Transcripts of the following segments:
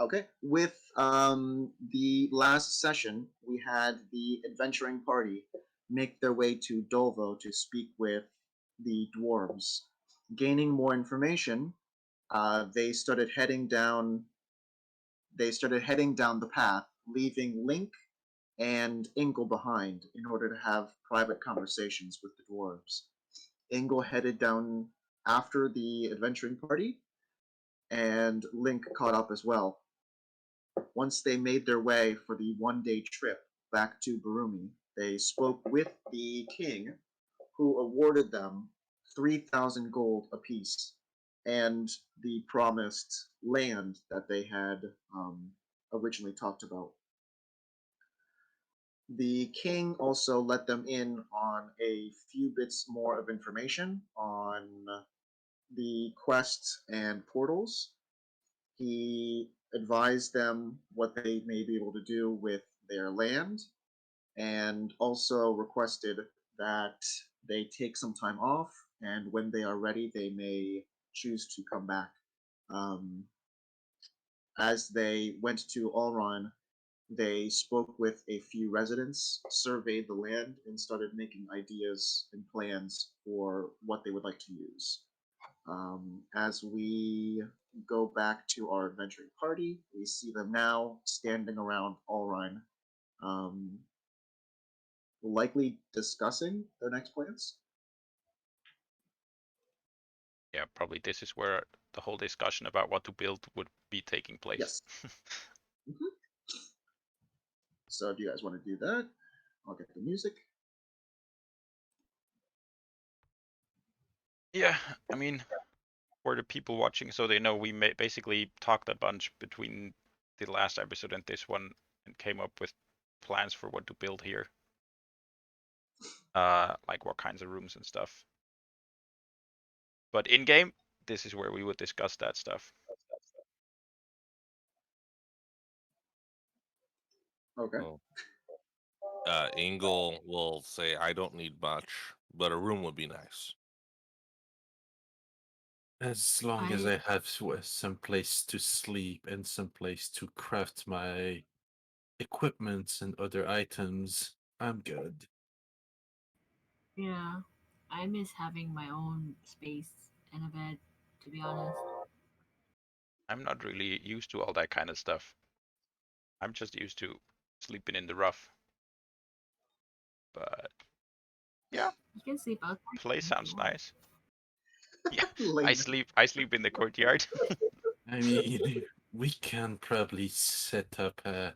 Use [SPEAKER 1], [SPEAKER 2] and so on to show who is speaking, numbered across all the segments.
[SPEAKER 1] Okay. With the last session, we had the adventuring party make their way to Dolvo to speak with the dwarves. Gaining more information, they started heading down. They started heading down the path, leaving Link and Ingle behind in order to have private conversations with the dwarves. Ingle headed down after the adventuring party, and Link caught up as well. Once they made their way for the one-day trip back to Barumi, they spoke with the king, who awarded them 3,000 gold apiece and the promised land that they had originally talked about. The king also let them in on a few bits more of information on the quests and portals. He advised them what they may be able to do with their land, and also requested that they take some time off, and when they are ready, they may choose to come back. Um, as they went to Alron, they spoke with a few residents, surveyed the land, and started making ideas and plans for what they would like to use. As we go back to our adventuring party, we see them now standing around Alrine, um, likely discussing their next plans.
[SPEAKER 2] Yeah, probably this is where the whole discussion about what to build would be taking place.
[SPEAKER 1] Yes. Mm-hmm. So, do you guys want to do that? I'll get the music.
[SPEAKER 2] Yeah, I mean, for the people watching, so they know we basically talked a bunch between the last episode and this one, and came up with plans for what to build here. Like what kinds of rooms and stuff. But in game, this is where we would discuss that stuff.
[SPEAKER 1] Okay.
[SPEAKER 3] Well, Ingle will say, "I don't need much, but a room would be nice."
[SPEAKER 4] As long as I have some place to sleep and some place to craft my equipment and other items, I'm good.
[SPEAKER 5] Yeah, I miss having my own space and a bed, to be honest.
[SPEAKER 2] I'm not really used to all that kind of stuff. I'm just used to sleeping in the rough. But yeah,
[SPEAKER 5] You can sleep outside.
[SPEAKER 2] place sounds nice. Yeah,
[SPEAKER 1] Lame.
[SPEAKER 2] I sleep in the courtyard.
[SPEAKER 4] I mean, we can probably set up an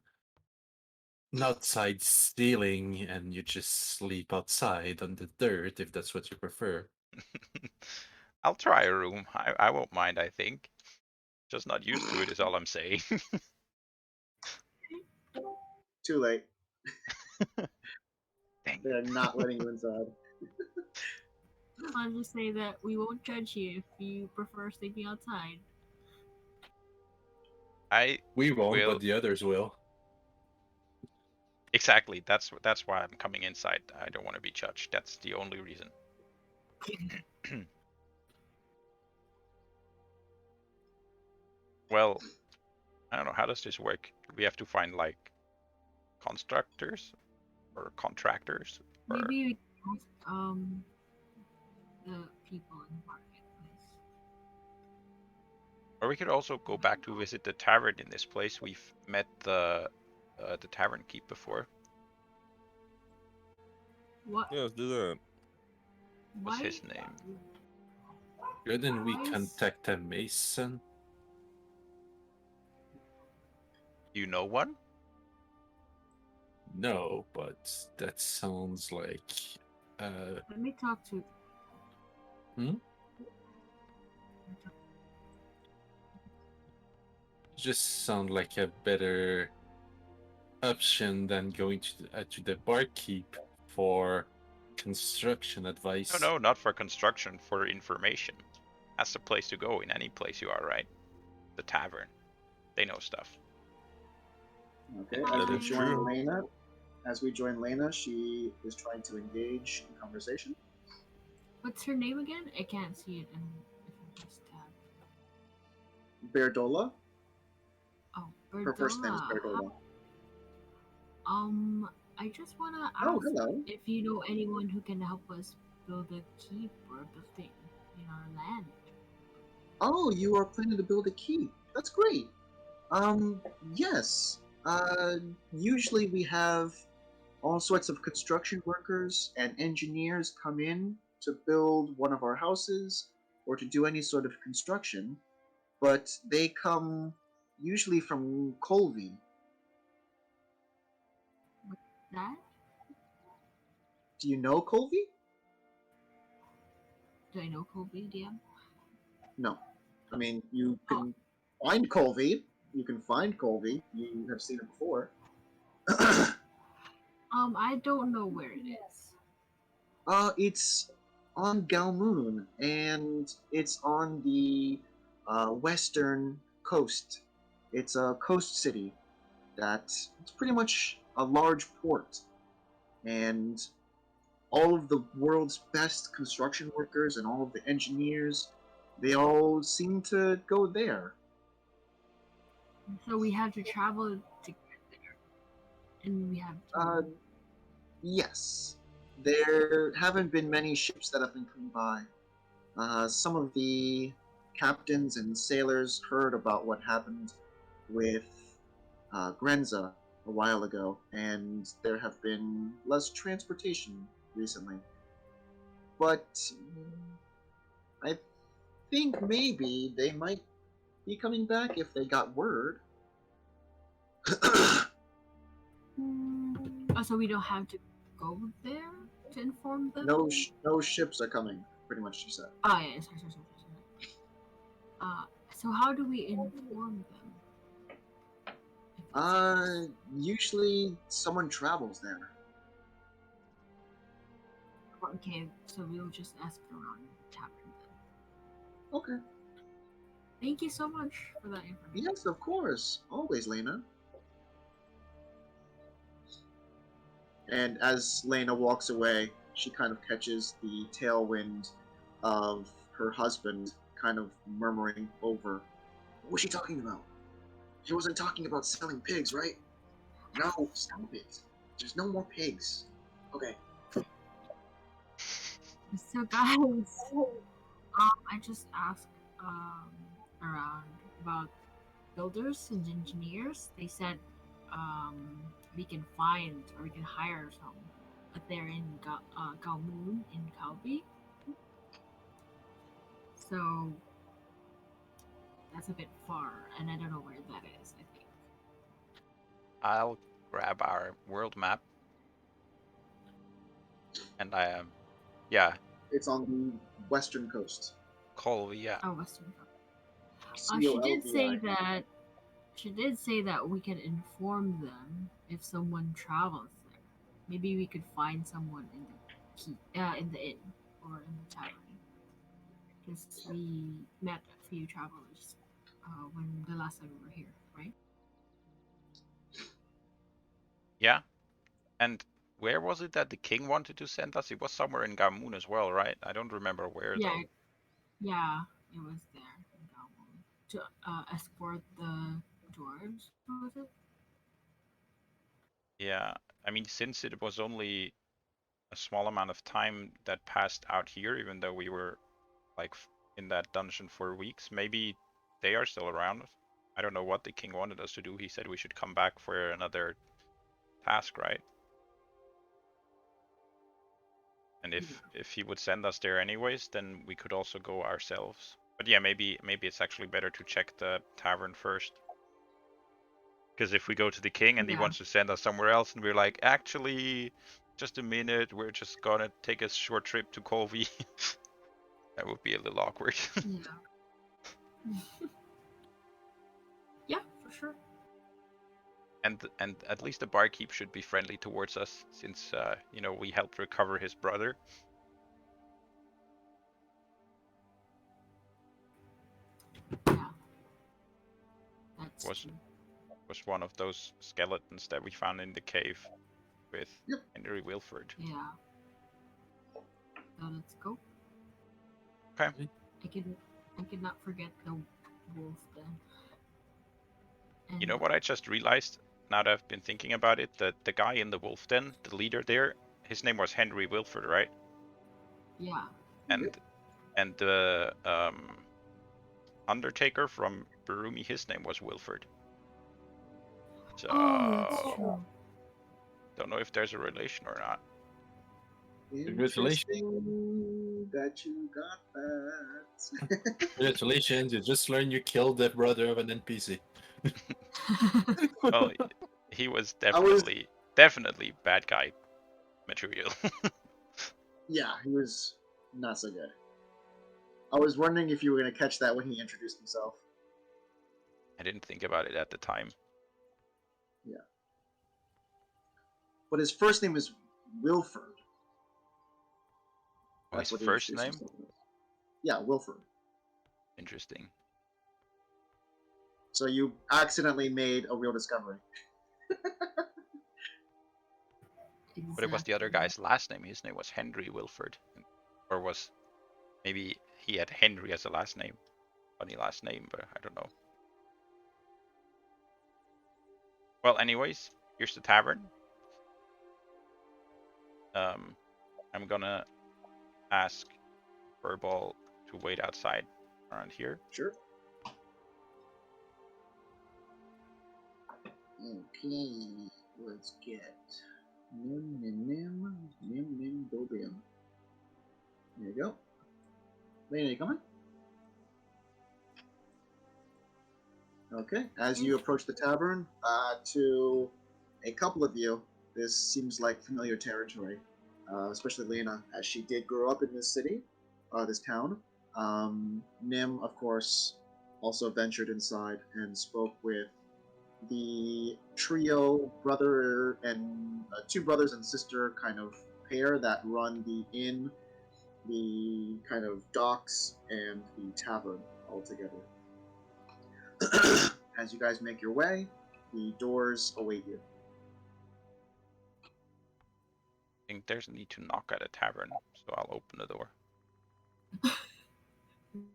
[SPEAKER 4] outside ceiling and you just sleep outside on the dirt if that's what you prefer.
[SPEAKER 2] I'll try a room. I won't mind, I think. Just not used to it is all I'm saying.
[SPEAKER 1] Too late.
[SPEAKER 2] Dang.
[SPEAKER 1] They're not letting you inside.
[SPEAKER 5] I'll just say that we won't judge you if you prefer sleeping outside.
[SPEAKER 4] We won't,
[SPEAKER 2] will
[SPEAKER 4] but the others will.
[SPEAKER 2] exactly. That's why I'm coming inside. I don't want to be judged. That's the only reason. Well, I don't know. How does this work? We have to find like constructors or contractors. Or...
[SPEAKER 5] Maybe we can ask the people in the marketplace.
[SPEAKER 2] Or we could also go back to visit the tavern in this place. We've met the tavern keep before.
[SPEAKER 5] What?
[SPEAKER 3] Yeah, let's do that.
[SPEAKER 2] What's his name?
[SPEAKER 4] Couldn't we contact a mason?
[SPEAKER 2] You know one?
[SPEAKER 4] No, but that sounds like.
[SPEAKER 5] Let me talk to.
[SPEAKER 4] Just sound like a better option than going to the barkeep for construction advice.
[SPEAKER 2] No, not for construction, for information. That's the place to go in any place you are, right? The tavern. They know stuff.
[SPEAKER 1] Okay, as we join Lena, she is trying to engage in conversation.
[SPEAKER 5] What's her name again? I can't see it in this tab.
[SPEAKER 1] Berdola.
[SPEAKER 5] Oh,
[SPEAKER 1] Her first name is
[SPEAKER 5] Bertola,
[SPEAKER 1] Bertola.
[SPEAKER 5] I just wanna
[SPEAKER 1] Oh,
[SPEAKER 5] ask
[SPEAKER 1] hello.
[SPEAKER 5] if you know anyone who can help us build a keep or a building in our land.
[SPEAKER 1] Oh, you are planning to build a keep. That's great. Yes. Usually we have all sorts of construction workers and engineers come in to build one of our houses or to do any sort of construction, but they come usually from Colby.
[SPEAKER 5] That?
[SPEAKER 1] Do you know Colby?
[SPEAKER 5] Do I know Kobe, DM?
[SPEAKER 1] No. I mean, you can find Colby. You can find Colby. You have seen him before.
[SPEAKER 5] I don't know where it is.
[SPEAKER 1] It's on Galmoon, and it's on the western coast. It's a coast city that it's pretty much a large port, and all of the world's best construction workers and all of the engineers, they all seem to go there.
[SPEAKER 5] So we have to travel to get there. And we have to.
[SPEAKER 1] Uh, yes, there haven't been many ships that have been coming by. Some of the captains and sailors heard about what happened with Grenza a while ago, and there have been less transportation recently. But I think maybe they might be coming back if they got word.
[SPEAKER 5] Oh, so we don't have to go there to inform them?
[SPEAKER 1] No ships are coming, pretty much, she said.
[SPEAKER 5] Oh, yeah, sorry. So how do we inform them?
[SPEAKER 1] Usually someone travels there.
[SPEAKER 5] Okay, so we'll just ask around the tavern then.
[SPEAKER 1] Okay.
[SPEAKER 5] Thank you so much for that information.
[SPEAKER 1] Yes, of course. Always, Lena. And as Lena walks away, she kind of catches the tailwind of her husband kind of murmuring over, what was she talking about? She wasn't talking about selling pigs, right? No, stop it. There's no more pigs. Okay.
[SPEAKER 5] So guys, I just asked around about builders and engineers. They said we can find or we can hire some, but they're in Galmoon in Kalbi. So that's a bit far, and I don't know where that is. I think.
[SPEAKER 2] I'll grab our world map. And yeah,
[SPEAKER 1] It's on the western coast.
[SPEAKER 2] Colby, yeah.
[SPEAKER 5] Oh, Western. She
[SPEAKER 1] COLVI.
[SPEAKER 5] did say that. She did say that we can inform them if someone travels there. Maybe we could find someone in the inn or in the tavern. Because we met a few travelers when the last time we were here, right?
[SPEAKER 2] Yeah. And where was it that the king wanted to send us? It was somewhere in Gamoon as well, right? I don't remember where
[SPEAKER 5] Yeah,
[SPEAKER 2] though.
[SPEAKER 5] yeah, it was there in Galway to escort the dwarves. Was it?
[SPEAKER 2] Yeah. I mean, since it was only a small amount of time that passed out here, even though we were like in that dungeon for weeks, maybe they are still around. I don't know what the king wanted us to do. He said we should come back for another task, right? And if he would send us there anyways, then we could also go ourselves. But yeah, maybe it's actually better to check the tavern first. Because if we go to the king and he wants to send us somewhere else, and we're like, actually, just a minute, we're just gonna take a short trip to Colby, that would be a little awkward.
[SPEAKER 5] Yeah. Yeah, for sure.
[SPEAKER 2] And at least the barkeep should be friendly towards us, since we helped recover his brother.
[SPEAKER 5] Yeah. That's
[SPEAKER 2] Was
[SPEAKER 5] true.
[SPEAKER 2] was one of those skeletons that we found in the cave with Henry Wilford.
[SPEAKER 5] Yeah. So let's go.
[SPEAKER 2] Okay.
[SPEAKER 5] I cannot forget the wolf then.
[SPEAKER 2] You know what I just realized now that I've been thinking about it? That the guy in the wolf den, the leader there, his name was Henry Wilford, right?
[SPEAKER 5] Yeah.
[SPEAKER 2] And the Undertaker from Barumi, his name was Wilford. So
[SPEAKER 5] Oh, that's true.
[SPEAKER 2] don't know if there's a relation or not.
[SPEAKER 4] Congratulations.
[SPEAKER 1] Interesting that you got that.
[SPEAKER 4] Congratulations, you just learned you killed the brother of an NPC.
[SPEAKER 2] Well, he was
[SPEAKER 1] I was-
[SPEAKER 2] definitely bad guy material.
[SPEAKER 1] Yeah, he was not so good. I was wondering if you were going to catch that when he introduced himself.
[SPEAKER 2] I didn't think about it at the time.
[SPEAKER 1] But his first name is Wilford.
[SPEAKER 2] Oh, his
[SPEAKER 1] what he
[SPEAKER 2] first
[SPEAKER 1] introduced
[SPEAKER 2] name?
[SPEAKER 1] himself as. Yeah, Wilford.
[SPEAKER 2] Interesting.
[SPEAKER 1] So you accidentally made a real discovery.
[SPEAKER 2] But it was the other
[SPEAKER 5] Exactly.
[SPEAKER 2] guy's last name. His name was Henry Wilford. Or was maybe he had Henry as a last name. Funny last name, but I don't know. Well, anyways, here's the tavern. I'm gonna ask Furball to wait outside around here.
[SPEAKER 1] Sure. Okay, let's get Nim Dobium. There you go. Lena, you coming? Okay, as you approach the tavern, to a couple of you, this seems like familiar territory, especially Lena, as she did grow up in this city, this town. Nim, of course, also ventured inside and spoke with the trio, brother and two brothers and sister kind of pair that run the inn, the kind of docks, and the tavern all together. As you guys make your way, the doors await you.
[SPEAKER 2] I think there's a need to knock at a tavern, so I'll open the door.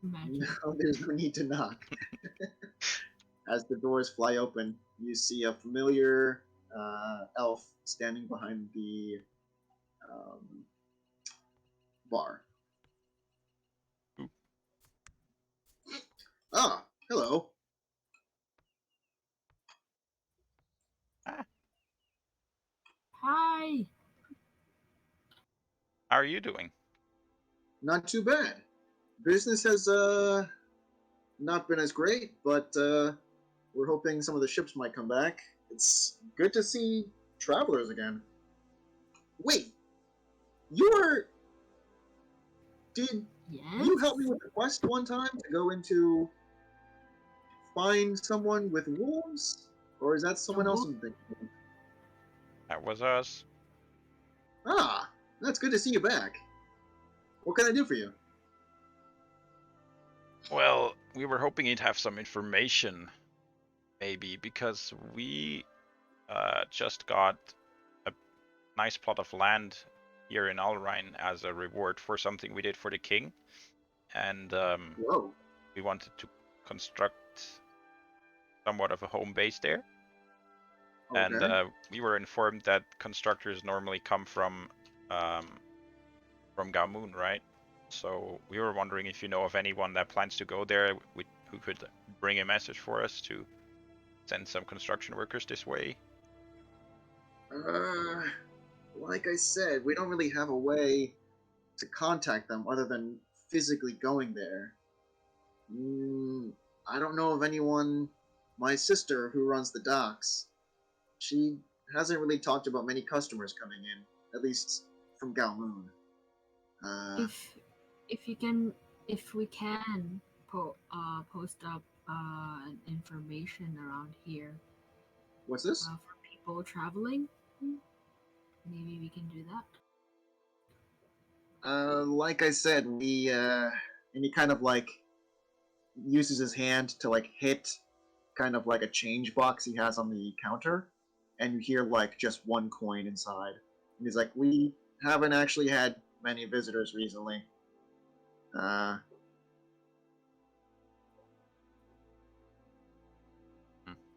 [SPEAKER 5] Imagine.
[SPEAKER 1] No, there's no need to knock. As the doors fly open, you see a familiar elf standing behind the bar.
[SPEAKER 2] Ooh.
[SPEAKER 1] Ah, hello.
[SPEAKER 5] Hi.
[SPEAKER 2] How are you doing?
[SPEAKER 1] Not too bad. Business has not been as great, but we're hoping some of the ships might come back. It's good to see travelers again. Wait, did
[SPEAKER 5] Yes.
[SPEAKER 1] you help me with the quest one time to go into find someone with wolves? Or is that someone else I'm thinking of?
[SPEAKER 2] That was us.
[SPEAKER 1] Ah, that's good to see you back. What can I do for you?
[SPEAKER 2] Well, we were hoping you'd have some information, maybe, because we just got a nice plot of land here in Alrine as a reward for something we did for the king, and
[SPEAKER 1] Whoa.
[SPEAKER 2] we wanted to construct somewhat of a home base there.
[SPEAKER 1] Okay.
[SPEAKER 2] And we were informed that constructors normally come from Galmoon, right? So we were wondering if you know of anyone that plans to go there who could bring a message for us to send some construction workers this way.
[SPEAKER 1] Like I said, we don't really have a way to contact them other than physically going there. I don't know of anyone. My sister, who runs the docks, she hasn't really talked about many customers coming in, at least from Galmoon.
[SPEAKER 5] If we can post up information around here
[SPEAKER 1] What's this?
[SPEAKER 5] for people traveling, maybe we can do that.
[SPEAKER 1] Like I said, and he kind of like uses his hand to like hit kind of like a change box he has on the counter, and you hear like just one coin inside. And he's like, "We haven't actually had many visitors recently."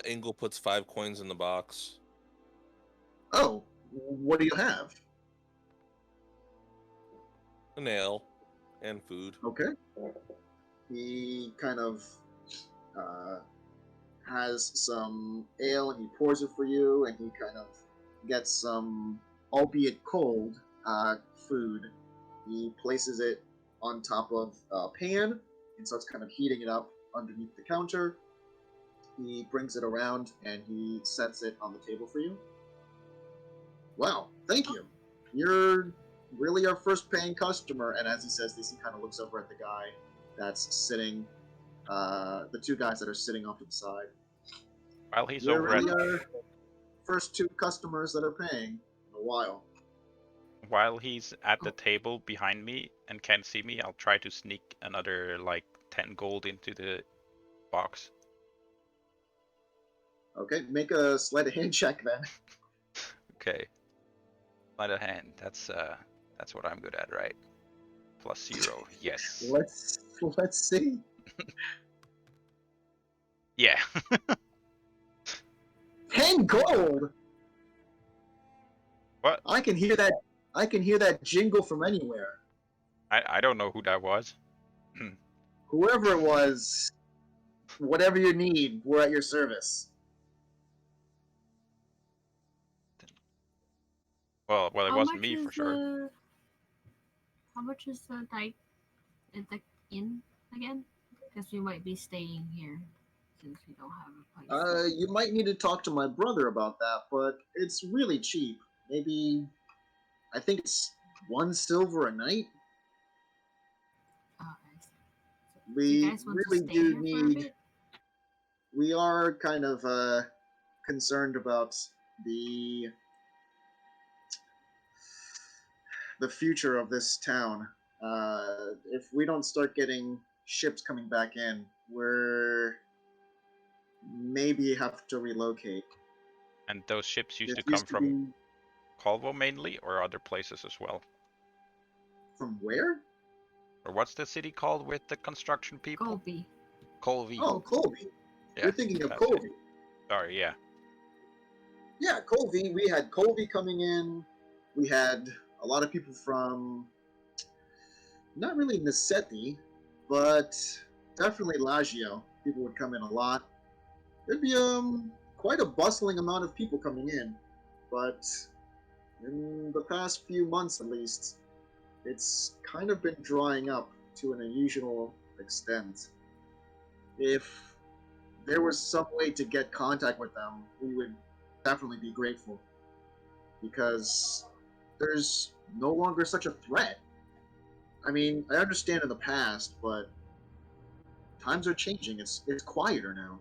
[SPEAKER 3] Engel puts 5 coins in the box.
[SPEAKER 1] Oh, what do you have?
[SPEAKER 3] A nail and food.
[SPEAKER 1] Okay. He kind of has some ale and he pours it for you, and he kind of gets some, albeit cold, food. He places it on top of a pan and starts kind of heating it up underneath the counter. He brings it around and he sets it on the table for you. Wow, thank you. You're really our first paying customer. And as he says this, he kind of looks over at the guy that's sitting, the two guys that are sitting off to the side.
[SPEAKER 2] While he's
[SPEAKER 1] You're
[SPEAKER 2] over at
[SPEAKER 1] really our first 2 customers that are paying in a while.
[SPEAKER 2] while he's at the table behind me and can't see me, I'll try to sneak another like 10 gold into the box.
[SPEAKER 1] Okay, make a sleight of hand check then.
[SPEAKER 2] Okay. Sleight of hand. That's what I'm good at, right? +0. Yes.
[SPEAKER 1] Let's see.
[SPEAKER 2] Yeah.
[SPEAKER 1] 10 gold.
[SPEAKER 2] What?
[SPEAKER 1] I can hear that jingle from anywhere.
[SPEAKER 2] I don't know who that was.
[SPEAKER 1] Whoever it was, whatever you need, we're at your service.
[SPEAKER 2] Well, it
[SPEAKER 5] How
[SPEAKER 2] wasn't
[SPEAKER 5] much
[SPEAKER 2] me
[SPEAKER 5] is
[SPEAKER 2] for sure.
[SPEAKER 5] How much is the night at the inn again? Because we might be staying here since we don't have a place.
[SPEAKER 1] You might need to talk to my brother about that, but it's really cheap. Maybe, I think it's 1 silver a night.
[SPEAKER 5] I see. So
[SPEAKER 1] We
[SPEAKER 5] you guys want
[SPEAKER 1] really
[SPEAKER 5] to stay
[SPEAKER 1] do
[SPEAKER 5] here for a
[SPEAKER 1] need.
[SPEAKER 5] bit?
[SPEAKER 1] We are kind of concerned about the future of this town. If we don't start getting ships coming back in, we're maybe have to relocate.
[SPEAKER 2] And those ships used
[SPEAKER 1] This
[SPEAKER 2] to come
[SPEAKER 1] used to
[SPEAKER 2] from
[SPEAKER 1] be
[SPEAKER 2] Colvo mainly, or other places as well?
[SPEAKER 1] from where?
[SPEAKER 2] Or what's the city called with the construction people?
[SPEAKER 5] Colby.
[SPEAKER 2] Colby.
[SPEAKER 1] Oh, Colby.
[SPEAKER 2] Yeah,
[SPEAKER 1] You're thinking of
[SPEAKER 2] that's it.
[SPEAKER 1] Colby.
[SPEAKER 2] Sorry, yeah.
[SPEAKER 1] Yeah, Colby. We had Colby coming in. We had a lot of people from, not really Nicetti, but definitely Lagio. People would come in a lot. There'd be quite a bustling amount of people coming in, but in the past few months at least, it's kind of been drying up to an unusual extent. If there was some way to get contact with them, we would definitely be grateful, because there's no longer such a threat. I mean, I understand in the past, but times are changing. It's quieter now.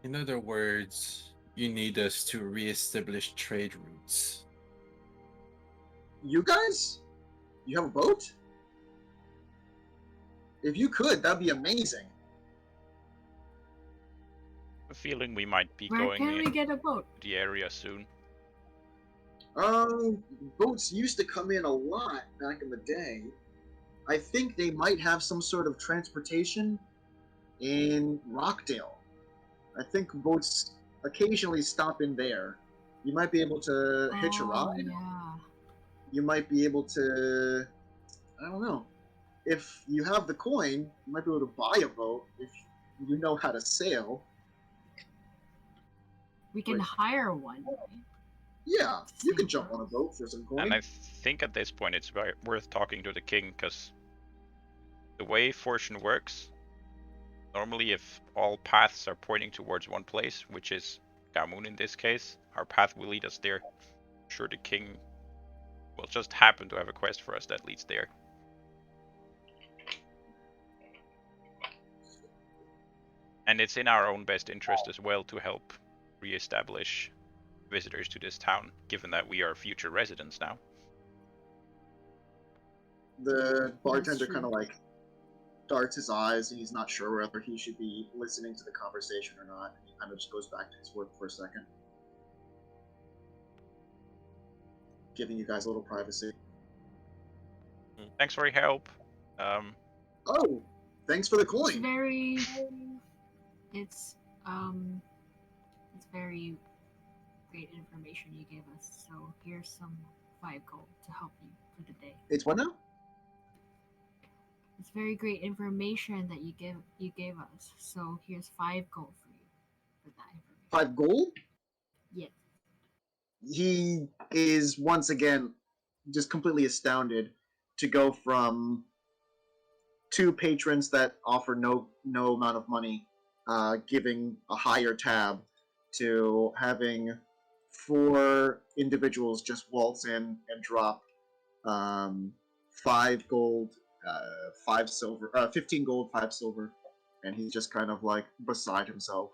[SPEAKER 4] In other words, you need us to re-establish trade routes.
[SPEAKER 1] You guys? You have a boat? If you could, that'd be amazing.
[SPEAKER 2] A feeling we might be
[SPEAKER 5] Where
[SPEAKER 2] going
[SPEAKER 5] can we
[SPEAKER 2] in
[SPEAKER 5] get a boat?
[SPEAKER 2] the area soon.
[SPEAKER 1] Boats used to come in a lot back in the day. I think they might have some sort of transportation in Rockdale. I think boats occasionally stop in there. You might be able to hitch a ride.
[SPEAKER 5] Yeah.
[SPEAKER 1] You might be able to, I don't know. If you have the coin, you might be able to buy a boat if you know how to sail.
[SPEAKER 5] We can
[SPEAKER 1] Wait.
[SPEAKER 5] hire one, right?
[SPEAKER 1] Yeah, you can
[SPEAKER 5] Sail
[SPEAKER 1] jump on a boat for some coin.
[SPEAKER 2] And I think at this point it's worth talking to the king, because the way fortune works, normally if all paths are pointing towards one place, which is Gamun in this case, our path will lead us there. I'm sure the king will just happen to have a quest for us that leads there. And it's in our own best interest as well to help re-establish visitors to this town, given that we are future residents now.
[SPEAKER 1] The bartender
[SPEAKER 5] true.
[SPEAKER 1] kind of like darts his eyes, and he's not sure whether he should be listening to the conversation or not. And he kind of just goes back to his work for a second, giving you guys a little privacy.
[SPEAKER 2] Thanks for your help.
[SPEAKER 1] Oh, thanks for the
[SPEAKER 5] It's
[SPEAKER 1] coin.
[SPEAKER 5] very. It's It's very great information you gave us. So here's some 5 gold to help you for the day.
[SPEAKER 1] It's what now?
[SPEAKER 5] It's very great information that you gave us. So here's 5 gold for you for that information.
[SPEAKER 1] 5 gold?
[SPEAKER 5] Yes.
[SPEAKER 1] He is once again just completely astounded to go from 2 patrons that offer no amount of money, giving a higher tab, to having 4 individuals just waltz in and drop 5 gold, 5 silver, 15 gold, 5 silver, and he's just kind of like beside himself.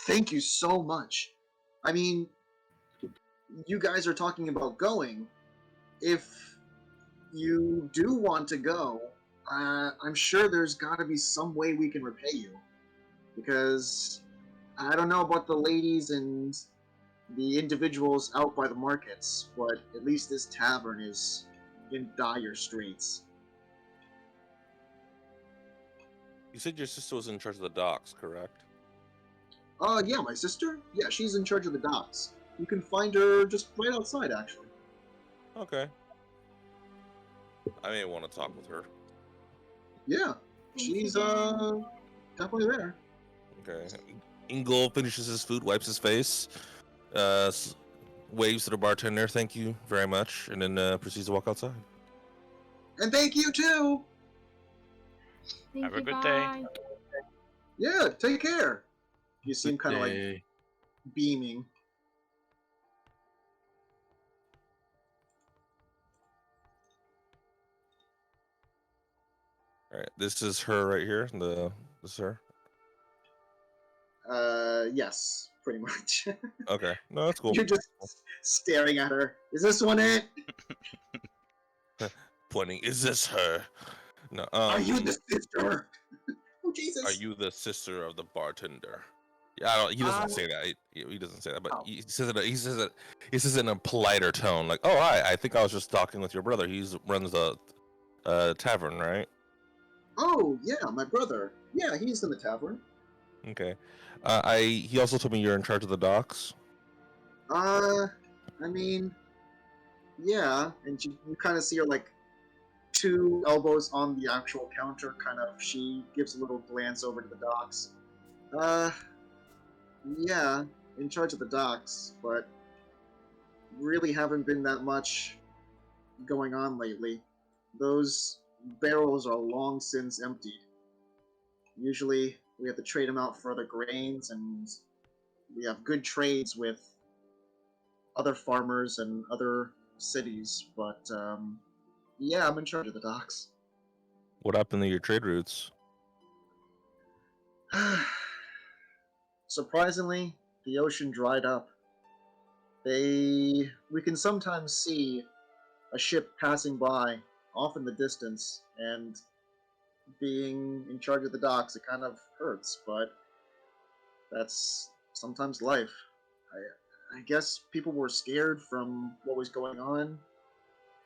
[SPEAKER 1] Thank you so much. I mean, you guys are talking about going. If you do want to go, I'm sure there's got to be some way we can repay you. Because I don't know about the ladies and the individuals out by the markets, but at least this tavern is in dire straits.
[SPEAKER 3] You said your sister was in charge of the docks, correct?
[SPEAKER 1] Yeah, my sister? Yeah, she's in charge of the docks. You can find her just right outside, actually.
[SPEAKER 3] Okay. I may want to talk with her.
[SPEAKER 1] Yeah,
[SPEAKER 5] Thanks
[SPEAKER 1] she's
[SPEAKER 5] again.
[SPEAKER 1] definitely there.
[SPEAKER 3] Okay. Ingle finishes his food, wipes his face, waves to the bartender, thank you very much, and then proceeds to walk outside.
[SPEAKER 1] And thank you too!
[SPEAKER 5] Thank
[SPEAKER 2] Have a
[SPEAKER 5] you,
[SPEAKER 2] good day.
[SPEAKER 5] bye.
[SPEAKER 1] Yeah, take care! You seem
[SPEAKER 4] Good
[SPEAKER 1] kind of like
[SPEAKER 4] day.
[SPEAKER 1] beaming.
[SPEAKER 3] All right, this is her right here. This is her.
[SPEAKER 1] Yes, pretty much.
[SPEAKER 3] Okay, no, that's cool.
[SPEAKER 1] You're just staring at her. Is this one it?
[SPEAKER 3] Pointing. Is this her? No.
[SPEAKER 1] Are you the sister? Oh Jesus!
[SPEAKER 3] Are you the sister of the bartender? Yeah, I don't, he doesn't say that. He doesn't say that, but
[SPEAKER 1] Oh.
[SPEAKER 3] he says it. He says it. He says it in a politer tone, like, "Oh, hi. I think I was just talking with your brother. He runs the tavern, right?"
[SPEAKER 1] Oh yeah, my brother. Yeah, he's in the tavern.
[SPEAKER 3] Okay. He also told me you're in charge of the docks.
[SPEAKER 1] I mean, yeah, and you kind of see her like 2 elbows on the actual counter. Kind of, she gives a little glance over to the docks. Uh, yeah, in charge of the docks, but really haven't been that much going on lately. Those barrels are long since emptied. Usually, we have to trade them out for other grains, and we have good trades with other farmers and other cities, but yeah, I'm in charge of the docks.
[SPEAKER 3] What happened to your trade routes?
[SPEAKER 1] Surprisingly, the ocean dried up. We can sometimes see a ship passing by off in the distance, and being in charge of the docks, it kind of hurts, but that's sometimes life. I guess people were scared from what was going on.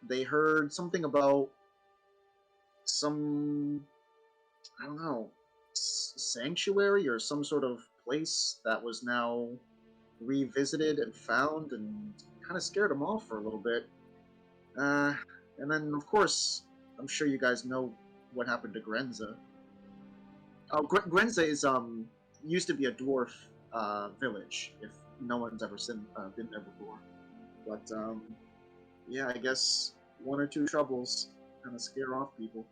[SPEAKER 1] They heard something about some, I don't know, sanctuary or some sort of place that was now revisited and found, and kind of scared them off for a little bit. And then, of course, I'm sure you guys know what happened to Grenza. Oh, Grenza is used to be a dwarf village. If no one's ever been there before, but yeah, I guess 1 or 2 troubles kind of scare off people.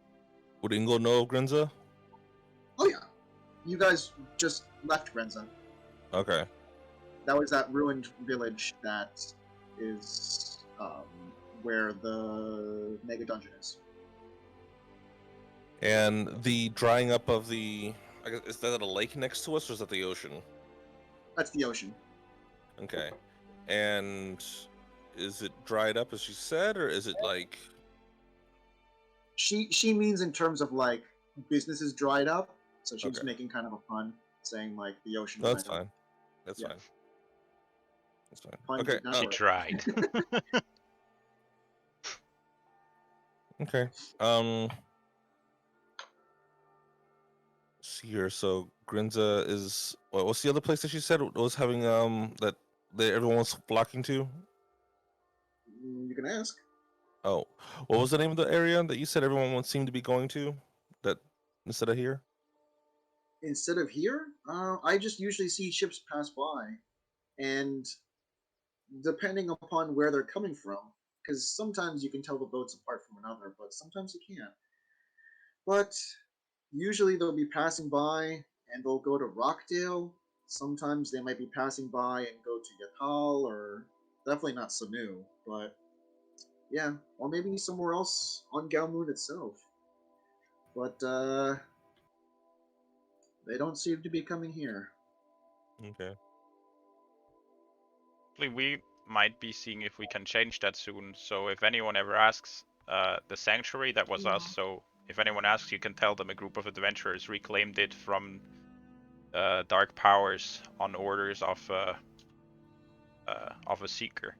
[SPEAKER 3] Would Ingo know of Grenza?
[SPEAKER 1] Oh yeah, you guys just left Grenza.
[SPEAKER 3] Okay.
[SPEAKER 1] That was that ruined village that is where the mega dungeon is.
[SPEAKER 3] And the drying up of the, I guess, is that a lake next to us, or is that the ocean?
[SPEAKER 1] That's the ocean.
[SPEAKER 3] Okay. And is it dried up as she said, or is it like?
[SPEAKER 1] She means in terms of like business is dried up, so she was
[SPEAKER 3] Okay.
[SPEAKER 1] making kind of a pun, saying like the ocean.
[SPEAKER 3] No, that's
[SPEAKER 1] dried up.
[SPEAKER 3] fine. That's
[SPEAKER 1] Yeah.
[SPEAKER 3] fine. That's fine.
[SPEAKER 1] Pun
[SPEAKER 3] Okay.
[SPEAKER 1] did not
[SPEAKER 2] He
[SPEAKER 1] work.
[SPEAKER 2] tried.
[SPEAKER 3] Okay. see here. So Grinza is. What's the other place that she said was having that everyone was flocking to?
[SPEAKER 1] You can ask.
[SPEAKER 3] Oh, what was the name of the area that you said everyone would seem to be going to? That instead of here?
[SPEAKER 1] Instead of here, I just usually see ships pass by, and depending upon where they're coming from, because sometimes you can tell the boats apart from another, but sometimes you can't. But usually they'll be passing by and they'll go to Rockdale. Sometimes they might be passing by and go to Yatal, or definitely not Sanu, but yeah, or maybe somewhere else on Galmoon itself. But they don't seem to be coming here.
[SPEAKER 3] Okay.
[SPEAKER 2] Actually, we might be seeing if we can change that soon. So if anyone ever asks, the sanctuary, that was us.
[SPEAKER 5] Yeah.
[SPEAKER 2] So if anyone asks, you can tell them a group of adventurers reclaimed it from dark powers on orders of a seeker.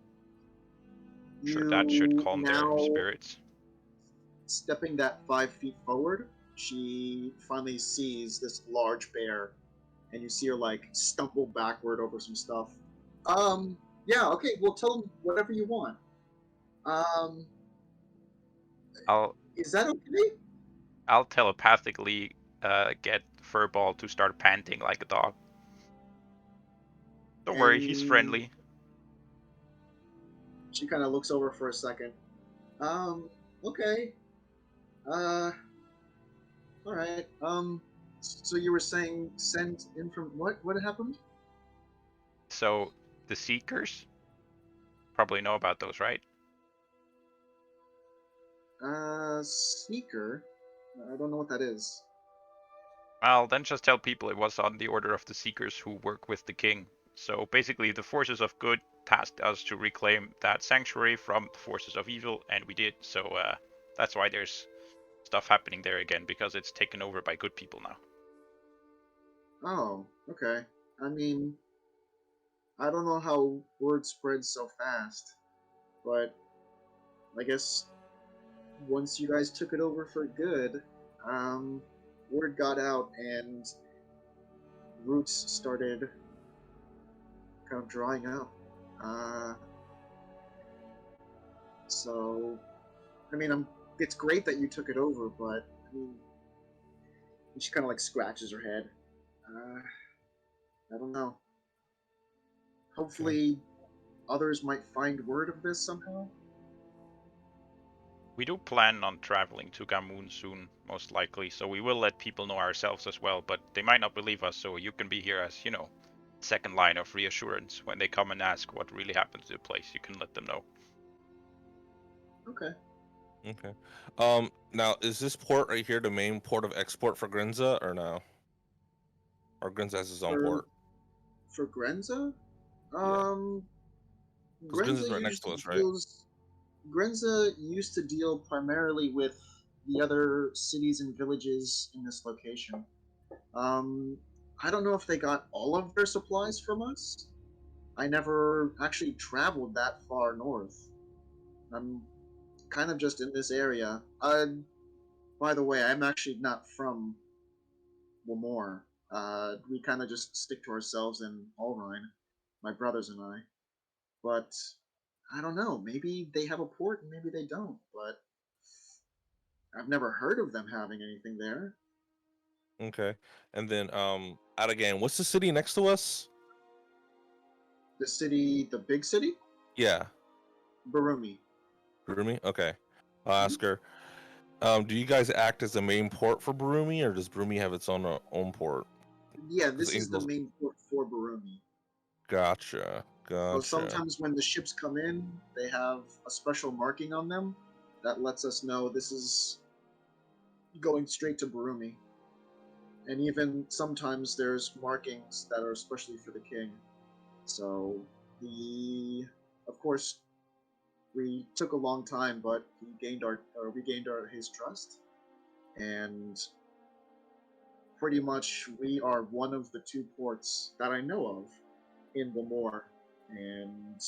[SPEAKER 2] Sure, that should
[SPEAKER 1] You
[SPEAKER 2] calm their
[SPEAKER 1] now
[SPEAKER 2] spirits.
[SPEAKER 1] stepping that 5 feet forward, she finally sees this large bear, and you see her like stumble backward over some stuff. Yeah, okay, well, tell them whatever you want. Um,
[SPEAKER 2] I'll
[SPEAKER 1] is that okay?
[SPEAKER 2] I'll telepathically get Furball to start panting like a dog. Don't worry, he's
[SPEAKER 1] And
[SPEAKER 2] friendly.
[SPEAKER 1] she kind of looks over for a second. Okay. Uh, all right. So you were saying send in from what? What happened?
[SPEAKER 2] So the seekers probably know about those, right?
[SPEAKER 1] Sneaker. I don't know what that is.
[SPEAKER 2] Well, then just tell people it was on the order of the seekers who work with the king. So basically, the forces of good tasked us to reclaim that sanctuary from the forces of evil, and we did. So that's why there's stuff happening there again, because it's taken over by good people now.
[SPEAKER 1] Oh, okay. I mean, I don't know how word spreads so fast, but I guess once you guys took it over for good, word got out and roots started kind of drying up. Uh, so, I mean, it's great that you took it over, but I mean, she kind of like scratches her head. I don't know. Hopefully, others might find word of this somehow.
[SPEAKER 2] We do plan on traveling to Gamoon soon, most likely, so we will let people know ourselves as well, but they might not believe us, so you can be here as, second line of reassurance. When they come and ask what really happened to the place, you can let them know.
[SPEAKER 1] Okay.
[SPEAKER 3] Okay. Now is this port right here the main port of export for Grinza or no? Or Grinza has his own
[SPEAKER 1] For
[SPEAKER 3] port?
[SPEAKER 1] for Grenza,
[SPEAKER 3] Yeah.
[SPEAKER 1] um,
[SPEAKER 3] Because
[SPEAKER 1] Grenza
[SPEAKER 3] Grinza's right next to
[SPEAKER 1] usually
[SPEAKER 3] us, right?
[SPEAKER 1] deals. Grenza used to deal primarily with the other cities and villages in this location. Um, I don't know if they got all of their supplies from us. I never actually traveled that far north. I'm kind of just in this area. By the way, I'm actually not from Wamore. We kind of just stick to ourselves in Allrine, my brothers and I. But I don't know. Maybe they have a port and maybe they don't. But I've never heard of them having anything there.
[SPEAKER 3] Okay. And then out again, what's the city next to us?
[SPEAKER 1] The city, the big city,
[SPEAKER 3] Yeah.
[SPEAKER 1] Barumi.
[SPEAKER 3] Brumi? Okay. I'll
[SPEAKER 1] Mhm.
[SPEAKER 3] ask her. Do you guys act as the main port for Brumi, or does Brumi have its own port?
[SPEAKER 1] Yeah,
[SPEAKER 3] Because
[SPEAKER 1] this is the
[SPEAKER 3] Angels.
[SPEAKER 1] main port for Barumi.
[SPEAKER 3] Gotcha.
[SPEAKER 1] So
[SPEAKER 3] Gotcha.
[SPEAKER 1] sometimes when the ships come in, they have a special marking on them that lets us know this is going straight to Barumi. And even sometimes there's markings that are especially for the king. So of course, we took a long time, but we gained his trust, and pretty much we are one of the two ports that I know of in Wamore, and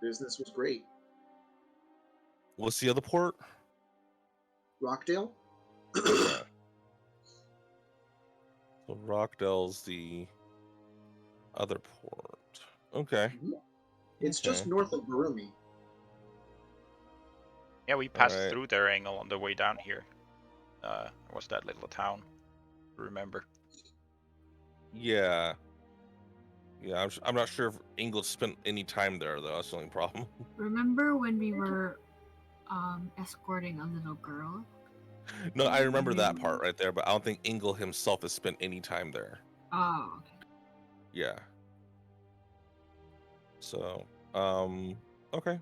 [SPEAKER 1] business was great.
[SPEAKER 3] What's the other port?
[SPEAKER 1] Rockdale.
[SPEAKER 3] Okay. So Rockdale's the other port. Okay.
[SPEAKER 1] It's just
[SPEAKER 3] Okay.
[SPEAKER 1] north of Barumi.
[SPEAKER 2] Yeah, we passed
[SPEAKER 3] Alright.
[SPEAKER 2] through their angle on the way down here. What's that little town? Remember?
[SPEAKER 3] Yeah. Yeah, I'm not sure if Ingold spent any time there though. That's the only problem.
[SPEAKER 5] Remember when we were escorting a little girl?
[SPEAKER 3] No, I remember that part right there, but I don't think Ingle himself has spent any time there.
[SPEAKER 5] Oh, okay.
[SPEAKER 3] Yeah. So, okay.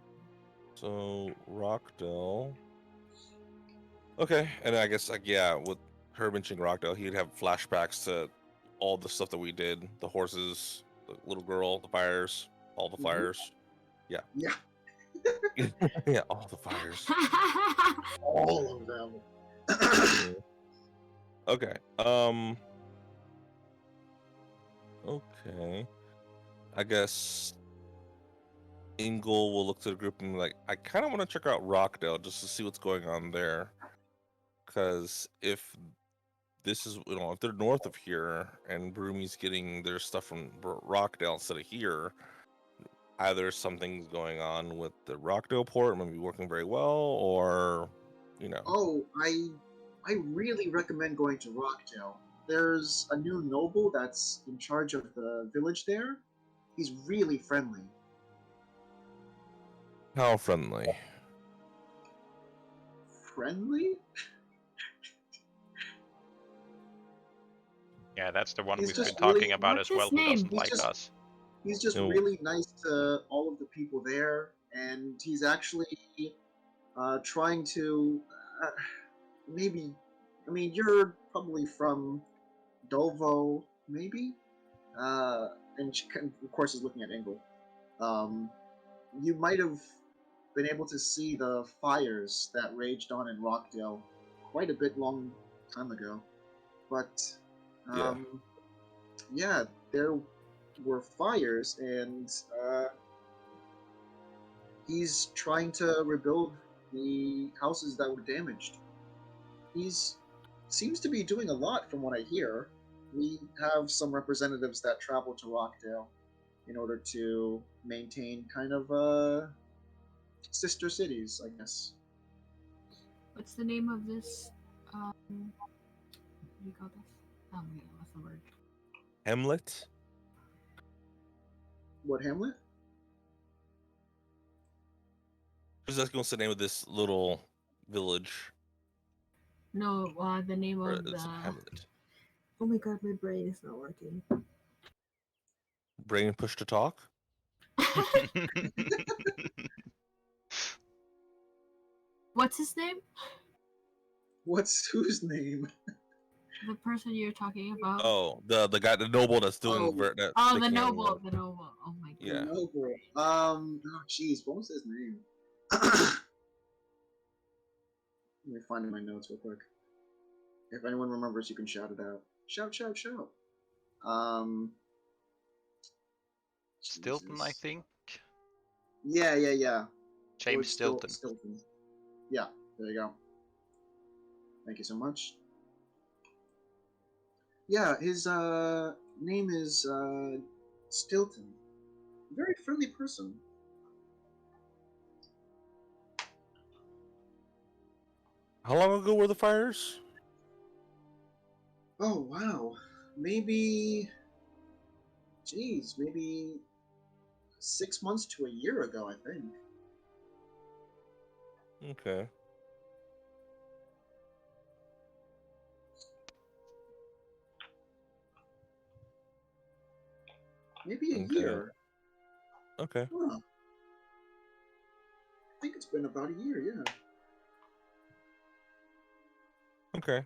[SPEAKER 3] So Rockdale. Okay, and I guess like yeah, with her mentioning Rockdale, he'd have flashbacks to all the stuff that we did: the horses, the little girl, the fires, all the fires.
[SPEAKER 1] Yeah,
[SPEAKER 3] Yeah, all the fires.
[SPEAKER 1] all of them.
[SPEAKER 3] Yeah. Okay. Okay. I guess Ingle will look to the group and be like, I kind of want to check out Rockdale just to see what's going on there. Because if this is, if they're north of here and Broomies getting their stuff from Rockdale instead of here, either something's going on with the Rockdale port, maybe working very well, or,
[SPEAKER 1] Oh, I really recommend going to Rockdale. There's a new noble that's in charge of the village there. He's really friendly.
[SPEAKER 3] how friendly.
[SPEAKER 1] Friendly?
[SPEAKER 2] Yeah, that's the one
[SPEAKER 1] He's
[SPEAKER 2] we've been
[SPEAKER 1] just
[SPEAKER 2] talking
[SPEAKER 1] really
[SPEAKER 2] about
[SPEAKER 5] What's
[SPEAKER 2] as well,
[SPEAKER 5] his
[SPEAKER 2] who
[SPEAKER 5] name?
[SPEAKER 2] doesn't
[SPEAKER 1] He's
[SPEAKER 2] like
[SPEAKER 1] just-
[SPEAKER 2] us.
[SPEAKER 1] he's just
[SPEAKER 3] No.
[SPEAKER 1] really nice to all of the people there, and he's actually trying to maybe. I mean, you're probably from Dolvo, maybe, and she, of course is looking at Engel. You might have been able to see the fires that raged on in Rockdale quite a bit long time ago, but
[SPEAKER 3] Yeah.
[SPEAKER 1] yeah, there were fires, and he's trying to rebuild the houses that were damaged. He's seems to be doing a lot from what I hear. We have some representatives that travel to Rockdale in order to maintain kind of sister cities, I guess.
[SPEAKER 5] What's the name of this? What do you call this? Oh my god, what's the word?
[SPEAKER 3] Hamlet?
[SPEAKER 1] What, Hamlet?
[SPEAKER 3] Who's that going to say the name of this little village?
[SPEAKER 5] No, the name
[SPEAKER 3] Or
[SPEAKER 5] of the.
[SPEAKER 3] it's Hamlet.
[SPEAKER 5] Oh my god, my brain is not working.
[SPEAKER 3] Brain push to talk?
[SPEAKER 5] What's his name?
[SPEAKER 1] What's whose name?
[SPEAKER 5] The person you're talking about?
[SPEAKER 3] Oh, the guy, the noble that's doing
[SPEAKER 1] Oh.
[SPEAKER 3] that.
[SPEAKER 5] Oh, the
[SPEAKER 3] sticking in
[SPEAKER 5] noble,
[SPEAKER 3] the-
[SPEAKER 5] the noble. Oh my god.
[SPEAKER 3] Yeah.
[SPEAKER 1] Noble. Oh, jeez, what was his name? Let me find my notes real quick. If anyone remembers, you can shout it out. Shout, shout, shout.
[SPEAKER 2] Stilton, I
[SPEAKER 1] Jesus.
[SPEAKER 2] think.
[SPEAKER 1] Yeah.
[SPEAKER 2] James
[SPEAKER 1] George
[SPEAKER 2] Stilton.
[SPEAKER 1] Stilton. Yeah, there you go. Thank you so much. Yeah, his name is Stilton. Very friendly person.
[SPEAKER 3] How long ago were the fires?
[SPEAKER 1] Oh wow. Maybe maybe 6 months to a year ago, I think.
[SPEAKER 3] Okay.
[SPEAKER 1] Maybe a
[SPEAKER 3] Okay.
[SPEAKER 1] year.
[SPEAKER 3] Okay.
[SPEAKER 1] Huh. I think it's been about a year, yeah.
[SPEAKER 3] Okay.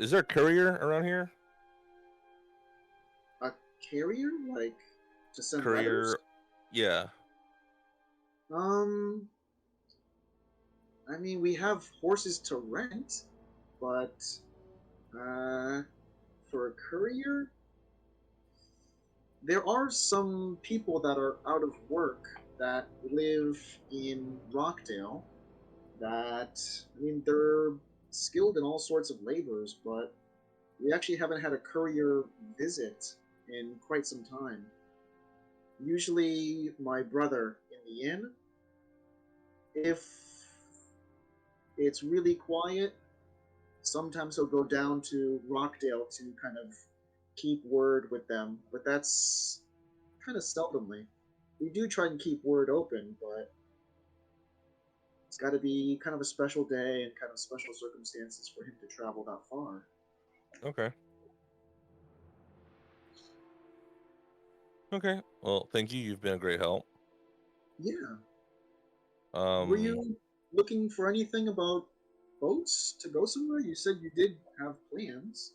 [SPEAKER 3] Is there a courier around here?
[SPEAKER 1] A carrier? Like to send
[SPEAKER 3] Courier.
[SPEAKER 1] letters?
[SPEAKER 3] Yeah.
[SPEAKER 1] I mean, we have horses to rent, but for a courier, there are some people that are out of work that live in Rockdale. That I mean, they're skilled in all sorts of labors, but We actually haven't had a courier visit in quite some time. Usually, my brother in the inn. If it's really quiet, sometimes he'll go down to Rockdale to kind of keep word with them, but that's kind of seldomly. We do try and keep word open, but it's got to be kind of a special day and kind of special circumstances for him to travel that far.
[SPEAKER 3] Okay. Okay. Well, thank you. You've been a great help.
[SPEAKER 1] Yeah.
[SPEAKER 3] Um,
[SPEAKER 1] Were you looking for anything about boats to go somewhere? You said you did have plans.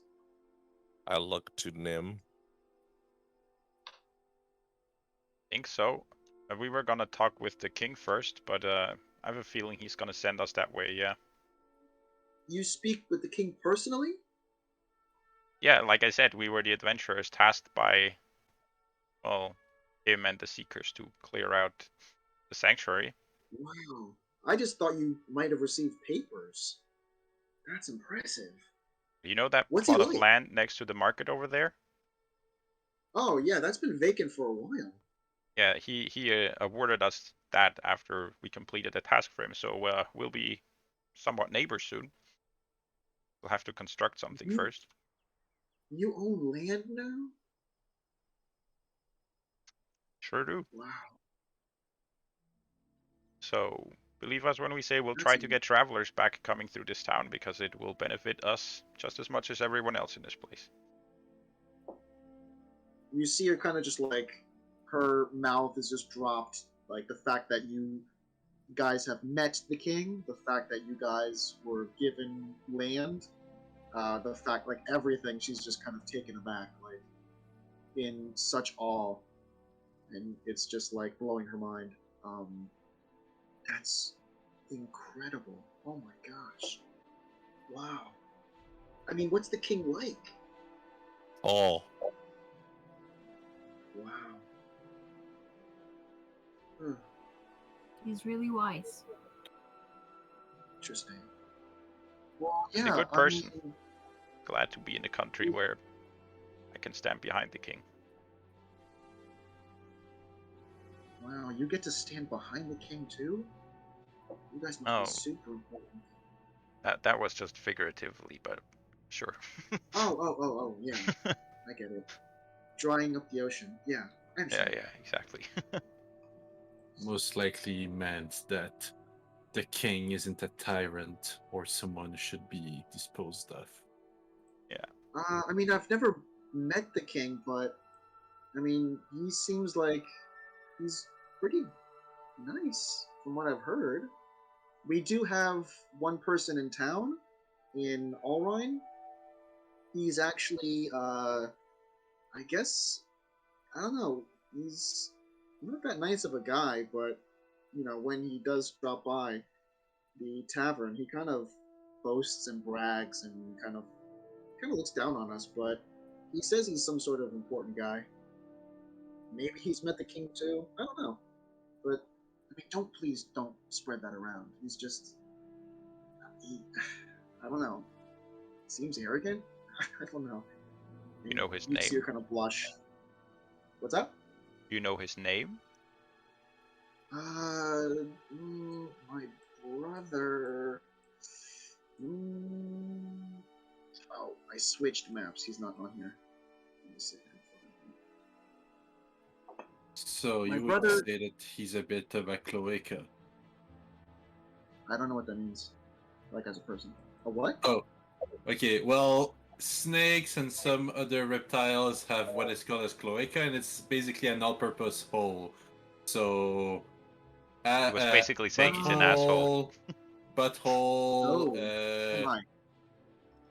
[SPEAKER 3] I look to Nim.
[SPEAKER 2] Think so. We were gonna talk with the king first, but I have a feeling he's gonna send us that way. Yeah.
[SPEAKER 1] You speak with the king personally?
[SPEAKER 2] Yeah, like I said, we were the adventurers tasked by, well, him and the Seekers to clear out the sanctuary.
[SPEAKER 1] Wow. I just thought you might have received papers. That's impressive.
[SPEAKER 2] You know that
[SPEAKER 1] What's he
[SPEAKER 2] plot of
[SPEAKER 1] like?
[SPEAKER 2] land next to the market over there?
[SPEAKER 1] Oh, yeah, that's been vacant for a while.
[SPEAKER 2] Yeah, he awarded us that after we completed the task for him, so we'll be somewhat neighbors soon. We'll have to construct something
[SPEAKER 1] You,
[SPEAKER 2] first.
[SPEAKER 1] you own land now?
[SPEAKER 2] Sure do.
[SPEAKER 1] Wow.
[SPEAKER 2] So believe us when we say we'll
[SPEAKER 1] That's
[SPEAKER 2] try to get travelers back coming through this town because it will benefit us just as much as everyone else in this place.
[SPEAKER 1] You see her kind of just like her mouth is just dropped. Like the fact that you guys have met the king, the fact that you guys were given land, the fact like everything, she's just kind of taken aback, like in such awe, and it's just like blowing her mind. That's incredible. Oh my gosh. Wow. I mean, what's the king like?
[SPEAKER 3] Oh,
[SPEAKER 1] Wow. Huh.
[SPEAKER 5] He's really wise.
[SPEAKER 1] Interesting. Well,
[SPEAKER 2] And a
[SPEAKER 1] yeah,
[SPEAKER 2] good
[SPEAKER 1] I
[SPEAKER 2] person.
[SPEAKER 1] mean,
[SPEAKER 2] Glad to be in a country where I can stand behind the king.
[SPEAKER 1] wow, you get to stand behind the king too? You guys must be
[SPEAKER 2] Oh,
[SPEAKER 1] super important.
[SPEAKER 2] that was just figuratively, but sure.
[SPEAKER 1] Oh, yeah, I get it. Drying up the ocean. Yeah, I
[SPEAKER 2] Yeah,
[SPEAKER 1] understand.
[SPEAKER 2] yeah, exactly.
[SPEAKER 4] Most likely meant that the king isn't a tyrant or someone who should be disposed of.
[SPEAKER 1] I mean, I've never met the king, but I mean, he seems like he's pretty nice from what I've heard. We do have one person in town in Alrine. He's actually, I guess, I don't know. He's not that nice of a guy, but when he does drop by the tavern, he kind of boasts and brags and kind of looks down on us. But he says he's some sort of important guy. Maybe he's met the king too. I don't know. But I mean, please don't spread that around. He's just, he, I don't know. Seems arrogant. I don't know.
[SPEAKER 2] You
[SPEAKER 1] And
[SPEAKER 2] know his
[SPEAKER 1] you see her
[SPEAKER 2] name?
[SPEAKER 1] kind of blush. What's up?
[SPEAKER 2] You know his name?
[SPEAKER 1] My brother. Mm, oh, I switched maps. He's not on here. Let me see.
[SPEAKER 4] So
[SPEAKER 1] My
[SPEAKER 4] you would
[SPEAKER 1] brother.
[SPEAKER 4] say that he's a bit of a cloaca.
[SPEAKER 1] I don't know what that means. Like as a person. A what?
[SPEAKER 4] Oh, okay. Well, snakes and some other reptiles have what is called as cloaca, and it's basically an all-purpose hole. So,
[SPEAKER 2] He was basically saying he's an asshole.
[SPEAKER 4] butthole, butthole,
[SPEAKER 1] Oh, oh my.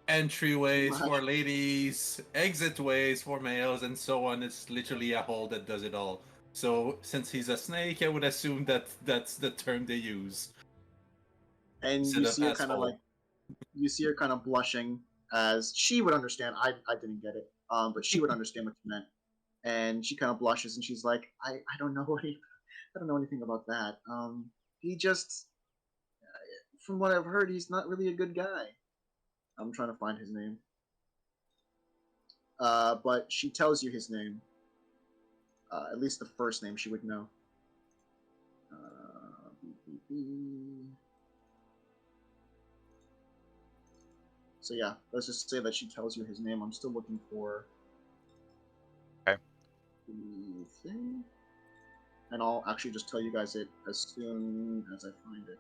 [SPEAKER 4] entryways
[SPEAKER 1] My.
[SPEAKER 4] for ladies, exit ways for males, and so on. It's literally a hole that does it all. So, since he's a snake, I would assume that that's the term they use
[SPEAKER 1] And
[SPEAKER 4] instead
[SPEAKER 1] you
[SPEAKER 4] of
[SPEAKER 1] see her kind of
[SPEAKER 4] asshole.
[SPEAKER 1] like blushing as she would understand. I didn't get it. But she would understand what you meant. And she kind of blushes and she's like, I don't know I don't know anything about that. He just, from what I've heard, he's not really a good guy. I'm trying to find his name. but she tells you his name. At least the first name she would know. So yeah, let's just say that she tells you his name. I'm still looking for
[SPEAKER 2] Okay.
[SPEAKER 1] the thing. And I'll actually just tell you guys it as soon as I find it.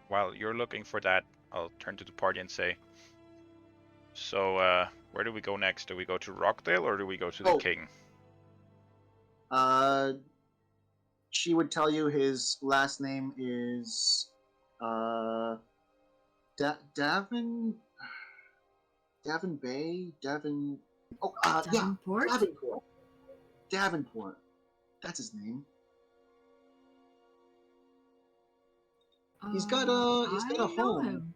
[SPEAKER 2] While you're looking for that, I'll turn to the party and say, so where do we go next? Do we go to Rockdale or do we go to the
[SPEAKER 1] Oh.
[SPEAKER 2] king?
[SPEAKER 1] She would tell you his last name is Davin Bay, Davin. Oh,
[SPEAKER 5] Davenport?
[SPEAKER 1] yeah, Davenport. Davenport. That's his name. He's got a
[SPEAKER 5] I know
[SPEAKER 1] home.
[SPEAKER 5] him.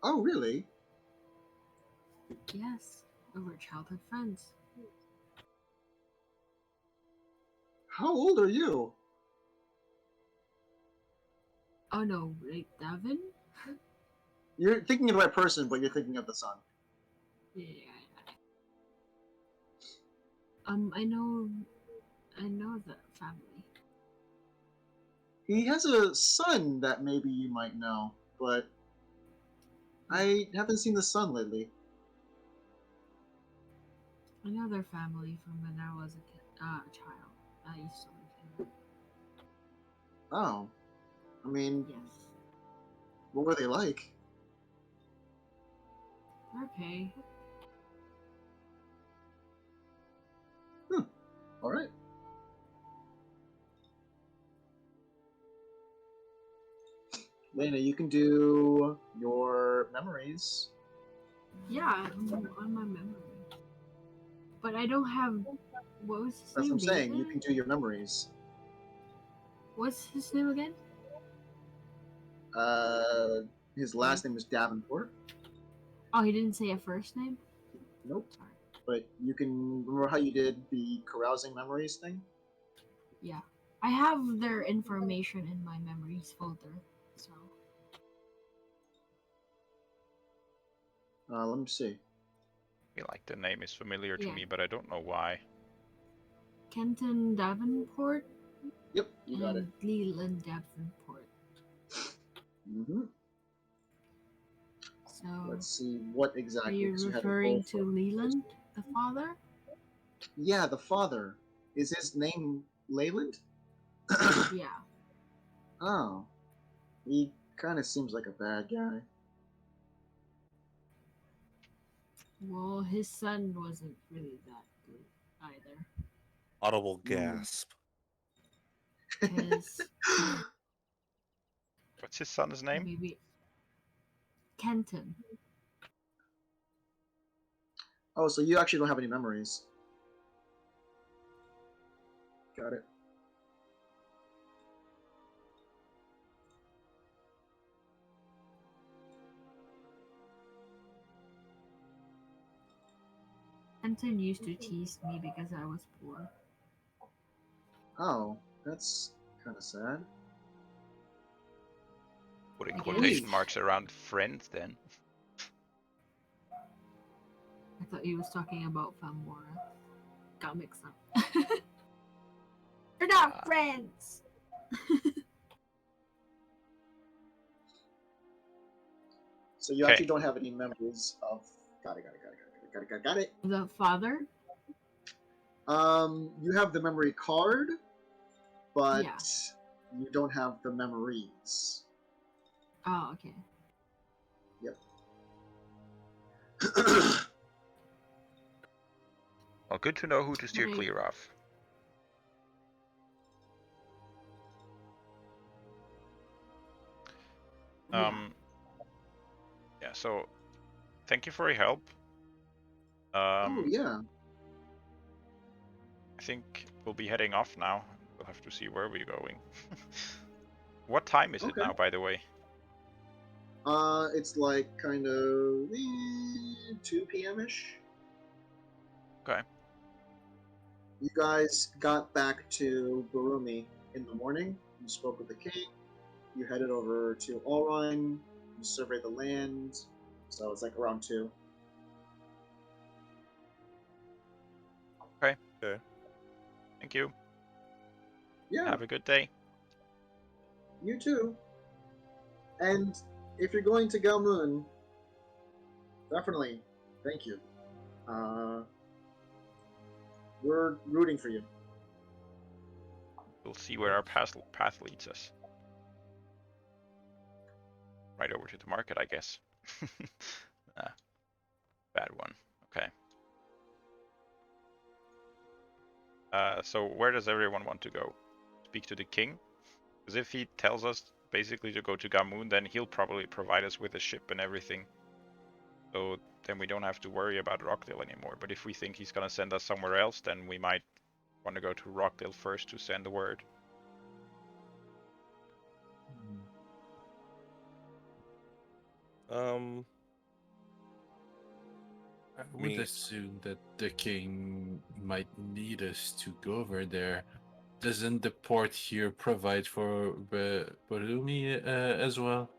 [SPEAKER 1] Oh, really?
[SPEAKER 5] Yes, we were childhood friends.
[SPEAKER 1] How old are you?
[SPEAKER 5] Oh no, wait, Davin?
[SPEAKER 1] You're thinking of the right person, but you're thinking of the son.
[SPEAKER 5] Yeah. I know the family.
[SPEAKER 1] He has a son that maybe you might know, but I haven't seen the son lately.
[SPEAKER 5] I know their family from when I was a child. I used to live here.
[SPEAKER 1] Oh, I mean,
[SPEAKER 5] Yes.
[SPEAKER 1] what were they like?
[SPEAKER 5] Okay.
[SPEAKER 1] All right. Lena, you can do your memories.
[SPEAKER 5] Yeah, on my memory. But I don't have. What was his
[SPEAKER 1] That's what
[SPEAKER 5] name?
[SPEAKER 1] I'm saying. You
[SPEAKER 5] David?
[SPEAKER 1] can do your memories.
[SPEAKER 5] What's his name again?
[SPEAKER 1] His last name is Davenport.
[SPEAKER 5] Oh, he didn't say a first name?
[SPEAKER 1] Nope.
[SPEAKER 5] Sorry.
[SPEAKER 1] But you can remember how you did the carousing memories thing?
[SPEAKER 5] Yeah. I have their information in my memories folder, so.
[SPEAKER 1] Let me see.
[SPEAKER 2] I feel like the name is familiar to
[SPEAKER 5] Yeah.
[SPEAKER 2] me, but I don't know why.
[SPEAKER 5] Kenton Davenport
[SPEAKER 1] Yep, you got it.
[SPEAKER 5] and Leland Davenport.
[SPEAKER 1] Mm-hmm.
[SPEAKER 5] So,
[SPEAKER 1] Let's see what
[SPEAKER 5] are
[SPEAKER 1] exactly.
[SPEAKER 5] you
[SPEAKER 1] 'cause you had to
[SPEAKER 5] referring
[SPEAKER 1] roll
[SPEAKER 5] to
[SPEAKER 1] for-
[SPEAKER 5] Leland, the father?
[SPEAKER 1] Yeah, the father. Is his name Leyland?
[SPEAKER 5] Yeah.
[SPEAKER 1] Oh. He kind of seems like a bad guy.
[SPEAKER 5] Well, his son wasn't really that good either.
[SPEAKER 3] Audible gasp.
[SPEAKER 5] Because
[SPEAKER 2] What's his son's name?
[SPEAKER 5] maybe Kenton.
[SPEAKER 1] Oh, so you actually don't have any memories. Got it.
[SPEAKER 5] Kenton used to tease me because I was poor.
[SPEAKER 1] Oh, that's kind of sad.
[SPEAKER 2] Putting
[SPEAKER 5] I
[SPEAKER 2] quotation
[SPEAKER 5] guess.
[SPEAKER 2] marks around friends then.
[SPEAKER 5] I thought he was talking about Famora. Got mixed up. We're not friends!
[SPEAKER 1] So you
[SPEAKER 2] Okay.
[SPEAKER 1] actually don't have any memories of. Got it.
[SPEAKER 5] The father?
[SPEAKER 1] You have the memory card, but
[SPEAKER 5] Yeah.
[SPEAKER 1] you don't have the memories.
[SPEAKER 5] Oh, okay.
[SPEAKER 1] Yep.
[SPEAKER 2] Well, good to know who to steer
[SPEAKER 5] Right.
[SPEAKER 2] clear of.
[SPEAKER 5] Yeah.
[SPEAKER 2] Yeah. So, thank you for your help.
[SPEAKER 1] Oh yeah.
[SPEAKER 2] I think we'll be heading off now. We'll have to see where we're going. What time is it
[SPEAKER 1] Okay.
[SPEAKER 2] now, by the way?
[SPEAKER 1] It's like kind of 2 p.m. ish.
[SPEAKER 2] Okay.
[SPEAKER 1] You guys got back to Barumi in the morning. You spoke with the king. You headed over to Alrine. You surveyed the land. So it's like around 2.
[SPEAKER 2] Okay.
[SPEAKER 3] Okay.
[SPEAKER 2] Thank you.
[SPEAKER 1] Yeah,
[SPEAKER 2] Have a good day.
[SPEAKER 1] you too. And if you're going to Galmoon, definitely, thank you. We're rooting for you.
[SPEAKER 2] We'll see where our path leads us. Right over to the market, I guess. Bad one. Okay. So where does everyone want to go? Speak to the king? Because if he tells us basically to go to Gamoon, then he'll probably provide us with a ship and everything. So then we don't have to worry about Rockdale anymore. But if we think he's gonna send us somewhere else, then we might want to go to Rockdale first to send the word.
[SPEAKER 4] I would assume that the king might need us to go over there. Doesn't the port here provide for Barumi as well?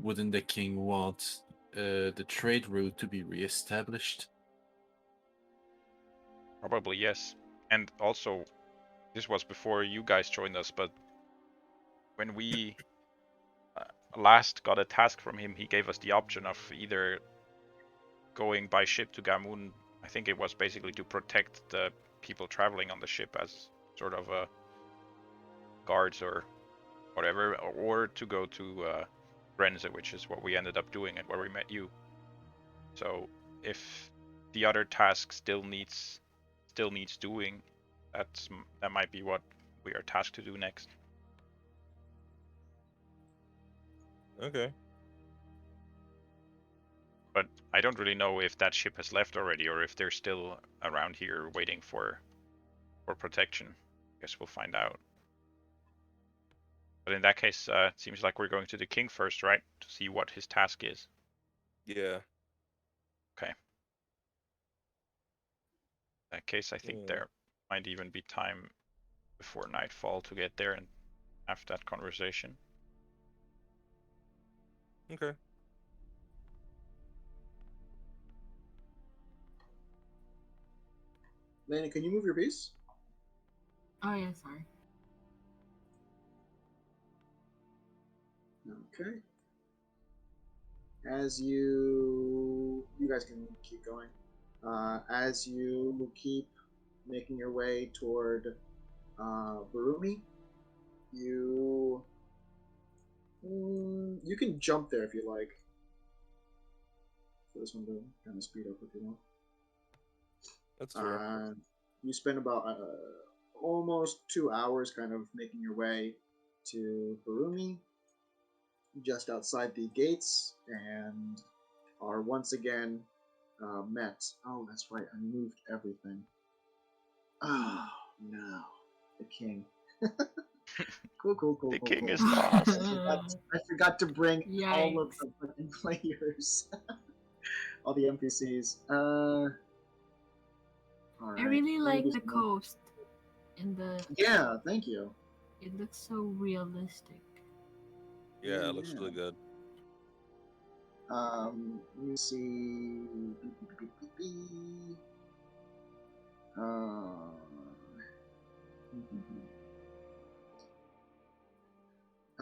[SPEAKER 4] Wouldn't the king want the trade route to be reestablished?
[SPEAKER 2] Probably yes. And also, this was before you guys joined us, but when we last got a task from him, he gave us the option of either going by ship to Gamoon. I think it was basically to protect the people traveling on the ship as sort of guards or whatever, or to go to Renze, which is what we ended up doing and where we met you. So if the other task still needs doing, that might be what we are tasked to do next.
[SPEAKER 3] Okay.
[SPEAKER 2] But I don't really know if that ship has left already or if they're still around here waiting for protection. Guess we'll find out. But in that case, it seems like we're going to the king first, right? To see what his task is.
[SPEAKER 3] Yeah.
[SPEAKER 2] Okay. In that case, I think there might even be time before nightfall to get there and have that conversation.
[SPEAKER 3] Okay.
[SPEAKER 1] Lana, can you move your piece?
[SPEAKER 5] Oh yeah, sorry.
[SPEAKER 1] Okay. As you guys can keep going. As you keep making your way toward Barumi, you you can jump there if you like. For this one to kind of speed up if you want.
[SPEAKER 3] That's fair.
[SPEAKER 1] You spend about almost 2 hours kind of making your way to Barumi, just outside the gates, and are once again met. Oh, that's right, I moved everything. Oh, no. The king. Cool.
[SPEAKER 2] The king is
[SPEAKER 1] I
[SPEAKER 2] lost.
[SPEAKER 1] forgot to bring all of
[SPEAKER 5] Yikes.
[SPEAKER 1] the fucking players. All the NPCs. Alright.
[SPEAKER 5] I really like the coast in the.
[SPEAKER 1] Yeah, thank you.
[SPEAKER 5] It looks so realistic.
[SPEAKER 3] Yeah, it looks really good.
[SPEAKER 1] Let me see.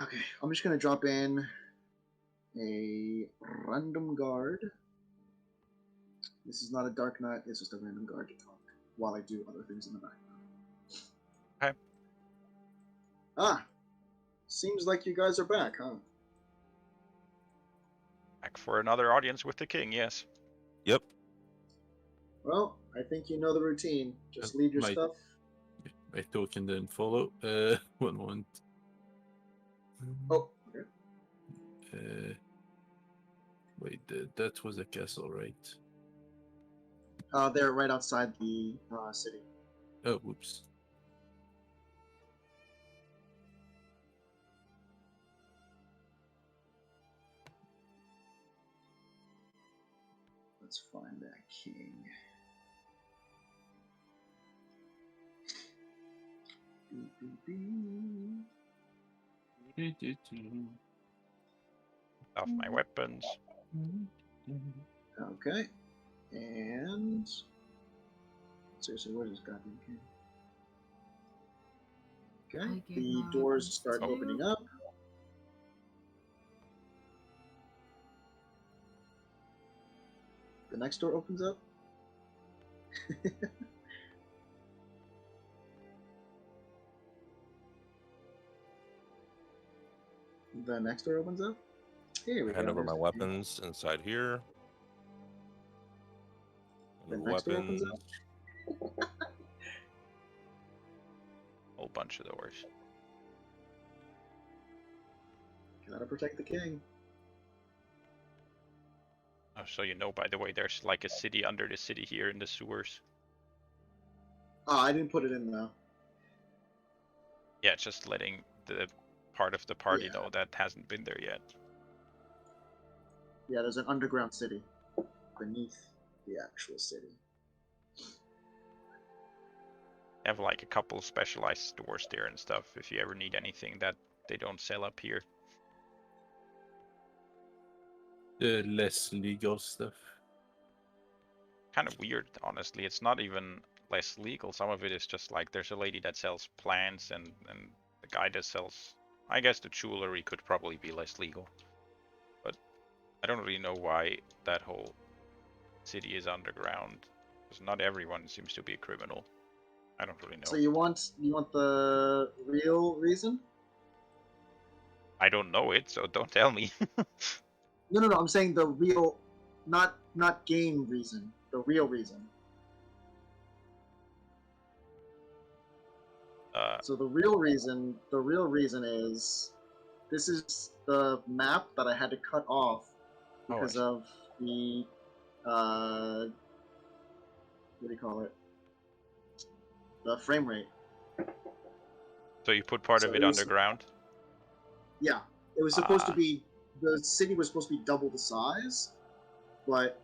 [SPEAKER 1] Okay, I'm just gonna drop in a random guard. This is not a Dark Knight, it's just a random guard to talk while I do other things in the background.
[SPEAKER 2] Okay.
[SPEAKER 1] Ah, seems like you guys are back, huh?
[SPEAKER 2] Back for another audience with the king, yes.
[SPEAKER 3] Yep.
[SPEAKER 1] Well, I think you know the routine. Just leave your stuff.
[SPEAKER 4] My token didn't follow. 1 moment.
[SPEAKER 1] Oh, okay.
[SPEAKER 4] Wait, that was a castle, right?
[SPEAKER 1] They're right outside the city.
[SPEAKER 4] Oh, whoops.
[SPEAKER 1] Let's find that king.
[SPEAKER 2] Off my weapons.
[SPEAKER 1] Okay, and seriously, where's this goddamn king?
[SPEAKER 5] I
[SPEAKER 1] Okay,
[SPEAKER 5] gave
[SPEAKER 1] the
[SPEAKER 5] my
[SPEAKER 1] doors
[SPEAKER 5] weapons
[SPEAKER 1] start
[SPEAKER 5] to you.
[SPEAKER 1] opening up. The next door opens up. The next door opens up. Here we
[SPEAKER 3] Hand
[SPEAKER 1] go.
[SPEAKER 3] over my
[SPEAKER 1] There's the king.
[SPEAKER 3] weapons inside here.
[SPEAKER 1] The
[SPEAKER 3] Move
[SPEAKER 1] next door
[SPEAKER 3] weapons.
[SPEAKER 1] opens up.
[SPEAKER 2] Whole bunch of doors.
[SPEAKER 1] Gotta protect the king.
[SPEAKER 2] Oh, so you know, by the way, there's like a city under the city here in the sewers.
[SPEAKER 1] Oh, I didn't put it in though.
[SPEAKER 2] Yeah, just letting the part of the party
[SPEAKER 1] Yeah.
[SPEAKER 2] know that hasn't been there yet.
[SPEAKER 1] Yeah, there's an underground city beneath the actual city.
[SPEAKER 2] Have like a couple specialized stores there and stuff if you ever need anything that they don't sell up here.
[SPEAKER 4] The less legal stuff.
[SPEAKER 2] Kind of weird, honestly. It's not even less legal. Some of it is just like there's a lady that sells plants and the guy that sells. I guess the jewelry could probably be less legal, but I don't really know why that whole city is underground. Because not everyone seems to be a criminal. I don't really know.
[SPEAKER 1] So you want the real reason?
[SPEAKER 2] I don't know it, so don't tell me.
[SPEAKER 1] No. I'm saying the real, not game reason. The real reason. So the real reason is this is the map that I had to cut off because
[SPEAKER 2] see.
[SPEAKER 1] of the what do you call it? The frame rate.
[SPEAKER 2] So you put part
[SPEAKER 1] So
[SPEAKER 2] of it
[SPEAKER 1] it was-
[SPEAKER 2] underground?
[SPEAKER 1] Yeah, it was supposed to be, the city was supposed to be double the size, but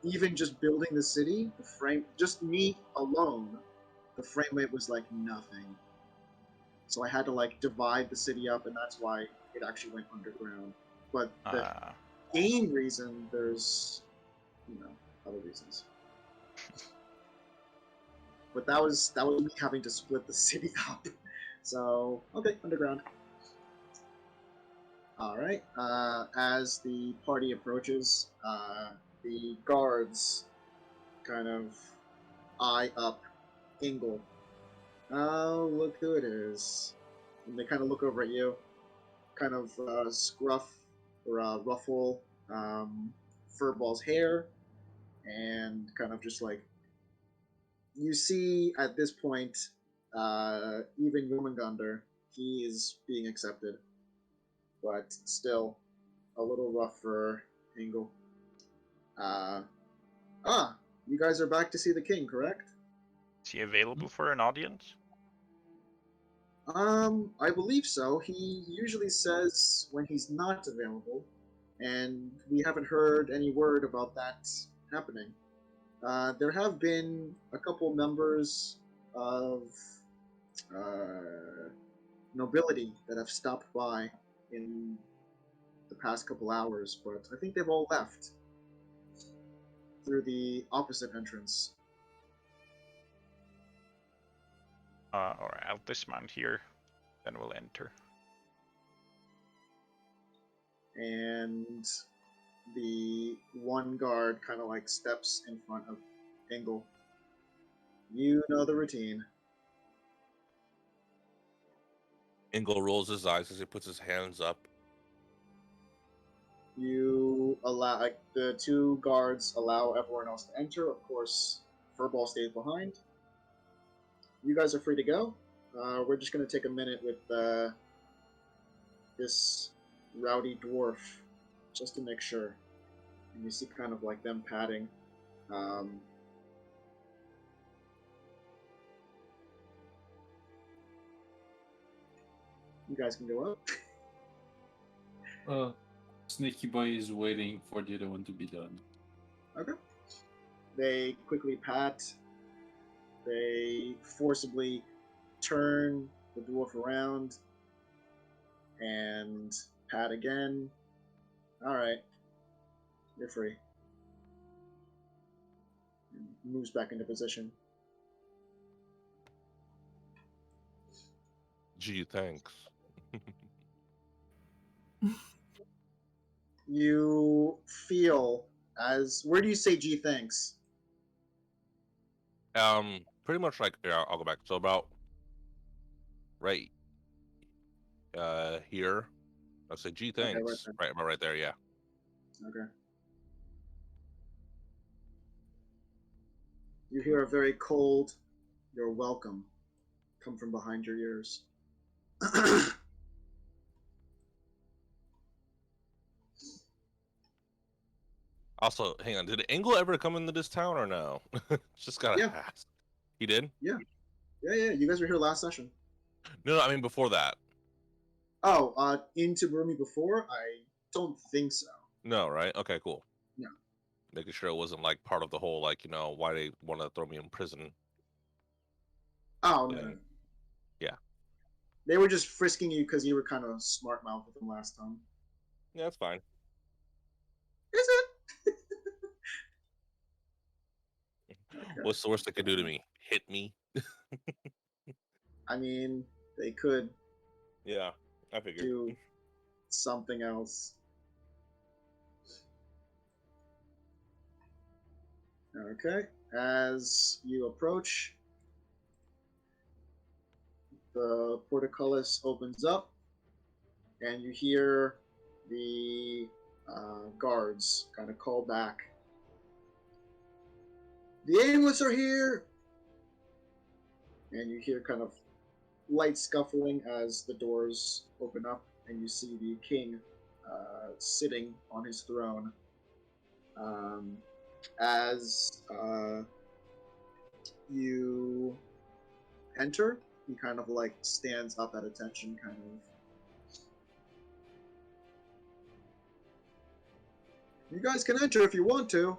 [SPEAKER 1] even just building the city, the frame, just me alone, the frame rate was like nothing. So I had to like divide the city up, and that's why it actually went underground. But the game reason, there's, other reasons. But that was me having to split the city up. So okay, underground. All right. As the party approaches, the guards kind of eye up Ingle. Oh, look who it is! And they kind of look over at you, kind of scruff or ruffle Furball's hair, and kind of just like, you see at this point, even Jormungandr, he is being accepted, but still a little rough for Ingle. You guys are back to see the king, correct?
[SPEAKER 2] Is he available for an audience?
[SPEAKER 1] I believe so. He usually says when he's not available, and we haven't heard any word about that happening. There have been a couple members of nobility that have stopped by in the past couple hours, but I think they've all left through the opposite entrance.
[SPEAKER 2] Alright, I'll dismount here, then we'll enter.
[SPEAKER 1] And the one guard kind of like steps in front of Ingle. You know the routine.
[SPEAKER 3] Ingle rolls his eyes as he puts his hands up.
[SPEAKER 1] You allow, like, the two guards allow everyone else to enter. Of course, Furball stays behind. You guys are free to go. We're just going to take a minute with this rowdy dwarf, just to make sure. And you see kind of like them padding. You guys can go up.
[SPEAKER 4] Sneaky Boy is waiting for the other one to be done.
[SPEAKER 1] Okay. They quickly pat. They forcibly turn the dwarf around and pat again. All right. You're free. And moves back into position.
[SPEAKER 3] Gee, thanks.
[SPEAKER 1] You feel as where do you say gee thanks?
[SPEAKER 3] Pretty much like I'll go back. So about right here. I'll say gee,
[SPEAKER 1] Okay, right
[SPEAKER 3] thanks.
[SPEAKER 1] there.
[SPEAKER 3] Right about right there, yeah.
[SPEAKER 1] Okay. You hear a very cold "You're welcome" come from behind your ears.
[SPEAKER 3] Also, hang on, did Engel ever come into this town or no? Just gotta
[SPEAKER 1] Yeah.
[SPEAKER 3] ask. He did?
[SPEAKER 1] Yeah. You guys were here last session.
[SPEAKER 3] No, I mean before that.
[SPEAKER 1] Oh, into Burmy before? I don't think so.
[SPEAKER 3] No, right? Okay, cool.
[SPEAKER 1] No.
[SPEAKER 3] Making sure it wasn't like part of the whole like, why they want to throw me in prison.
[SPEAKER 1] Oh, no,
[SPEAKER 3] Yeah.
[SPEAKER 1] no.
[SPEAKER 3] Yeah.
[SPEAKER 1] They were just frisking you because you were kind of smart mouth with them last time.
[SPEAKER 3] Yeah, that's fine.
[SPEAKER 1] Is it? Okay.
[SPEAKER 3] What's the worst they could do to me? Hit me?
[SPEAKER 1] I mean, they could
[SPEAKER 3] Yeah, I figured.
[SPEAKER 1] do something else. Okay. As you approach, the portcullis opens up, and you hear the guards kind of call back. The Aimless are here! And you hear kind of light scuffling as the doors open up, and you see the king sitting on his throne. As you enter, he kind of like stands up at attention, kind of. You guys can enter if you want to.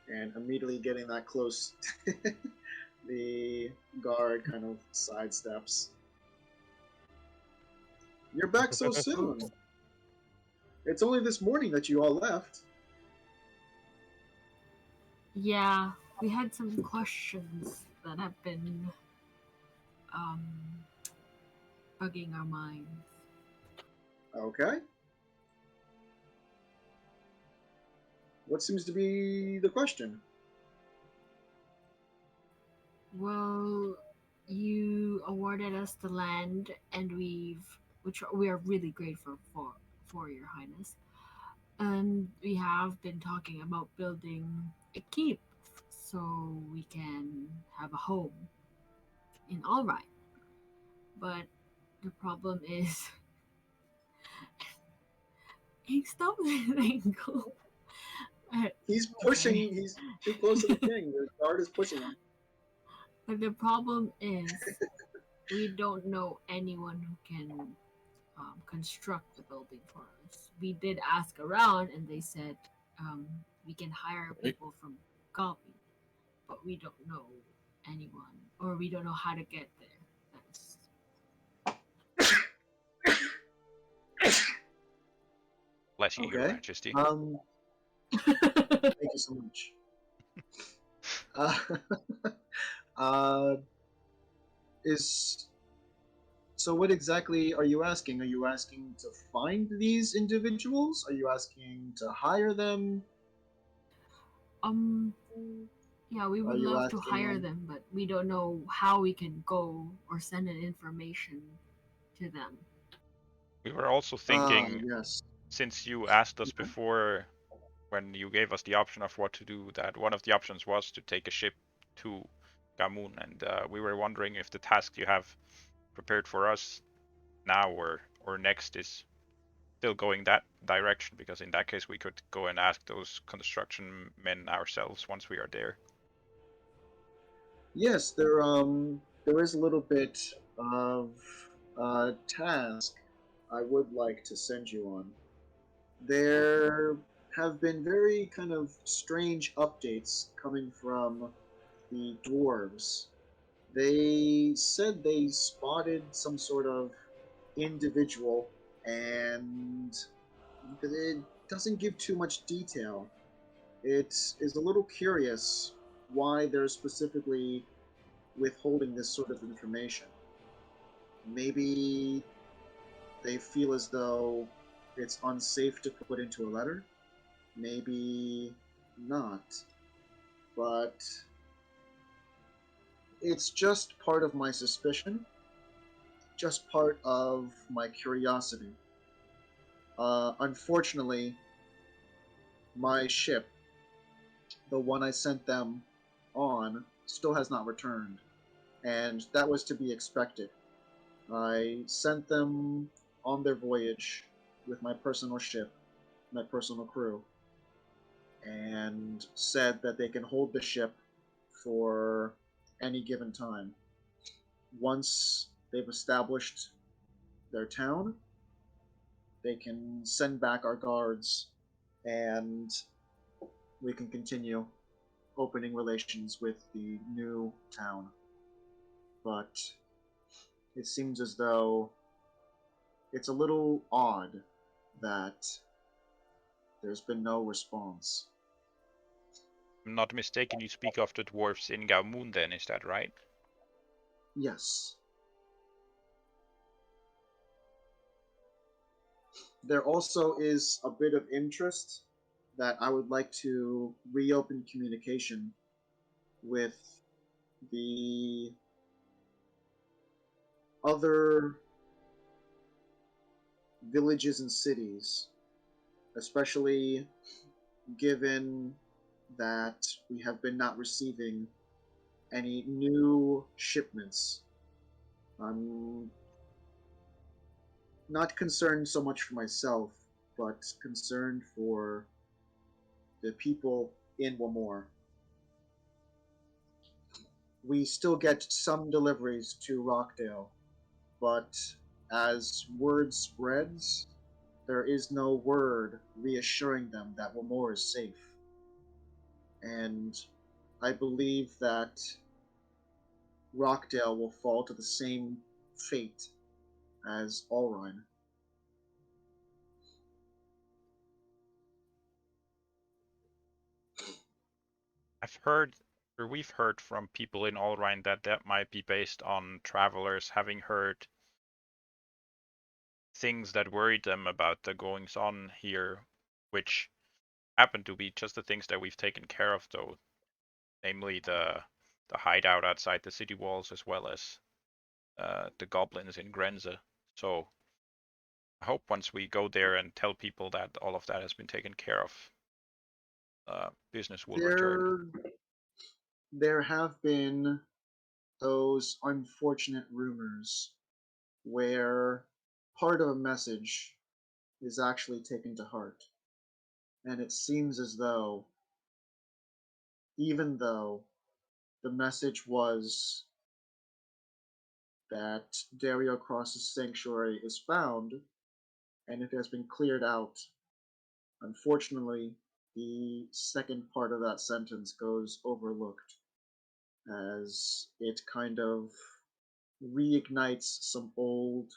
[SPEAKER 1] And immediately getting that close, the guard kind of sidesteps. You're back so soon. It's only this morning that you all left.
[SPEAKER 5] Yeah, we had some questions that have been bugging our minds.
[SPEAKER 1] Okay. What seems to be the question?
[SPEAKER 5] Well, you awarded us the land, and which we are really grateful for Your Highness. And we have been talking about building a keep so we can have a home in Alright. But the problem is, stop it, Ankle.
[SPEAKER 1] He's pushing. He's too close to the king. The guard is pushing him.
[SPEAKER 5] But the problem is, we don't know anyone who can construct the building for us. We did ask around, and they said we can hire people from Copy, but we don't know anyone, or we don't know how to get there.
[SPEAKER 2] Bless you, Your
[SPEAKER 1] Okay.
[SPEAKER 2] Majesty.
[SPEAKER 1] Thank you so much. Is so. What exactly are you asking? Are you asking to find these individuals? Are you asking to hire them?
[SPEAKER 5] Yeah, we
[SPEAKER 1] Are
[SPEAKER 5] would
[SPEAKER 1] you
[SPEAKER 5] love to
[SPEAKER 1] asking
[SPEAKER 5] hire them, but we don't know how we can go or send an information to them.
[SPEAKER 2] We were also thinking,
[SPEAKER 1] Yes.
[SPEAKER 2] since you asked us
[SPEAKER 1] Okay.
[SPEAKER 2] before, when you gave us the option of what to do, that one of the options was to take a ship to Gamun, and we were wondering if the task you have prepared for us now or next is still going that direction, because in that case we could go and ask those construction men ourselves once we are there.
[SPEAKER 1] Yes, there is a little bit of task I would like to send you on. There have been very kind of strange updates coming from the dwarves. They said they spotted some sort of individual, and it doesn't give too much detail. It is a little curious why they're specifically withholding this sort of information. Maybe they feel as though it's unsafe to put into a letter. Maybe not. But it's just part of my suspicion, just part of my curiosity. Unfortunately, my ship, the one I sent them on, still has not returned, and that was to be expected. I sent them on their voyage with my personal ship, my personal crew, and said that they can hold the ship for any given time. Once they've established their town, they can send back our guards and we can continue opening relations with the new town. But it seems as though it's a little odd that there's been no response.
[SPEAKER 2] If I'm not mistaken, you speak of the dwarves in Gamun then, is that right?
[SPEAKER 1] Yes. There also is a bit of interest that I would like to reopen communication with the other villages and cities, especially given that we have been not receiving any new shipments. I'm not concerned so much for myself, but concerned for the people in Wamore. We still get some deliveries to Rockdale, but as word spreads, there is no word reassuring them that Wamore is safe. And I believe that Rockdale will fall to the same fate as Ulrine.
[SPEAKER 2] I've heard, or we've heard from people in Allrine that that might be based on travelers having heard things that worried them about the goings on here, which happen to be just the things that we've taken care of, though, namely the hideout outside the city walls, as well as the goblins in Grenze. So I hope once we go there and tell people that all of that has been taken care of, business will return.
[SPEAKER 1] There have been those unfortunate rumors where part of a message is actually taken to heart. And it seems as though, even though the message was that Dario Cross's sanctuary is found and it has been cleared out, unfortunately, the second part of that sentence goes overlooked as it kind of reignites some old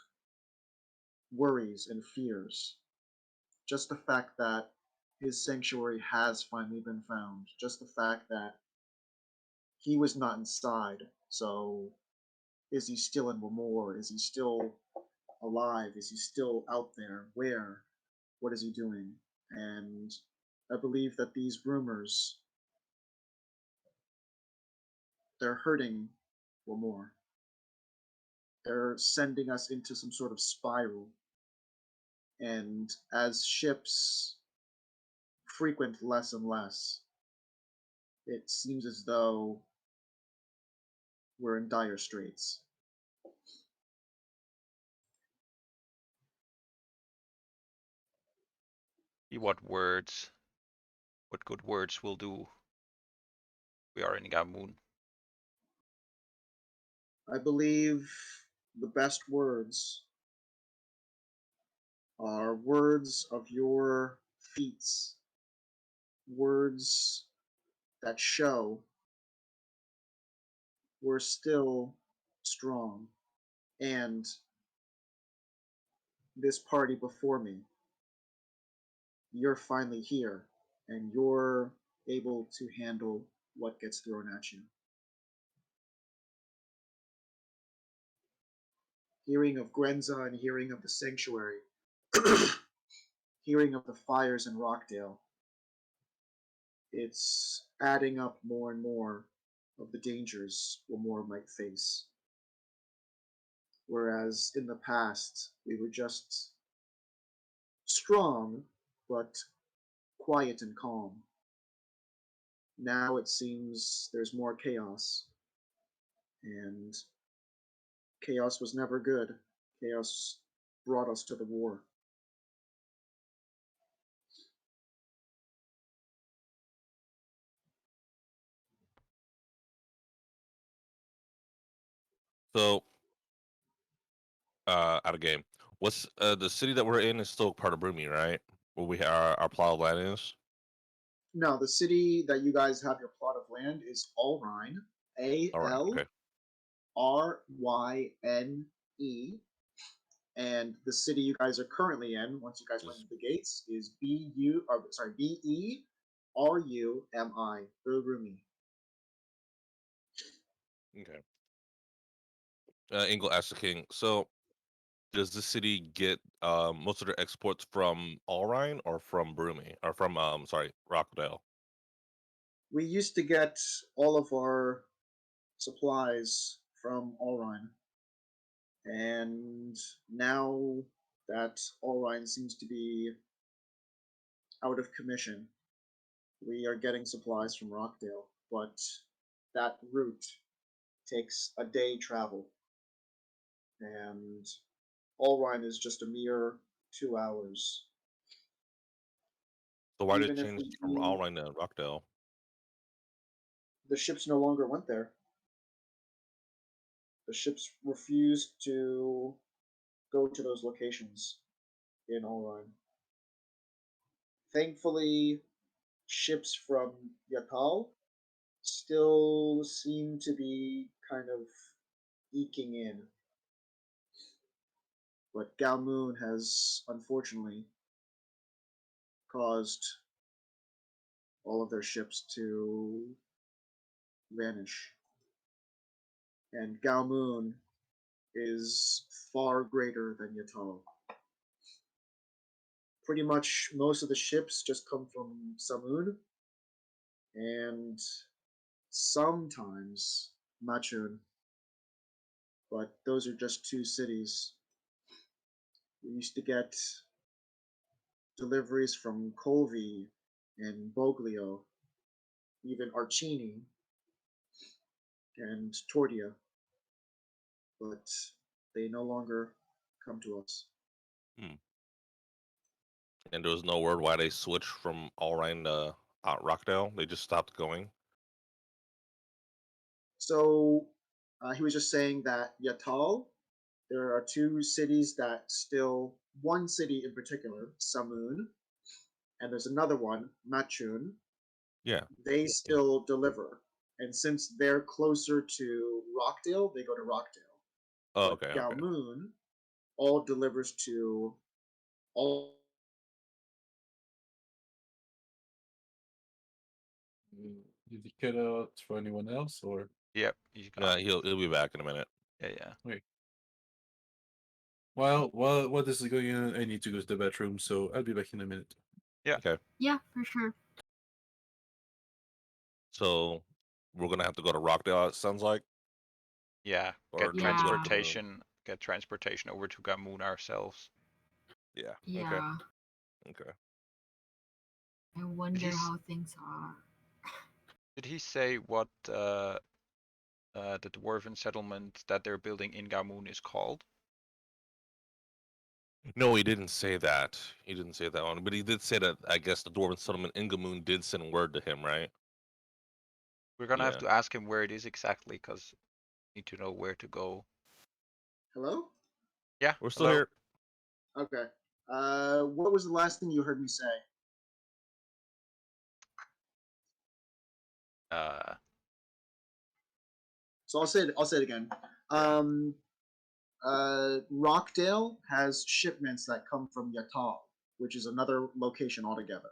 [SPEAKER 1] worries and fears. Just the fact that his sanctuary has finally been found, just the fact that he was not inside, so is he still in Wamore? Is he still alive? Is he still out there? Where? What is he doing? And I believe that these rumors, they're hurting Wamore. They're sending us into some sort of spiral. And as ships frequent less and less, it seems as though we're in dire straits.
[SPEAKER 2] See what good words will do. We are in Gamoon.
[SPEAKER 1] I believe the best words are words of your feats, words that show we're still strong, and this party before me, you're finally here, and you're able to handle what gets thrown at you. Hearing of Grenza and hearing of the sanctuary, hearing of the fires in Rockdale, it's adding up more and more of the dangers Lamore might face. Whereas in the past, we were just strong, but quiet and calm. Now it seems there's more chaos, and chaos was never good. Chaos brought us to the war.
[SPEAKER 3] So, out of game. What's the city that we're in is still part of Broomy, right? Where we our plot of land is.
[SPEAKER 1] No, the city that you guys have your plot of land is Alrine,
[SPEAKER 3] All right. Okay.
[SPEAKER 1] Alryne, and the city you guys are currently in, once you guys went into the gates, is Berumi, Berumi.
[SPEAKER 3] Okay. Ingle asked the king. So, does the city get most of their exports from Alrine or from Broomy or from Rockdale?
[SPEAKER 1] We used to get all of our supplies from Alrine, and now that Alrine seems to be out of commission, we are getting supplies from Rockdale, but that route takes a day travel, and Alrine is just a mere 2 hours.
[SPEAKER 3] So why did
[SPEAKER 1] Even
[SPEAKER 3] it
[SPEAKER 1] if
[SPEAKER 3] change from
[SPEAKER 1] we,
[SPEAKER 3] Alrine to Rockdale?
[SPEAKER 1] the ships no longer went there. The ships refused to go to those locations in Alrine. Thankfully, ships from Yatal still seem to be kind of eking in. But Galmoon has unfortunately caused all of their ships to vanish. And Galmoon is far greater than Yatal. Pretty much most of the ships just come from Samoon, and sometimes Machun, but those are just two cities. We used to get deliveries from Colvi and Boglio, even Archini and Tordia, but they no longer come to us.
[SPEAKER 3] And there was no word why they switched from Alrine to Rockdale. They just stopped going.
[SPEAKER 1] So he was just saying that Yatal, there are two cities that still, one city in particular, Samoon, and there's another one, Machun.
[SPEAKER 3] Yeah.
[SPEAKER 1] They still deliver. And since they're closer to Rockdale, they go to Rockdale.
[SPEAKER 3] Oh,
[SPEAKER 1] But
[SPEAKER 3] okay.
[SPEAKER 1] Galmoon all delivers to all.
[SPEAKER 4] Did you cut out for anyone else, or?
[SPEAKER 2] Yep. He's
[SPEAKER 3] Yeah,
[SPEAKER 2] gone.
[SPEAKER 3] he'll be back in a minute.
[SPEAKER 2] Yeah.
[SPEAKER 4] Wait. Well, while this is going on, I need to go to the bathroom, so I'll be back in a minute.
[SPEAKER 2] Yeah.
[SPEAKER 3] Okay.
[SPEAKER 5] Yeah, for sure.
[SPEAKER 3] So we're gonna have to go to Rockdale. It sounds like.
[SPEAKER 2] Yeah.
[SPEAKER 3] Or
[SPEAKER 2] Get
[SPEAKER 3] try to go to the-
[SPEAKER 2] transportation. Get transportation over to Gamoon ourselves.
[SPEAKER 3] Yeah.
[SPEAKER 5] Yeah.
[SPEAKER 3] Okay.
[SPEAKER 5] I wonder
[SPEAKER 2] He's-
[SPEAKER 5] how things are.
[SPEAKER 2] Did he say what the dwarven settlement that they're building in Gamoon is called?
[SPEAKER 3] No, he didn't say that. He didn't say that one, but he did say that. I guess the dwarven settlement in Gamoon did send word to him, right?
[SPEAKER 2] We're gonna have
[SPEAKER 3] Yeah.
[SPEAKER 2] to ask him where it is exactly, because we need to know where to go.
[SPEAKER 1] Hello?
[SPEAKER 2] Yeah,
[SPEAKER 3] We're still
[SPEAKER 2] hello.
[SPEAKER 3] here.
[SPEAKER 1] Okay. What was the last thing you heard me say? So I'll say it again. Rockdale has shipments that come from Yatal, which is another location altogether.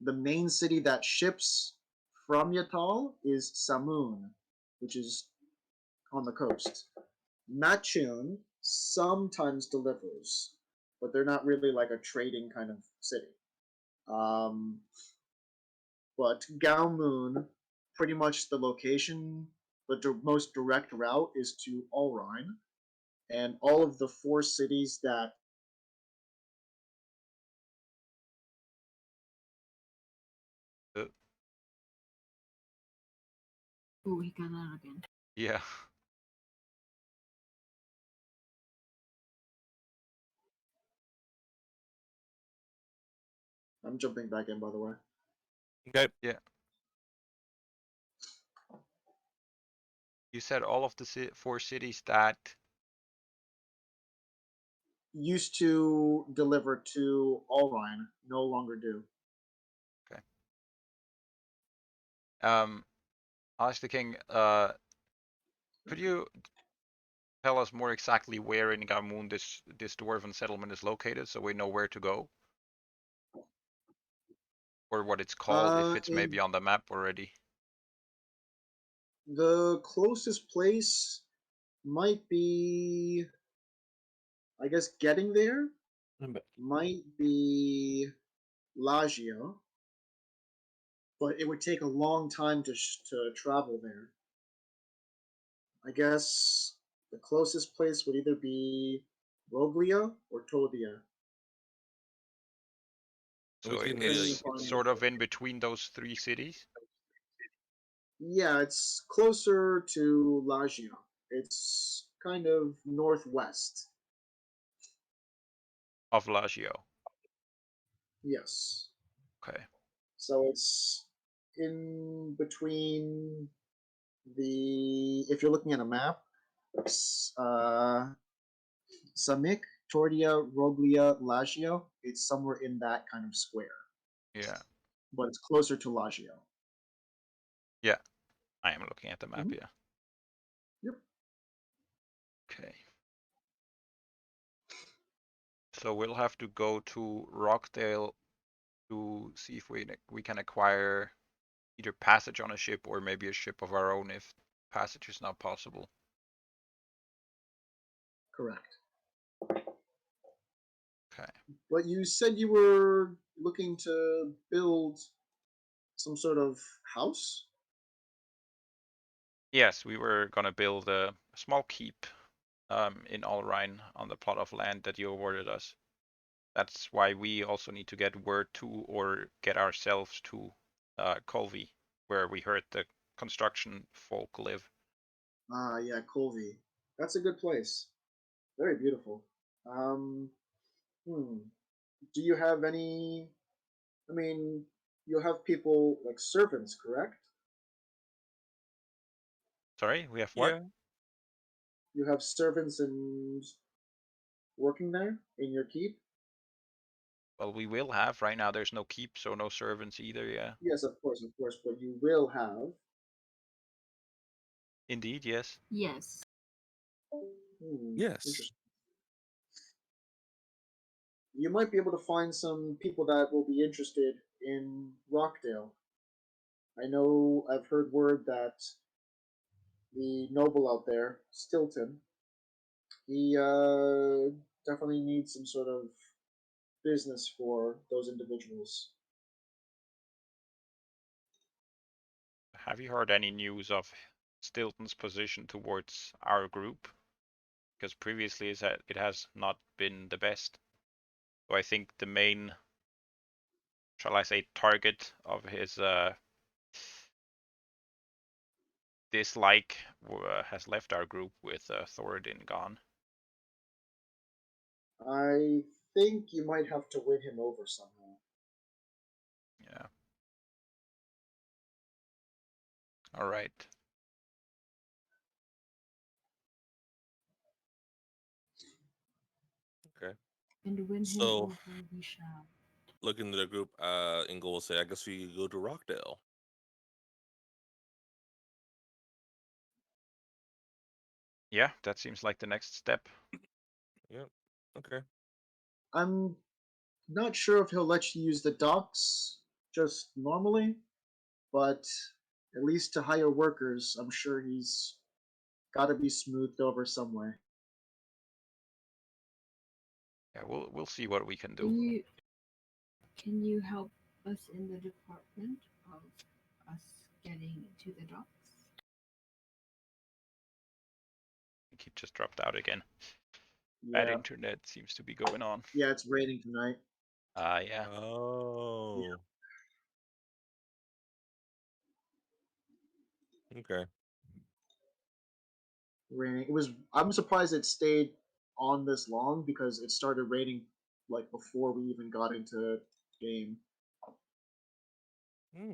[SPEAKER 1] The main city that ships from Yatal is Samoon, which is on the coast. Matchun sometimes delivers, but they're not really like a trading kind of city. But Galmoon, pretty much the location, the most direct route is to Ulrine, and all of the 4 cities that
[SPEAKER 5] Ooh, he got out again.
[SPEAKER 2] Yeah.
[SPEAKER 1] I'm jumping back in, by the way.
[SPEAKER 3] Okay.
[SPEAKER 2] Yeah. You said all of the 4 cities that.
[SPEAKER 1] Used to deliver to Ulrine, no longer do.
[SPEAKER 2] Okay. Ask the king. Could you tell us more exactly where in Gamoon this dwarven settlement is located, so we know where to go? Or what it's called, if it's maybe on the map already.
[SPEAKER 1] The closest place might be, I guess, getting there might be Lagio, but it would take a long time to travel there. I guess the closest place would either be Roglia or Todia.
[SPEAKER 2] So
[SPEAKER 3] We can,
[SPEAKER 2] it's sort of in between those 3 cities?
[SPEAKER 1] Yeah, it's closer to Lagio. It's kind of northwest.
[SPEAKER 2] Of Lagio.
[SPEAKER 1] Yes.
[SPEAKER 2] Okay.
[SPEAKER 1] So it's in between if you're looking at a map, Samik, Tordia, Roglia, Lagio, it's somewhere in that kind of square.
[SPEAKER 2] Yeah.
[SPEAKER 1] But it's closer to Lagio.
[SPEAKER 2] Yeah. I am looking at the map, yeah.
[SPEAKER 1] Yep.
[SPEAKER 2] Okay. So we'll have to go to Rockdale to see if we can acquire either passage on a ship or maybe a ship of our own if passage is not possible.
[SPEAKER 1] Correct.
[SPEAKER 2] Okay.
[SPEAKER 1] But you said you were looking to build some sort of house?
[SPEAKER 2] Yes, we were gonna build a small keep in Alrine on the plot of land that you awarded us. That's why we also need to get word to or get ourselves to Colby, where we heard the construction folk live.
[SPEAKER 1] Yeah, Colby. That's a good place. Very beautiful. Hmm. Do you have any? I mean, you have people like servants, correct?
[SPEAKER 2] Sorry, we have what?
[SPEAKER 3] yeah.
[SPEAKER 1] You have servants and working there in your keep?
[SPEAKER 2] Well, we will have. Right now there's no keep, so no servants either, yeah.
[SPEAKER 1] Yes, of course, but you will have.
[SPEAKER 2] Indeed, yes.
[SPEAKER 5] Yes.
[SPEAKER 3] Yes.
[SPEAKER 1] Interesting. You might be able to find some people that will be interested in Rockdale. I know I've heard word that the noble out there, Stilton, he definitely needs some sort of business for those individuals.
[SPEAKER 2] Have you heard any news of Stilton's position towards our group? Because previously it has not been the best. So I think the main, shall I say, target of his dislike has left our group with Thoradin gone.
[SPEAKER 1] I think you might have to win him over somehow.
[SPEAKER 2] Yeah. All right.
[SPEAKER 3] Okay.
[SPEAKER 5] And win him
[SPEAKER 3] So-
[SPEAKER 5] over we shall.
[SPEAKER 3] Looking into the group, Ingle will say, I guess we go to Rockdale.
[SPEAKER 2] Yeah, that seems like the next step.
[SPEAKER 3] Yep. Okay.
[SPEAKER 1] I'm not sure if he'll let you use the docks just normally, but at least to hire workers, I'm sure he's got to be smoothed over some way.
[SPEAKER 2] Yeah, we'll see what we can do.
[SPEAKER 5] Can you help us in the department of us getting to the docks?
[SPEAKER 2] I think he just dropped out again. Bad
[SPEAKER 1] Yeah,
[SPEAKER 2] internet seems to be going on.
[SPEAKER 1] yeah, it's raining tonight.
[SPEAKER 2] Yeah.
[SPEAKER 3] Oh. Okay.
[SPEAKER 1] Raining. It was. I'm surprised it stayed on this long because it started raining like before we even got into game.
[SPEAKER 3] Hmm.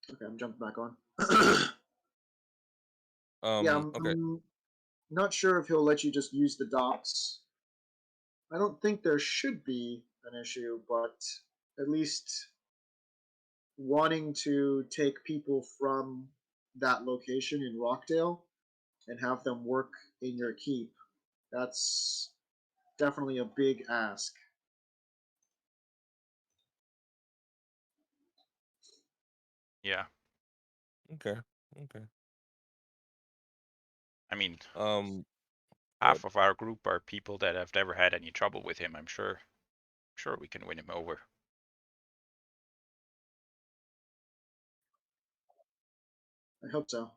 [SPEAKER 1] Okay, I'm jumping back on.
[SPEAKER 3] Um.
[SPEAKER 1] Yeah,
[SPEAKER 3] Okay.
[SPEAKER 1] I'm not sure if he'll let you just use the docks. I don't think there should be an issue, but at least wanting to take people from that location in Rockdale and have them work in your keep, that's definitely a big ask.
[SPEAKER 2] Yeah.
[SPEAKER 3] Okay. Okay.
[SPEAKER 2] I mean,
[SPEAKER 3] Um.
[SPEAKER 2] half of our group are people that have never had any trouble with him. I'm sure we can win him over.
[SPEAKER 1] I hope so.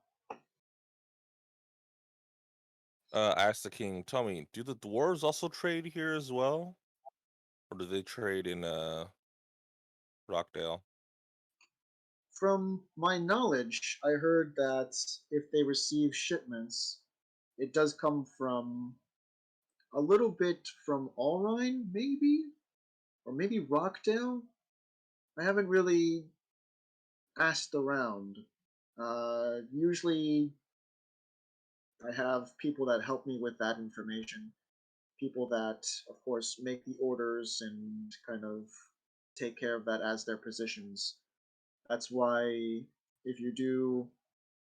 [SPEAKER 3] Ask the king. Tell me, do the dwarves also trade here as well, or do they trade in Rockdale?
[SPEAKER 1] From my knowledge, I heard that if they receive shipments, it does come from a little bit from Allrine, maybe? Or maybe Rockdale? I haven't really asked around. Usually, I have people that help me with that information. People that, of course, make the orders and kind of take care of that as their positions. That's why, if you do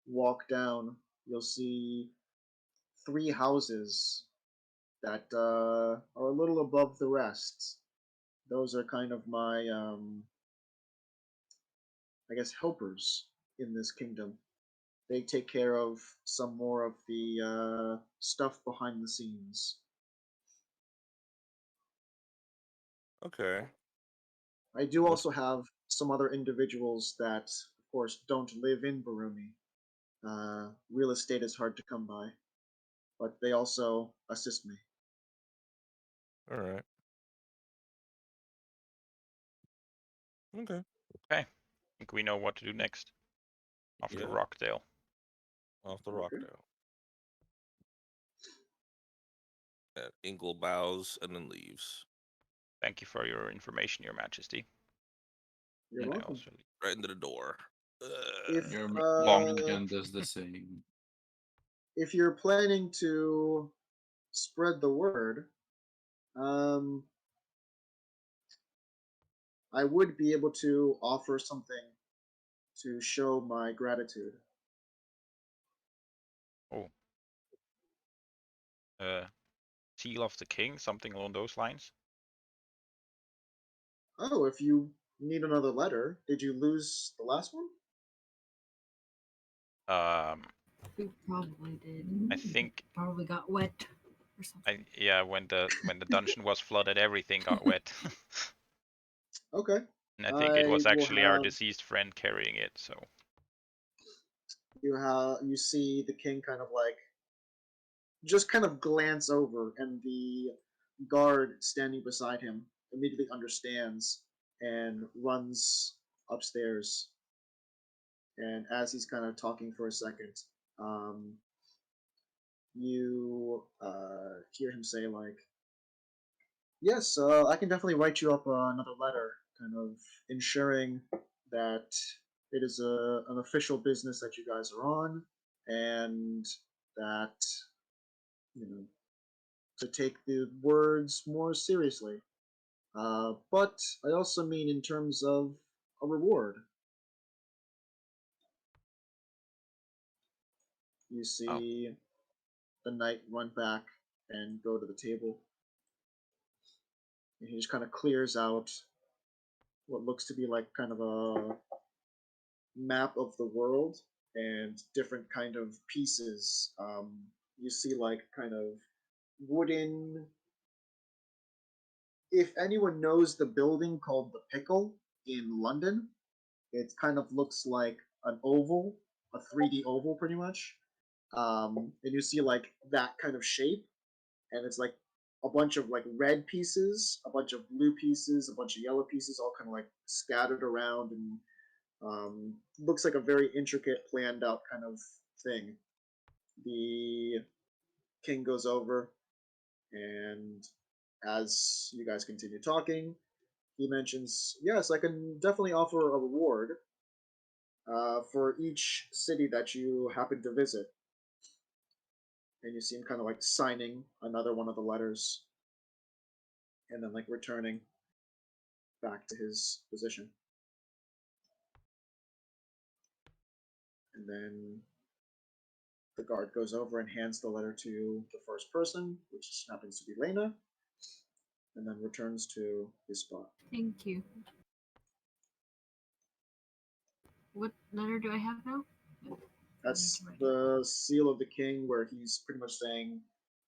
[SPEAKER 1] walk down, you'll see 3 houses that are a little above the rest. Those are kind of my, I guess, helpers in this kingdom. They take care of some more of the stuff behind the scenes.
[SPEAKER 3] Okay.
[SPEAKER 1] I do
[SPEAKER 3] What's
[SPEAKER 1] also have some other individuals that, of course, don't live in Barumi. Real estate is hard to come by, but they also assist me.
[SPEAKER 3] all right? Okay.
[SPEAKER 2] Okay. I think we know what to do next. Off to
[SPEAKER 3] Yeah.
[SPEAKER 2] Rockdale.
[SPEAKER 3] Off the
[SPEAKER 1] Okay.
[SPEAKER 3] Rockdale. And Ingle bows and then leaves.
[SPEAKER 2] Thank you for your information, Your Majesty.
[SPEAKER 1] You're
[SPEAKER 2] And I
[SPEAKER 1] welcome.
[SPEAKER 2] also
[SPEAKER 3] Right into the door.
[SPEAKER 1] If
[SPEAKER 4] Your
[SPEAKER 2] Locked.
[SPEAKER 4] Minion does the same.
[SPEAKER 1] if you're planning to spread the word, I would be able to offer something to show my gratitude.
[SPEAKER 2] Oh. Seal of the King, something along those lines.
[SPEAKER 1] Oh, if you need another letter, did you lose the last one?
[SPEAKER 5] We probably did.
[SPEAKER 2] I think
[SPEAKER 5] Probably got wet or something.
[SPEAKER 2] yeah, when the dungeon was flooded, everything got wet.
[SPEAKER 1] Okay.
[SPEAKER 2] And I think it
[SPEAKER 1] I
[SPEAKER 2] was
[SPEAKER 1] will
[SPEAKER 2] actually our
[SPEAKER 1] have
[SPEAKER 2] deceased friend carrying it, so
[SPEAKER 1] you see the king kind of like just kind of glance over, and the guard standing beside him immediately understands and runs upstairs. And as he's kind of talking for a second, you hear him say like, "Yes, I can definitely write you up another letter, kind of ensuring that it is an official business that you guys are on, and that you know to take the words more seriously. But I also mean in terms of a reward. You
[SPEAKER 2] Oh,
[SPEAKER 1] see the knight run back and go to the table, and he just kind of clears out what looks to be like kind of a map of the world and different kind of pieces. You see like kind of wooden. If anyone knows the building called the Pickle in London, it kind of looks like an oval, a 3D oval, pretty much. And you see like that kind of shape, and it's like a bunch of like red pieces, a bunch of blue pieces, a bunch of yellow pieces, all kind of like scattered around, and looks like a very intricate, planned out kind of thing. The king goes over, and as you guys continue talking, he mentions, "Yes, I can definitely offer a reward for each city that you happen to visit." And you see him kind of like signing another one of the letters, and then like returning back to his position. And then the guard goes over and hands the letter to the first person, which happens to be Lena, and then returns to his spot.
[SPEAKER 5] Thank you. What letter do I have now?
[SPEAKER 1] That's the seal of the king, where he's pretty much saying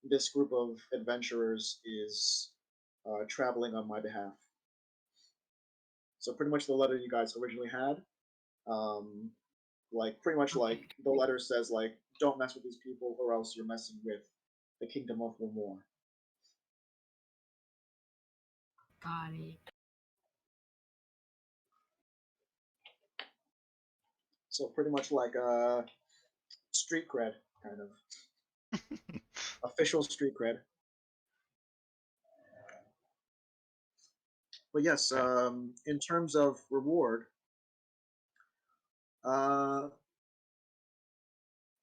[SPEAKER 1] this group of adventurers is traveling on my behalf. So pretty much the letter you guys originally had, um, like pretty much like
[SPEAKER 5] Okay.
[SPEAKER 1] the letter says like, don't mess with these people or else you're messing with the kingdom of Lamore.
[SPEAKER 5] Got it.
[SPEAKER 1] So pretty much like a street cred kind of official street cred. But yes,
[SPEAKER 2] okay.
[SPEAKER 1] in terms of reward, uh,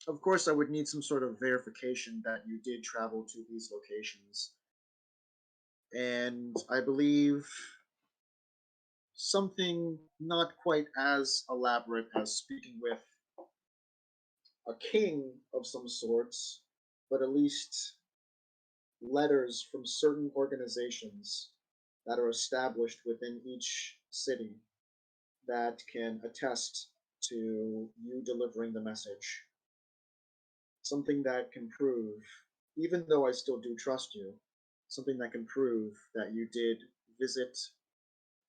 [SPEAKER 1] of course, I would need some sort of verification that you did travel to these locations. And I believe something not quite as elaborate as speaking with a king of some sorts, but at least letters from certain organizations that are established within each city that can attest to you delivering the message. Something that can prove, even though I still do trust you, something that can prove that you did visit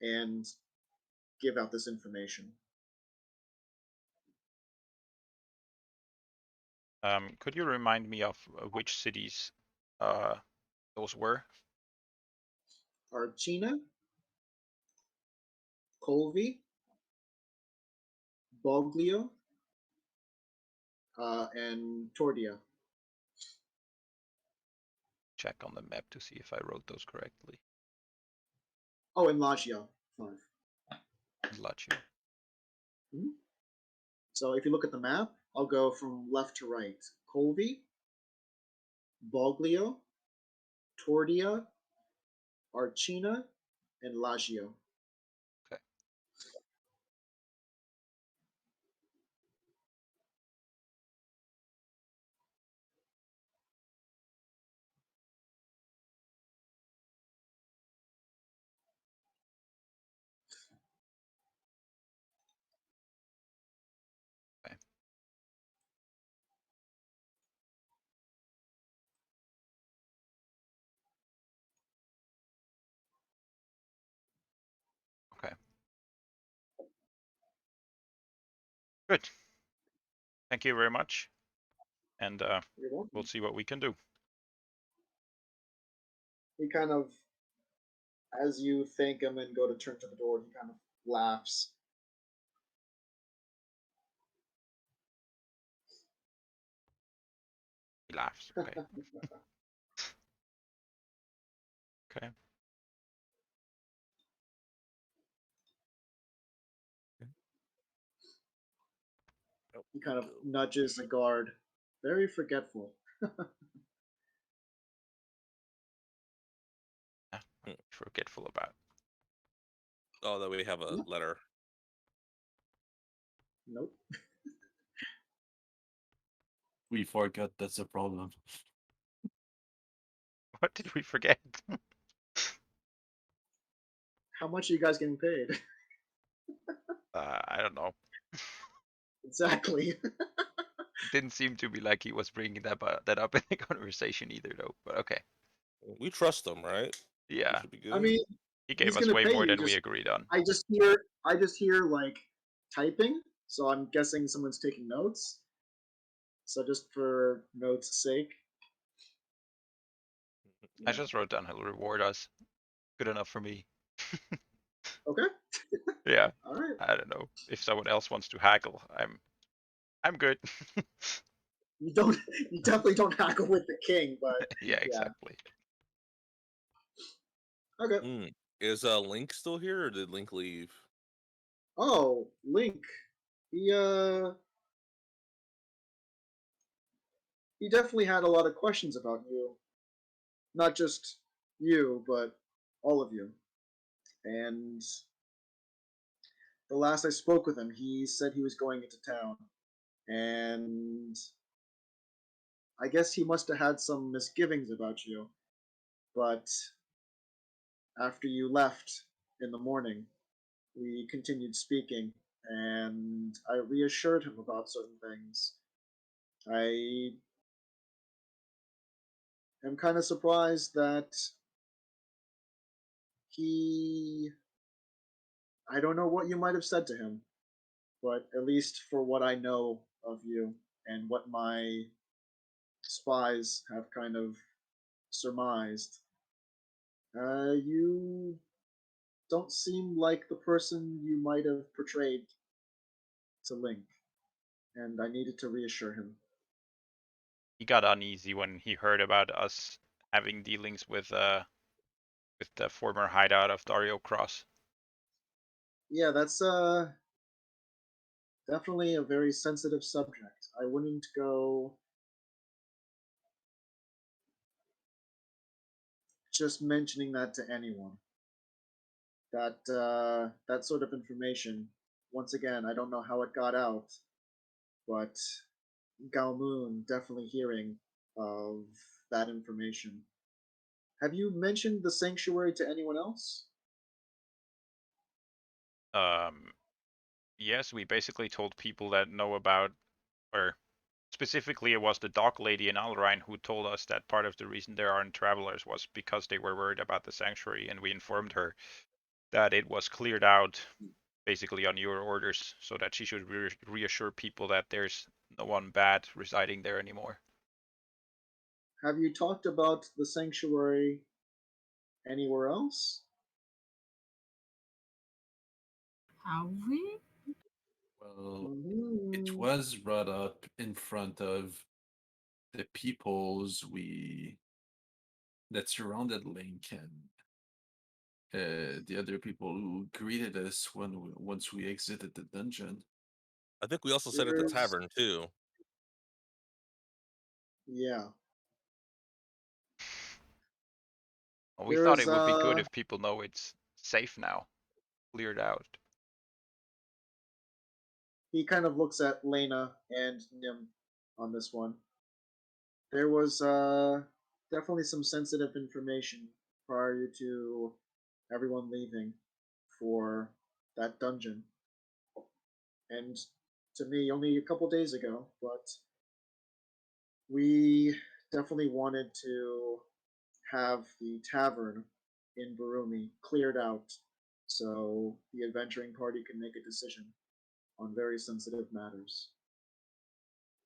[SPEAKER 1] and give out this information.
[SPEAKER 2] Could you remind me of which cities those were?
[SPEAKER 1] Archina, Colvi, Boglio, and Tordia.
[SPEAKER 2] Check on the map to see if I wrote those correctly.
[SPEAKER 1] Oh, and Lagio, 5.
[SPEAKER 2] Lazio.
[SPEAKER 1] Hmm? So if you look at the map, I'll go from left to right. Colvi, Boglio, Tordia, Archina, and Lagio.
[SPEAKER 2] Okay. Okay. Okay. Good. Thank you very much. And
[SPEAKER 1] You're welcome.
[SPEAKER 2] we'll see what we can do.
[SPEAKER 1] He kind of, as you thank him and go to turn to the door, he kind of laughs.
[SPEAKER 2] laughs. Okay. Okay.
[SPEAKER 1] He kind of nudges the guard. Very forgetful.
[SPEAKER 2] Forgetful about.
[SPEAKER 3] Oh, that we have a
[SPEAKER 1] Yeah.
[SPEAKER 3] letter.
[SPEAKER 1] Nope.
[SPEAKER 4] We forgot that's a problem.
[SPEAKER 2] What did we forget?
[SPEAKER 1] How much are you guys getting paid?
[SPEAKER 2] I don't know.
[SPEAKER 1] Exactly.
[SPEAKER 2] Didn't seem to be like he was bringing that up in the conversation either, though. But okay.
[SPEAKER 3] We trust them, right? We
[SPEAKER 2] Yeah,
[SPEAKER 3] should be good.
[SPEAKER 1] I mean,
[SPEAKER 2] he gave
[SPEAKER 1] he's
[SPEAKER 2] us
[SPEAKER 1] gonna
[SPEAKER 2] way
[SPEAKER 1] pay
[SPEAKER 2] more
[SPEAKER 1] you.
[SPEAKER 2] than we agreed on.
[SPEAKER 1] I just hear like typing, so I'm guessing someone's taking notes. So just for notes' sake.
[SPEAKER 2] I
[SPEAKER 1] Yeah.
[SPEAKER 2] just wrote down he'll reward us. Good enough for me.
[SPEAKER 1] Okay.
[SPEAKER 2] Yeah.
[SPEAKER 1] All right.
[SPEAKER 2] I don't know. If someone else wants to haggle, I'm good.
[SPEAKER 1] You don't. You definitely don't haggle with the king, but
[SPEAKER 2] Yeah,
[SPEAKER 1] yeah.
[SPEAKER 2] exactly.
[SPEAKER 1] Okay.
[SPEAKER 3] Is Link still here, or did Link leave?
[SPEAKER 1] Oh, Link. He he definitely had a lot of questions about you. Not just you, but all of you. And the last I spoke with him, he said he was going into town. And I guess he must have had some misgivings about you. But after you left in the morning, we continued speaking, and I reassured him about certain things. I am kind of surprised that he. I don't know what you might have said to him, but at least for what I know of you and what my spies have kind of surmised, you don't seem like the person you might have portrayed to Link, and I needed to reassure him.
[SPEAKER 2] He got uneasy when he heard about us having dealings with the former hideout of Dario Cross.
[SPEAKER 1] Yeah, that's definitely a very sensitive subject. I wouldn't go just mentioning that to anyone. That sort of information. Once again, I don't know how it got out, but Galmoon definitely hearing of that information. Have you mentioned the sanctuary to anyone else?
[SPEAKER 2] Yes, we basically told people that know about, or specifically it was the dock lady in Alrine who told us that part of the reason there aren't travelers was because they were worried about the sanctuary, and we informed her that it was cleared out basically on your orders, so that she should reassure people that there's no one bad residing there anymore.
[SPEAKER 1] Have you talked about the sanctuary anywhere else?
[SPEAKER 5] Have we?
[SPEAKER 4] Well, it
[SPEAKER 1] Mm-hmm.
[SPEAKER 4] was brought up in front of the peoples we that surrounded Link and the other people who greeted us once we exited the dungeon.
[SPEAKER 3] I think we also said at the
[SPEAKER 1] There's,
[SPEAKER 3] tavern too.
[SPEAKER 1] yeah.
[SPEAKER 2] Well, we thought
[SPEAKER 1] There's
[SPEAKER 2] it would be good if people know it's safe now, cleared out.
[SPEAKER 1] he kind of looks at Lena and Nim on this one. There was definitely some sensitive information prior to everyone leaving for that dungeon. And to me, only a couple days ago, but we definitely wanted to have the tavern in Barumi cleared out so the adventuring party can make a decision on very sensitive matters.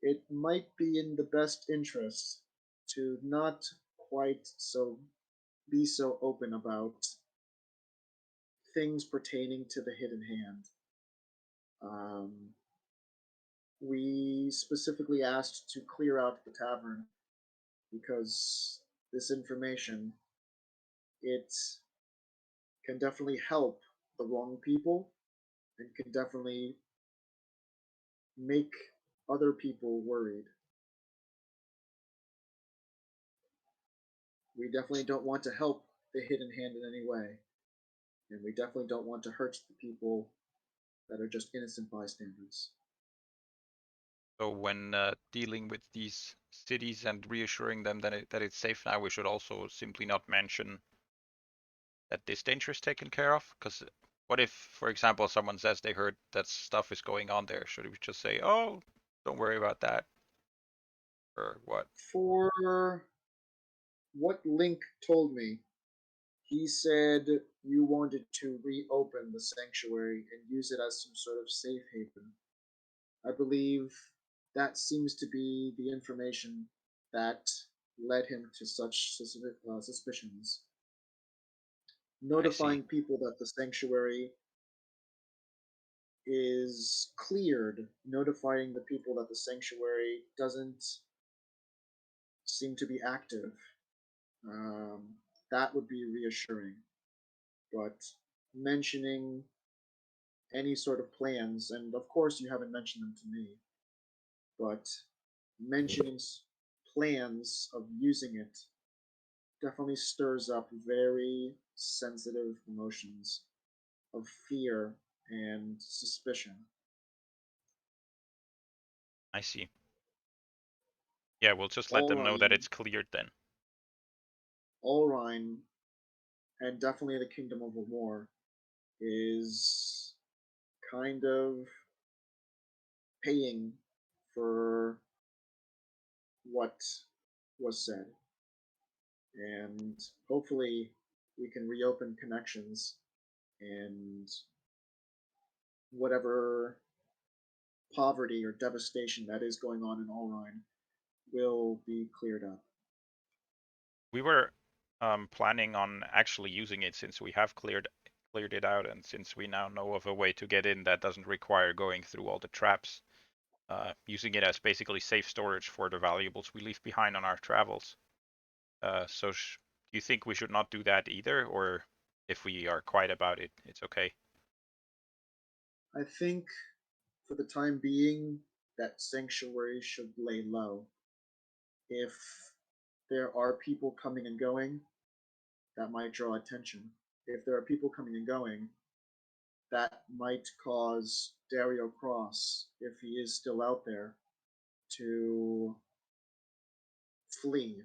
[SPEAKER 1] It might be in the best interest to not quite so be so open about things pertaining to the hidden hand. We specifically asked to clear out the tavern because this information, it can definitely help the wrong people and can definitely make other people worried. We definitely don't want to help the hidden hand in any way, and we definitely don't want to hurt the people that are just innocent bystanders.
[SPEAKER 2] So when dealing with these cities and reassuring them that it's safe now, we should also simply not mention that this danger is taken care of. Because what if, for example, someone says they heard that stuff is going on there? Should we just say, "Oh, don't worry about that," or what?
[SPEAKER 1] For what Link told me, he said you wanted to reopen the sanctuary and use it as some sort of safe haven. I believe that seems to be the information that led him to such suspicions.
[SPEAKER 2] I see.
[SPEAKER 1] Notifying people that the sanctuary is cleared, notifying the people that the sanctuary doesn't seem to be active, um, that would be reassuring. But mentioning any sort of plans, and of course you haven't mentioned them to me, but mentioning plans of using it definitely stirs up very sensitive emotions of fear and suspicion.
[SPEAKER 2] I see. Yeah, we'll just let them know that
[SPEAKER 1] Alrine,
[SPEAKER 2] it's cleared then.
[SPEAKER 1] Alrine, and definitely the Kingdom of War is kind of paying for what was said. And hopefully we can reopen connections and whatever poverty or devastation that is going on in Alrine will be cleared up.
[SPEAKER 2] We were planning on actually using it since we have cleared it out, and since we now know of a way to get in that doesn't require going through all the traps. Using it as basically safe storage for the valuables we leave behind on our travels. So do you think we should not do that either, or if we are quiet about it, it's okay?
[SPEAKER 1] I think for the time being, that sanctuary should lay low. If there are people coming and going, that might draw attention. If there are people coming and going, that might cause Dario Cross, if he is still out there, to flee.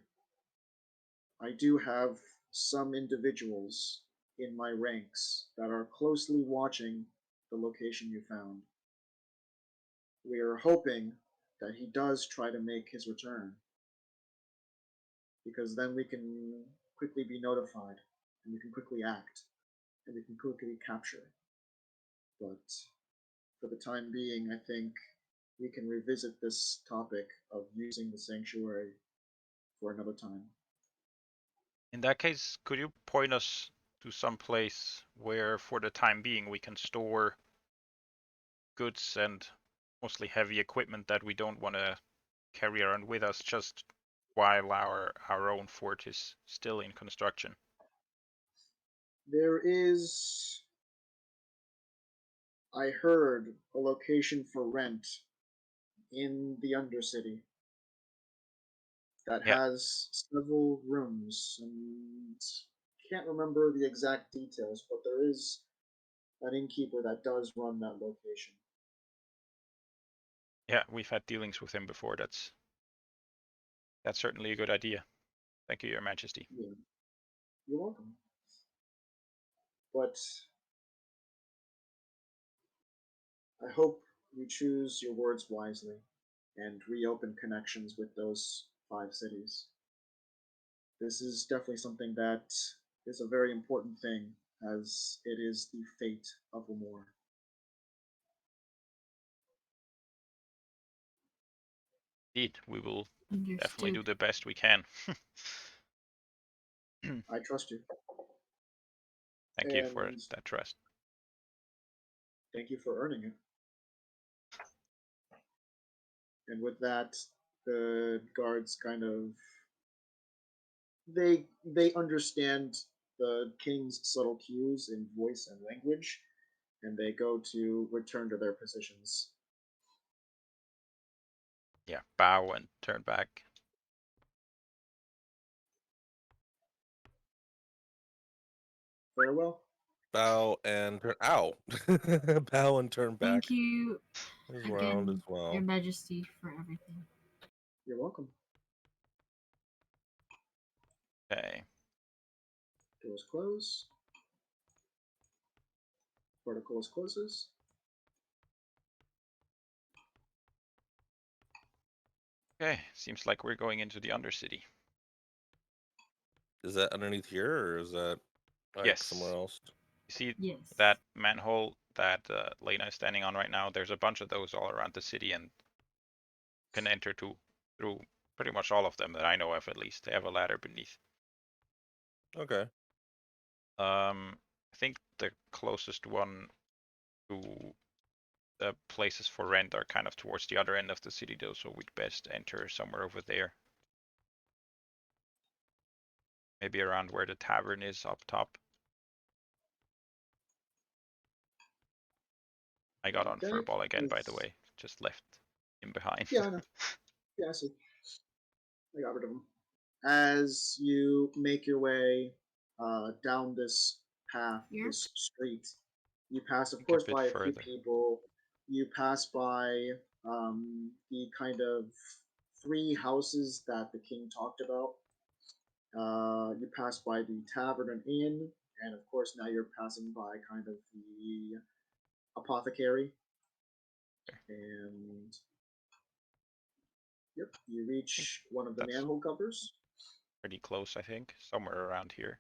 [SPEAKER 1] I do have some individuals in my ranks that are closely watching the location you found. We are hoping that he does try to make his return, because then we can quickly be notified, and we can quickly act, and we can quickly capture. But for the time being, I think we can revisit this topic of using the sanctuary for another time.
[SPEAKER 2] In that case, could you point us to some place where, for the time being, we can store goods and mostly heavy equipment that we don't want to carry around with us just while our own fort is still in construction?
[SPEAKER 1] There is, I heard, a location for rent in the Undercity that
[SPEAKER 2] Yeah,
[SPEAKER 1] has several rooms, and can't remember the exact details, but there is an innkeeper that does run that location.
[SPEAKER 2] yeah, we've had dealings with him before. That's certainly a good idea. Thank you, Your Majesty.
[SPEAKER 1] Yeah, you're welcome. But I hope you choose your words wisely and reopen connections with those 5 cities. This is definitely something that is a very important thing, as it is the fate of Amor.
[SPEAKER 2] Indeed, we will definitely do
[SPEAKER 5] Understood.
[SPEAKER 2] the best we can.
[SPEAKER 1] I trust you,
[SPEAKER 2] Thank you for
[SPEAKER 1] and
[SPEAKER 2] that trust.
[SPEAKER 1] thank you for earning it. And with that, the guards kind of they understand the king's subtle cues in voice and language, and they go to return to their positions.
[SPEAKER 2] Yeah, bow and turn back.
[SPEAKER 1] Farewell.
[SPEAKER 3] Bow and turn. Ow! Bow and turn back.
[SPEAKER 5] Thank you
[SPEAKER 3] This round as
[SPEAKER 5] again,
[SPEAKER 3] well.
[SPEAKER 5] Your Majesty, for everything.
[SPEAKER 1] You're welcome.
[SPEAKER 2] Okay.
[SPEAKER 1] Doors close. Protocols closes.
[SPEAKER 2] Okay, seems like we're going into the Undercity.
[SPEAKER 3] Is that underneath here, or is that like
[SPEAKER 2] Yes.
[SPEAKER 3] somewhere else?
[SPEAKER 2] You see
[SPEAKER 5] Yes.
[SPEAKER 2] that manhole that Lena is standing on right now? There's a bunch of those all around the city, and can enter through pretty much all of them that I know of, at least. They have a ladder beneath.
[SPEAKER 3] Okay.
[SPEAKER 2] I think the closest one to the places for rent are kind of towards the other end of the city, though, so we'd best enter somewhere over there. Maybe around where the tavern is up top. I got on
[SPEAKER 1] Okay.
[SPEAKER 2] Furball again, by the
[SPEAKER 1] It's-
[SPEAKER 2] way. Just left him behind.
[SPEAKER 1] Yeah, I know. Yeah, I see. I got rid of him. As you make your way down this path,
[SPEAKER 5] Here?
[SPEAKER 1] this street, you pass, of
[SPEAKER 2] Think a
[SPEAKER 1] course,
[SPEAKER 2] bit
[SPEAKER 1] by a few
[SPEAKER 2] further.
[SPEAKER 1] people. You pass by the kind of 3 houses that the king talked about. You pass by the tavern and inn, and of course, now you're passing by kind of the apothecary. And yep, you reach one of the
[SPEAKER 2] that's
[SPEAKER 1] manhole covers.
[SPEAKER 2] pretty close, I think. Somewhere around here.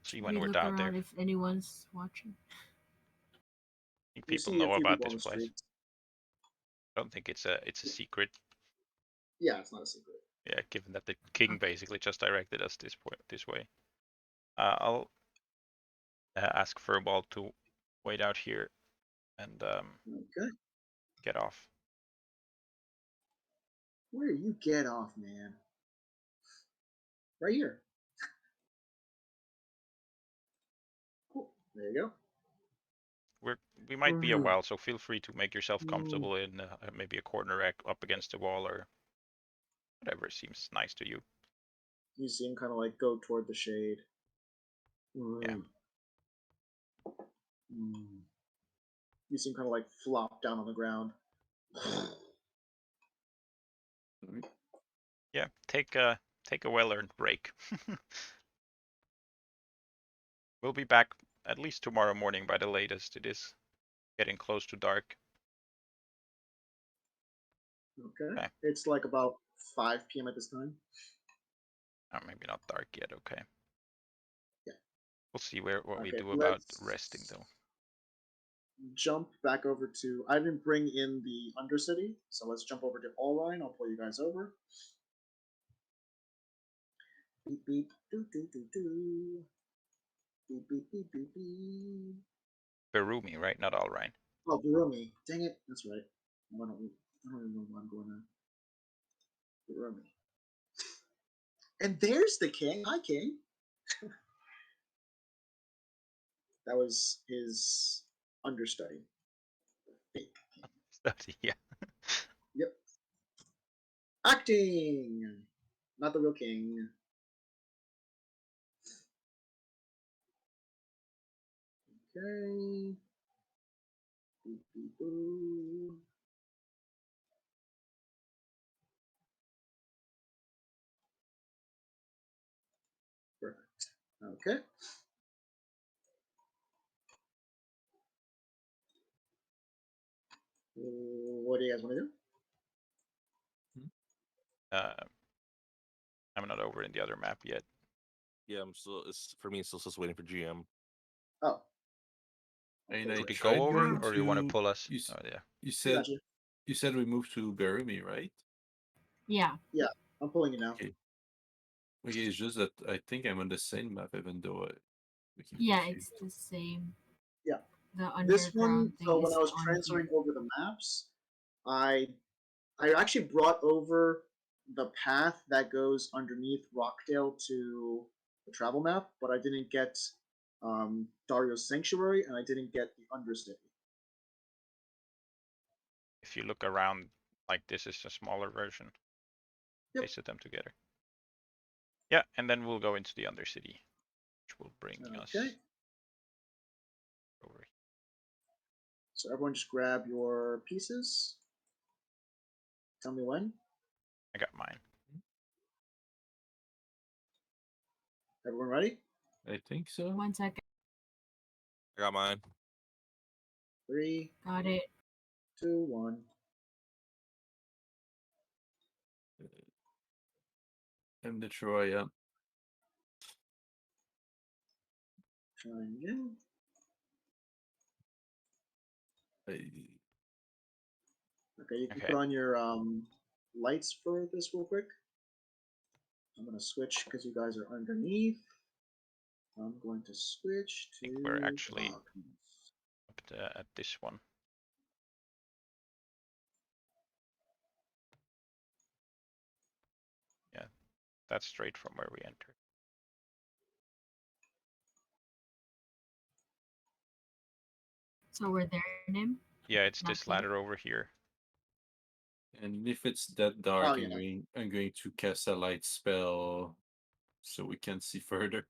[SPEAKER 2] See
[SPEAKER 5] Should
[SPEAKER 2] when
[SPEAKER 5] we
[SPEAKER 2] we're
[SPEAKER 5] look
[SPEAKER 2] down
[SPEAKER 5] around
[SPEAKER 2] there.
[SPEAKER 5] if anyone's watching?
[SPEAKER 2] I think
[SPEAKER 1] You
[SPEAKER 2] people
[SPEAKER 1] see a
[SPEAKER 2] know
[SPEAKER 1] few
[SPEAKER 2] about
[SPEAKER 1] people on
[SPEAKER 2] this
[SPEAKER 1] the
[SPEAKER 2] place.
[SPEAKER 1] street.
[SPEAKER 2] I don't think it's a secret.
[SPEAKER 1] Yeah, it's not a secret.
[SPEAKER 2] Yeah, given that the king
[SPEAKER 5] Okay.
[SPEAKER 2] basically just directed us this way. I'll ask Furball to wait out here and
[SPEAKER 1] Okay.
[SPEAKER 2] get off.
[SPEAKER 1] Where do you get off, man? Right here. Cool. There you go.
[SPEAKER 2] We might be a while, so feel free to make yourself comfortable in maybe a corner up against the wall or whatever seems nice to you.
[SPEAKER 1] You see him kind of like go toward the shade.
[SPEAKER 2] Yeah.
[SPEAKER 1] You see him kind of like flop down on the ground.
[SPEAKER 2] Yeah, take a well-earned break. We'll be back at least tomorrow morning by the latest. It is getting close to dark.
[SPEAKER 1] Okay. It's like about 5 p.m. at this time.
[SPEAKER 2] Oh, maybe not dark yet. Okay.
[SPEAKER 1] Yeah.
[SPEAKER 2] We'll see what we
[SPEAKER 1] Okay,
[SPEAKER 2] do about
[SPEAKER 1] let's
[SPEAKER 2] resting, though.
[SPEAKER 1] jump back over to. I didn't bring in the Undercity, so let's jump over to Allrine. I'll pull you guys over. Beep beep doo doo doo doo. Beep beep beep beep beep.
[SPEAKER 2] Berumi, right? Not all right.
[SPEAKER 1] Oh, Burumi. Dang it. That's right. I don't even know why I'm going on. Burumi. And there's the king. Hi, king. That was his understudy. Fake king.
[SPEAKER 2] Yeah.
[SPEAKER 1] Yep. Acting. Not the real king. Okay. Beep, beep, boo. Perfect. Okay. What do you guys want to do?
[SPEAKER 2] I'm not over in the other map yet.
[SPEAKER 3] Yeah, I'm still. It's for me. It's still just waiting for GM.
[SPEAKER 1] Oh.
[SPEAKER 4] And
[SPEAKER 1] Okay,
[SPEAKER 4] I
[SPEAKER 2] Should we
[SPEAKER 1] great.
[SPEAKER 2] go
[SPEAKER 4] tried
[SPEAKER 2] over,
[SPEAKER 4] going
[SPEAKER 2] or do you want to
[SPEAKER 4] to.
[SPEAKER 2] pull us?
[SPEAKER 4] You,
[SPEAKER 2] Oh yeah.
[SPEAKER 4] you
[SPEAKER 1] I
[SPEAKER 4] said
[SPEAKER 1] got you.
[SPEAKER 4] you said we moved to Berumi, right?
[SPEAKER 5] Yeah.
[SPEAKER 1] I'm pulling you now.
[SPEAKER 4] Okay. Okay, it's just that I think I'm on the same map, even though we can
[SPEAKER 5] Yeah,
[SPEAKER 4] confuse.
[SPEAKER 5] it's the same.
[SPEAKER 1] Yeah.
[SPEAKER 5] The
[SPEAKER 1] This one,
[SPEAKER 5] underground thing
[SPEAKER 1] so when
[SPEAKER 5] is
[SPEAKER 1] I was
[SPEAKER 5] on
[SPEAKER 1] transferring
[SPEAKER 5] here.
[SPEAKER 1] over the maps, I actually brought over the path that goes underneath Rockdale to the travel map, but I didn't get Dario's Sanctuary, and I didn't get the Undercity.
[SPEAKER 2] If you look around, like this is a smaller version.
[SPEAKER 1] Yep.
[SPEAKER 2] Pasted them together. Yeah, and then we'll go into the Undercity, which will bring us
[SPEAKER 1] Okay.
[SPEAKER 2] over.
[SPEAKER 1] So everyone just grab your pieces. Tell me when.
[SPEAKER 2] I got mine.
[SPEAKER 1] Everyone ready?
[SPEAKER 4] I think so.
[SPEAKER 5] 1 second.
[SPEAKER 3] I got mine.
[SPEAKER 1] 3,
[SPEAKER 5] Got it.
[SPEAKER 1] 2, 1.
[SPEAKER 4] I'm the Troy. Yeah.
[SPEAKER 1] Trying again. Okay, you can
[SPEAKER 2] Okay.
[SPEAKER 1] put on your lights for this real quick. I'm gonna switch because you guys are underneath. I'm going to switch to.
[SPEAKER 2] I think we're actually
[SPEAKER 1] darkness.
[SPEAKER 2] up at this one. Yeah, that's straight from where we entered.
[SPEAKER 5] So we're there, Nim.
[SPEAKER 2] Yeah, it's
[SPEAKER 5] Not
[SPEAKER 2] this
[SPEAKER 5] here?
[SPEAKER 2] ladder over here.
[SPEAKER 4] And if it's that dark,
[SPEAKER 1] Oh, yeah.
[SPEAKER 4] I'm going to cast a light spell so we can see further.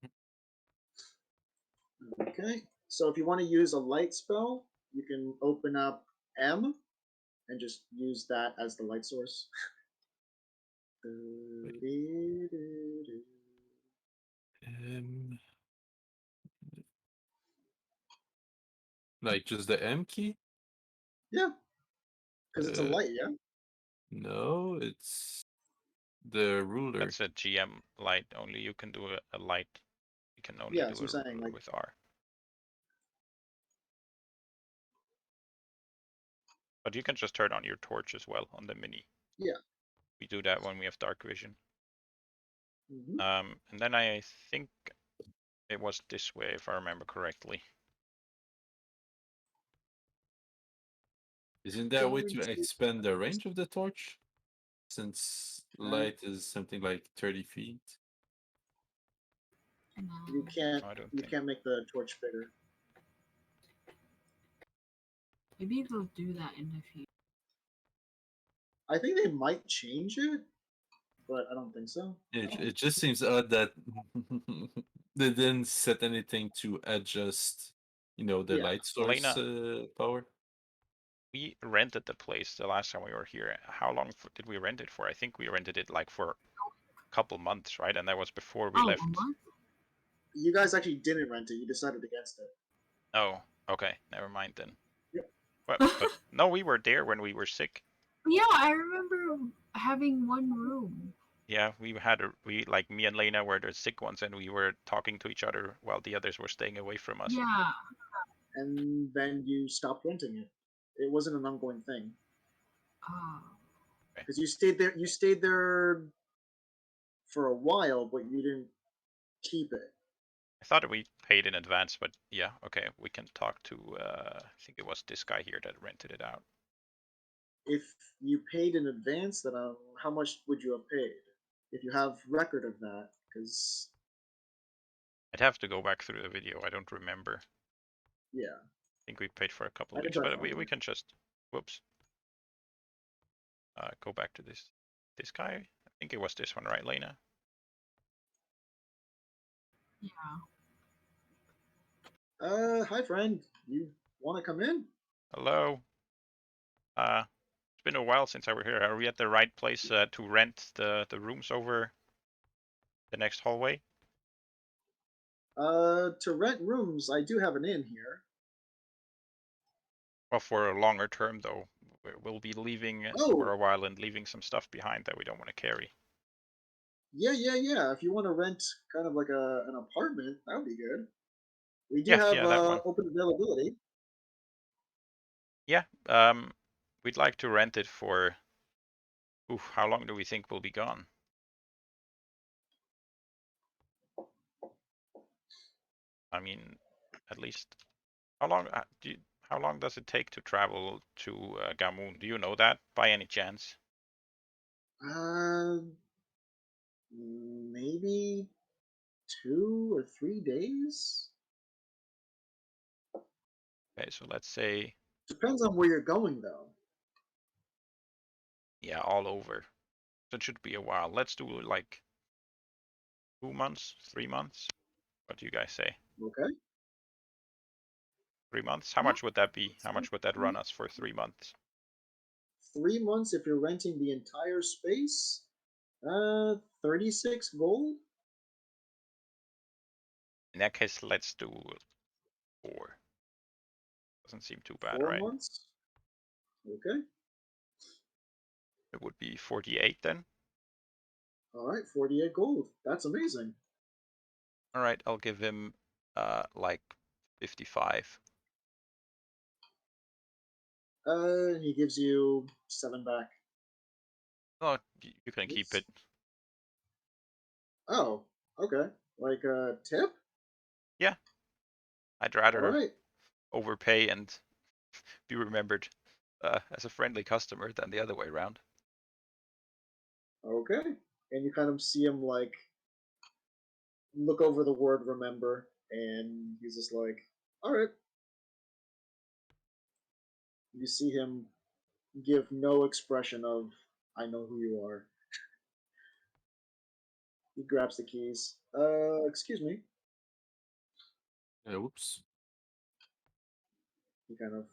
[SPEAKER 1] Okay, so if you want to use a light spell, you can open up M and just use that as the light source.
[SPEAKER 4] Like just the M key?
[SPEAKER 1] Yeah, because it's a
[SPEAKER 4] Uh,
[SPEAKER 1] light, yeah?
[SPEAKER 4] No, it's the ruler.
[SPEAKER 2] That's a GM light. Only you can do a light. You can only
[SPEAKER 1] Yeah,
[SPEAKER 2] do
[SPEAKER 1] that's what
[SPEAKER 2] a
[SPEAKER 1] I'm saying.
[SPEAKER 2] ruler
[SPEAKER 1] Like,
[SPEAKER 2] with R. But you can just turn on your torch as well on the mini.
[SPEAKER 1] yeah.
[SPEAKER 2] We do that when we have dark vision.
[SPEAKER 1] Mm-hmm.
[SPEAKER 2] And then I think it was this way, if I remember correctly.
[SPEAKER 4] Isn't there a way to expand the range of the torch? Since light is something like 30 feet.
[SPEAKER 5] No.
[SPEAKER 1] You can't.
[SPEAKER 2] I don't
[SPEAKER 1] You
[SPEAKER 2] think.
[SPEAKER 1] can't make the torch bigger.
[SPEAKER 5] Maybe they'll do that in the future.
[SPEAKER 1] I think they might change it, but I don't think so.
[SPEAKER 4] It just seems odd that they didn't set anything to adjust, the
[SPEAKER 1] Yeah.
[SPEAKER 4] light source
[SPEAKER 2] Elena,
[SPEAKER 4] power.
[SPEAKER 2] we rented the place the last time we were here. How long did we rent it for? I think we rented it like for a couple months, right? And that was before we
[SPEAKER 5] Oh,
[SPEAKER 2] left.
[SPEAKER 5] a month?
[SPEAKER 1] You guys actually didn't rent it. You decided against it.
[SPEAKER 2] Oh, okay. Never mind then.
[SPEAKER 1] Yep.
[SPEAKER 2] But no, we were there when we were sick.
[SPEAKER 5] Yeah, I remember having one room.
[SPEAKER 2] Yeah, like me and Lena were the sick ones, and we were talking to each other while the others were staying away from us.
[SPEAKER 5] Yeah.
[SPEAKER 1] And then you stopped renting it. It wasn't an ongoing thing
[SPEAKER 5] Oh.
[SPEAKER 1] because you stayed there. You stayed there for a while, but you didn't keep it.
[SPEAKER 2] I thought we paid in advance, but yeah, okay, we can talk to. I think it was this guy here that rented it out.
[SPEAKER 1] If you paid in advance, then how much would you have paid? If you have record of that, because
[SPEAKER 2] I'd have to go back through the video. I don't remember.
[SPEAKER 1] yeah,
[SPEAKER 2] I think we paid for a couple
[SPEAKER 1] I
[SPEAKER 2] of
[SPEAKER 1] can
[SPEAKER 2] weeks,
[SPEAKER 1] try
[SPEAKER 2] but we
[SPEAKER 1] finding
[SPEAKER 2] can just. Whoops. Go back to this guy. I think it was this one, right, Lena?
[SPEAKER 5] Yeah.
[SPEAKER 1] Hi friend. You want to come in?
[SPEAKER 2] Hello. It's been a while since I were here. Are we at the right place to rent the rooms over the next hallway?
[SPEAKER 1] To rent rooms, I do have an inn here.
[SPEAKER 2] Well, for a longer term though, we'll be leaving
[SPEAKER 1] Oh,
[SPEAKER 2] for a while and leaving some stuff behind that we don't want to carry.
[SPEAKER 1] yeah. If you want to rent kind of like an apartment, that would be good. We do
[SPEAKER 2] Yeah,
[SPEAKER 1] have
[SPEAKER 2] yeah, that one.
[SPEAKER 1] open availability.
[SPEAKER 2] Yeah, we'd like to rent it for. Oof, how long do we think we'll be gone? I mean, at least how long? How long does it take to travel to Gamoon? Do you know that by any chance?
[SPEAKER 1] Uh, maybe 2 or 3 days.
[SPEAKER 2] Okay, so let's say,
[SPEAKER 1] Depends on where you're going, though.
[SPEAKER 2] yeah, all over. So it should be a while. Let's do like 2 months, 3 months. What do you guys say?
[SPEAKER 1] Okay.
[SPEAKER 2] 3 months? How
[SPEAKER 5] Yeah,
[SPEAKER 2] much would that be?
[SPEAKER 5] that's
[SPEAKER 2] How
[SPEAKER 5] good.
[SPEAKER 2] much would that run us for 3 months?
[SPEAKER 1] 3 months if you're renting the entire space. 36 gold.
[SPEAKER 2] In that case, let's do 4. Doesn't seem too bad,
[SPEAKER 1] 4
[SPEAKER 2] right?
[SPEAKER 1] months. Okay.
[SPEAKER 2] It would be 48 then.
[SPEAKER 1] All right. 48 gold. That's amazing.
[SPEAKER 2] All right, I'll give him like 55.
[SPEAKER 1] He gives you 7 back.
[SPEAKER 2] Oh, you can keep
[SPEAKER 1] Oops.
[SPEAKER 2] it.
[SPEAKER 1] Oh. Okay. Like a tip.
[SPEAKER 2] Yeah, I'd
[SPEAKER 1] All
[SPEAKER 2] rather
[SPEAKER 1] right.
[SPEAKER 2] overpay and be remembered as a friendly customer than the other way around.
[SPEAKER 1] Okay. And you kind of see him like look over the word remember, and he's just like, all right. You see him give no expression of, I know who you are. He grabs the keys. Excuse me.
[SPEAKER 4] Oops.
[SPEAKER 1] He kind of,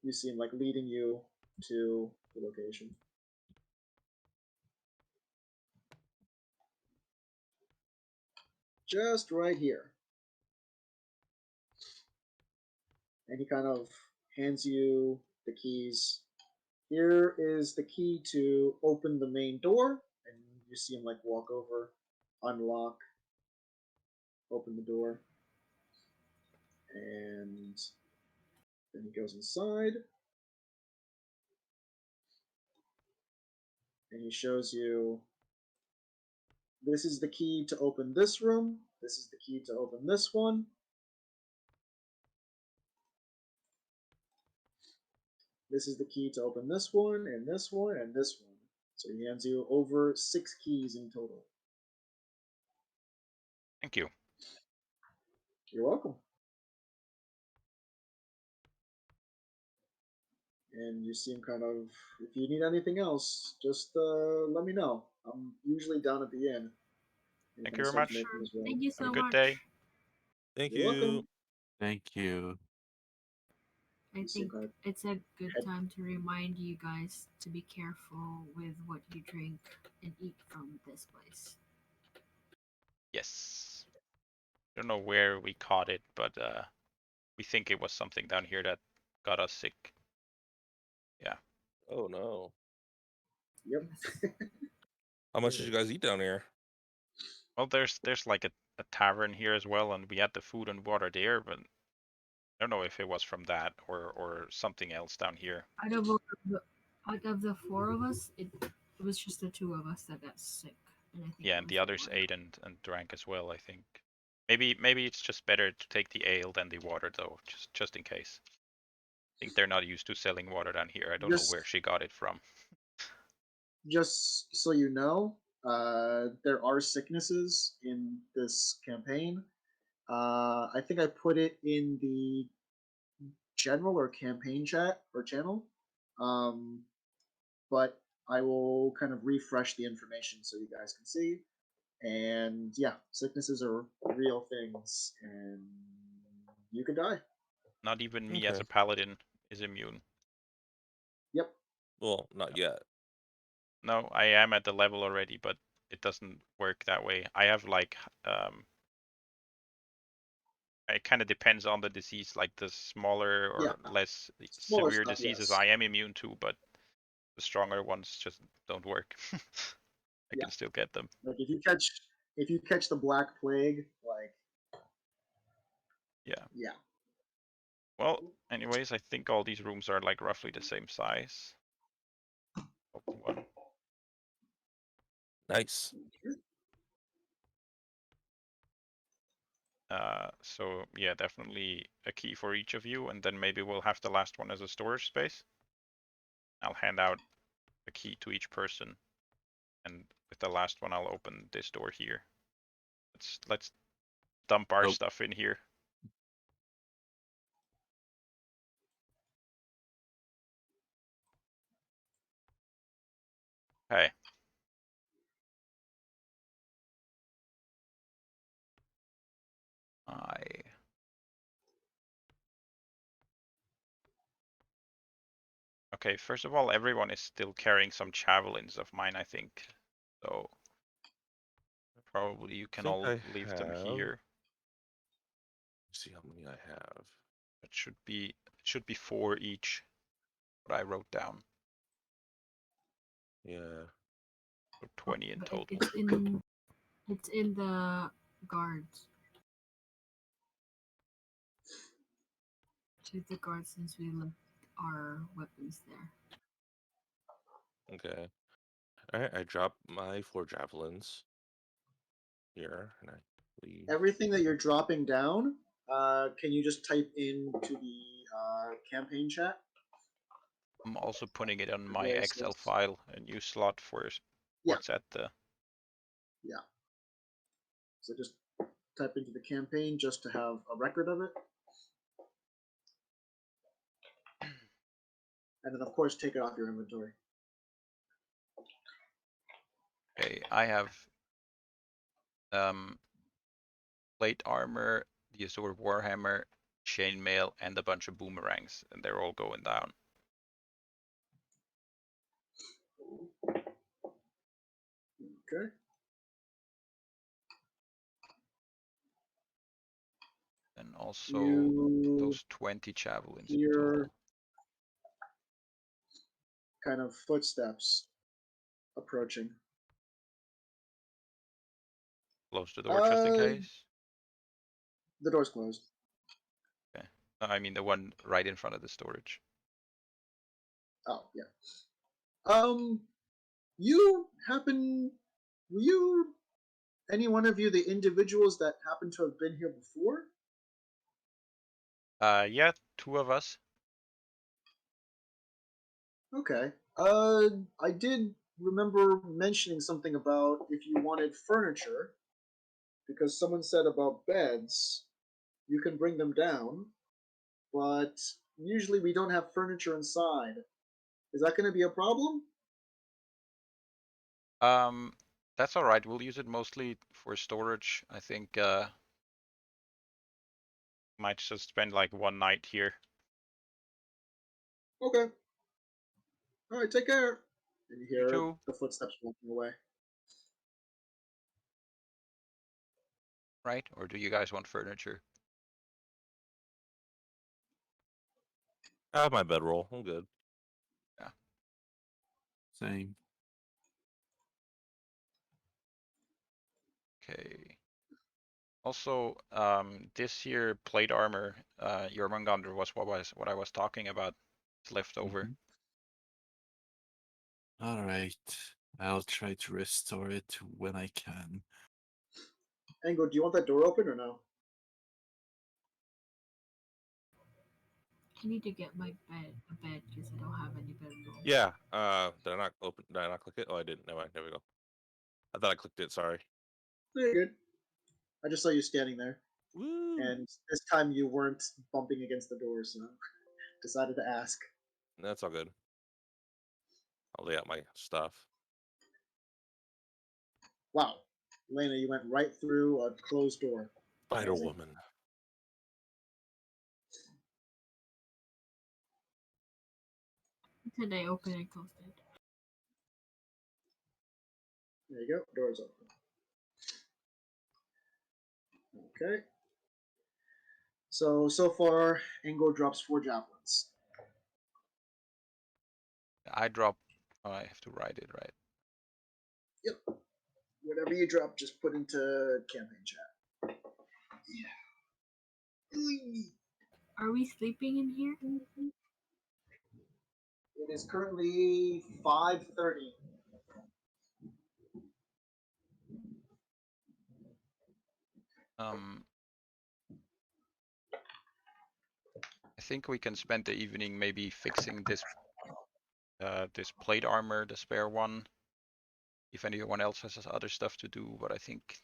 [SPEAKER 1] you see him like leading you to the location. Just right here. And he kind of hands you the keys. Here is the key to open the main door. And you see him like walk over, unlock, open the door. And then he goes inside. And he shows you, this is the key to open this room. This is the key to open this one. This is the key to open this one, and this one, and this one. So he hands you over 6 keys in total.
[SPEAKER 2] Thank you.
[SPEAKER 1] You're welcome. And you see him kind of, if you need anything else, just let me know. I'm usually down at the inn. And he
[SPEAKER 2] Thank
[SPEAKER 1] kind
[SPEAKER 2] you
[SPEAKER 1] of
[SPEAKER 2] very
[SPEAKER 1] starts
[SPEAKER 2] much.
[SPEAKER 1] making his way.
[SPEAKER 5] Thank you
[SPEAKER 2] Have a
[SPEAKER 5] so
[SPEAKER 2] good
[SPEAKER 5] much.
[SPEAKER 2] day.
[SPEAKER 3] Thank
[SPEAKER 1] You're
[SPEAKER 3] you.
[SPEAKER 1] welcome.
[SPEAKER 4] Thank you.
[SPEAKER 5] I
[SPEAKER 1] You see him
[SPEAKER 5] think
[SPEAKER 1] kind of
[SPEAKER 5] it's a good
[SPEAKER 1] head.
[SPEAKER 5] time to remind you guys to be careful with what you drink and eat from this place.
[SPEAKER 2] Yes. Don't know where we caught it, but we think it was something down here that got us sick. Yeah.
[SPEAKER 3] Oh no.
[SPEAKER 1] Yep.
[SPEAKER 5] Yes.
[SPEAKER 3] How much did you guys eat down here?
[SPEAKER 2] Well, there's like a tavern here as well, and we had the food and water there, but I don't know if it was from that or something else down here.
[SPEAKER 5] Out of the, out of the 4 of us, it was just the 2 of us that got sick, and I think
[SPEAKER 2] Yeah,
[SPEAKER 5] it
[SPEAKER 2] and
[SPEAKER 5] was
[SPEAKER 2] the
[SPEAKER 5] the
[SPEAKER 2] others
[SPEAKER 5] water.
[SPEAKER 2] ate and drank as well, I think. Maybe it's just better to take the ale than the water though, just in case. I think they're not used to selling water down here. I don't know where
[SPEAKER 1] just,
[SPEAKER 2] she got it from.
[SPEAKER 1] just so you know, there are sicknesses in this campaign. I think I put it in the general or campaign chat or channel. Um, but I will kind of refresh the information so you guys can see. And yeah, sicknesses are real things, and you could die.
[SPEAKER 2] Not even me as
[SPEAKER 3] Okay.
[SPEAKER 2] a paladin is immune.
[SPEAKER 1] Yep.
[SPEAKER 3] Well, not yet.
[SPEAKER 2] No, I am at the level already, but it doesn't work that way. I have like it kind of depends on the disease, like the smaller
[SPEAKER 1] Yeah.
[SPEAKER 2] or less
[SPEAKER 1] Smaller
[SPEAKER 2] severe
[SPEAKER 1] stuff,
[SPEAKER 2] diseases
[SPEAKER 1] yes.
[SPEAKER 2] I am immune to, but the stronger ones just don't work. I
[SPEAKER 1] Yeah.
[SPEAKER 2] can still get them.
[SPEAKER 1] Like if you catch the Black Plague, like
[SPEAKER 2] Yeah.
[SPEAKER 1] yeah.
[SPEAKER 2] Well, anyways, I think all these rooms are like roughly the same size. Open one.
[SPEAKER 3] Nice.
[SPEAKER 2] So yeah, definitely a key for each of you, and then maybe we'll have the last one as a storage space. I'll hand out a key to each person. And with the last one, I'll open this door here. Let's dump our
[SPEAKER 3] Nope.
[SPEAKER 2] stuff in here. Okay. Okay, first of all, everyone is still carrying some javelins of mine, I think. So probably you can
[SPEAKER 3] think
[SPEAKER 2] all
[SPEAKER 3] I
[SPEAKER 2] leave them
[SPEAKER 3] have.
[SPEAKER 2] here.
[SPEAKER 3] See how many I have.
[SPEAKER 2] It should be 4 each. What I wrote down.
[SPEAKER 3] Yeah.
[SPEAKER 2] So 20 in
[SPEAKER 5] But
[SPEAKER 2] total.
[SPEAKER 5] it's in the guards. To the guards since we left our weapons there.
[SPEAKER 3] Okay. Alright, I drop my 4 javelins here, and I leave.
[SPEAKER 1] Everything that you're dropping down, can you just type into the campaign chat?
[SPEAKER 2] I'm also putting it on my
[SPEAKER 1] Various
[SPEAKER 2] Excel
[SPEAKER 1] lists.
[SPEAKER 2] file, a new slot for
[SPEAKER 1] Yeah.
[SPEAKER 2] what's at the.
[SPEAKER 1] So just type into the campaign just to have a record of it. And then, of course, take it off your inventory.
[SPEAKER 2] Okay, I have plate armor, the Azure Warhammer, chainmail, and a bunch of boomerangs, and they're all going down.
[SPEAKER 1] Okay.
[SPEAKER 2] And also
[SPEAKER 1] You
[SPEAKER 2] those 20 javelins in
[SPEAKER 1] hear
[SPEAKER 2] total.
[SPEAKER 1] kind of footsteps approaching.
[SPEAKER 2] Close the door just in
[SPEAKER 1] Uh,
[SPEAKER 2] case.
[SPEAKER 1] The door's closed.
[SPEAKER 2] Okay. I mean the one right in front of the storage.
[SPEAKER 1] Oh, yeah. Were you, any one of you, the individuals that happen to have been here before?
[SPEAKER 2] Yeah, 2 of us.
[SPEAKER 1] Okay. I did remember mentioning something about if you wanted furniture, because someone said about beds, you can bring them down, but usually we don't have furniture inside. Is that going to be a problem?
[SPEAKER 2] That's all right. We'll use it mostly for storage. I think might just spend like 1 night here.
[SPEAKER 1] Okay. All right, take care. And you
[SPEAKER 2] You
[SPEAKER 1] hear
[SPEAKER 2] too.
[SPEAKER 1] the footsteps walking away.
[SPEAKER 2] Right? Or do you guys want furniture?
[SPEAKER 3] I have my bedroll. I'm good.
[SPEAKER 4] Same.
[SPEAKER 2] Okay. Also, this year plate armor, Jormungandr was what I was talking about. It's left over.
[SPEAKER 4] All right. I'll try to restore it when I can.
[SPEAKER 1] Ango, do you want that door open or no?
[SPEAKER 5] I need to get a bed because I don't have any bedroll.
[SPEAKER 3] Yeah. Did I not open? Did I not click it? Oh, I didn't. Never mind. There we go. I thought I clicked it. Sorry.
[SPEAKER 1] No, you're good. I just saw you standing there,
[SPEAKER 3] Woo!
[SPEAKER 1] and this time you weren't bumping against the door, so decided to ask.
[SPEAKER 3] That's all good. I'll lay out my stuff.
[SPEAKER 1] Wow, Lena, you went right through a closed door.
[SPEAKER 3] Spider
[SPEAKER 1] Amazing.
[SPEAKER 3] Woman.
[SPEAKER 5] Today, open and closed it.
[SPEAKER 1] There you go. Door's open. Okay. So far, Ango drops 4 javelins.
[SPEAKER 2] I drop. Oh, I have to write it right.
[SPEAKER 1] Yep. Whatever you drop, just put into campaign chat. Yeah.
[SPEAKER 5] Are we sleeping in here?
[SPEAKER 1] It is currently 5:30.
[SPEAKER 2] I think we can spend the evening maybe fixing this this plate armor, the spare one. if anyone else has other stuff to do, but I think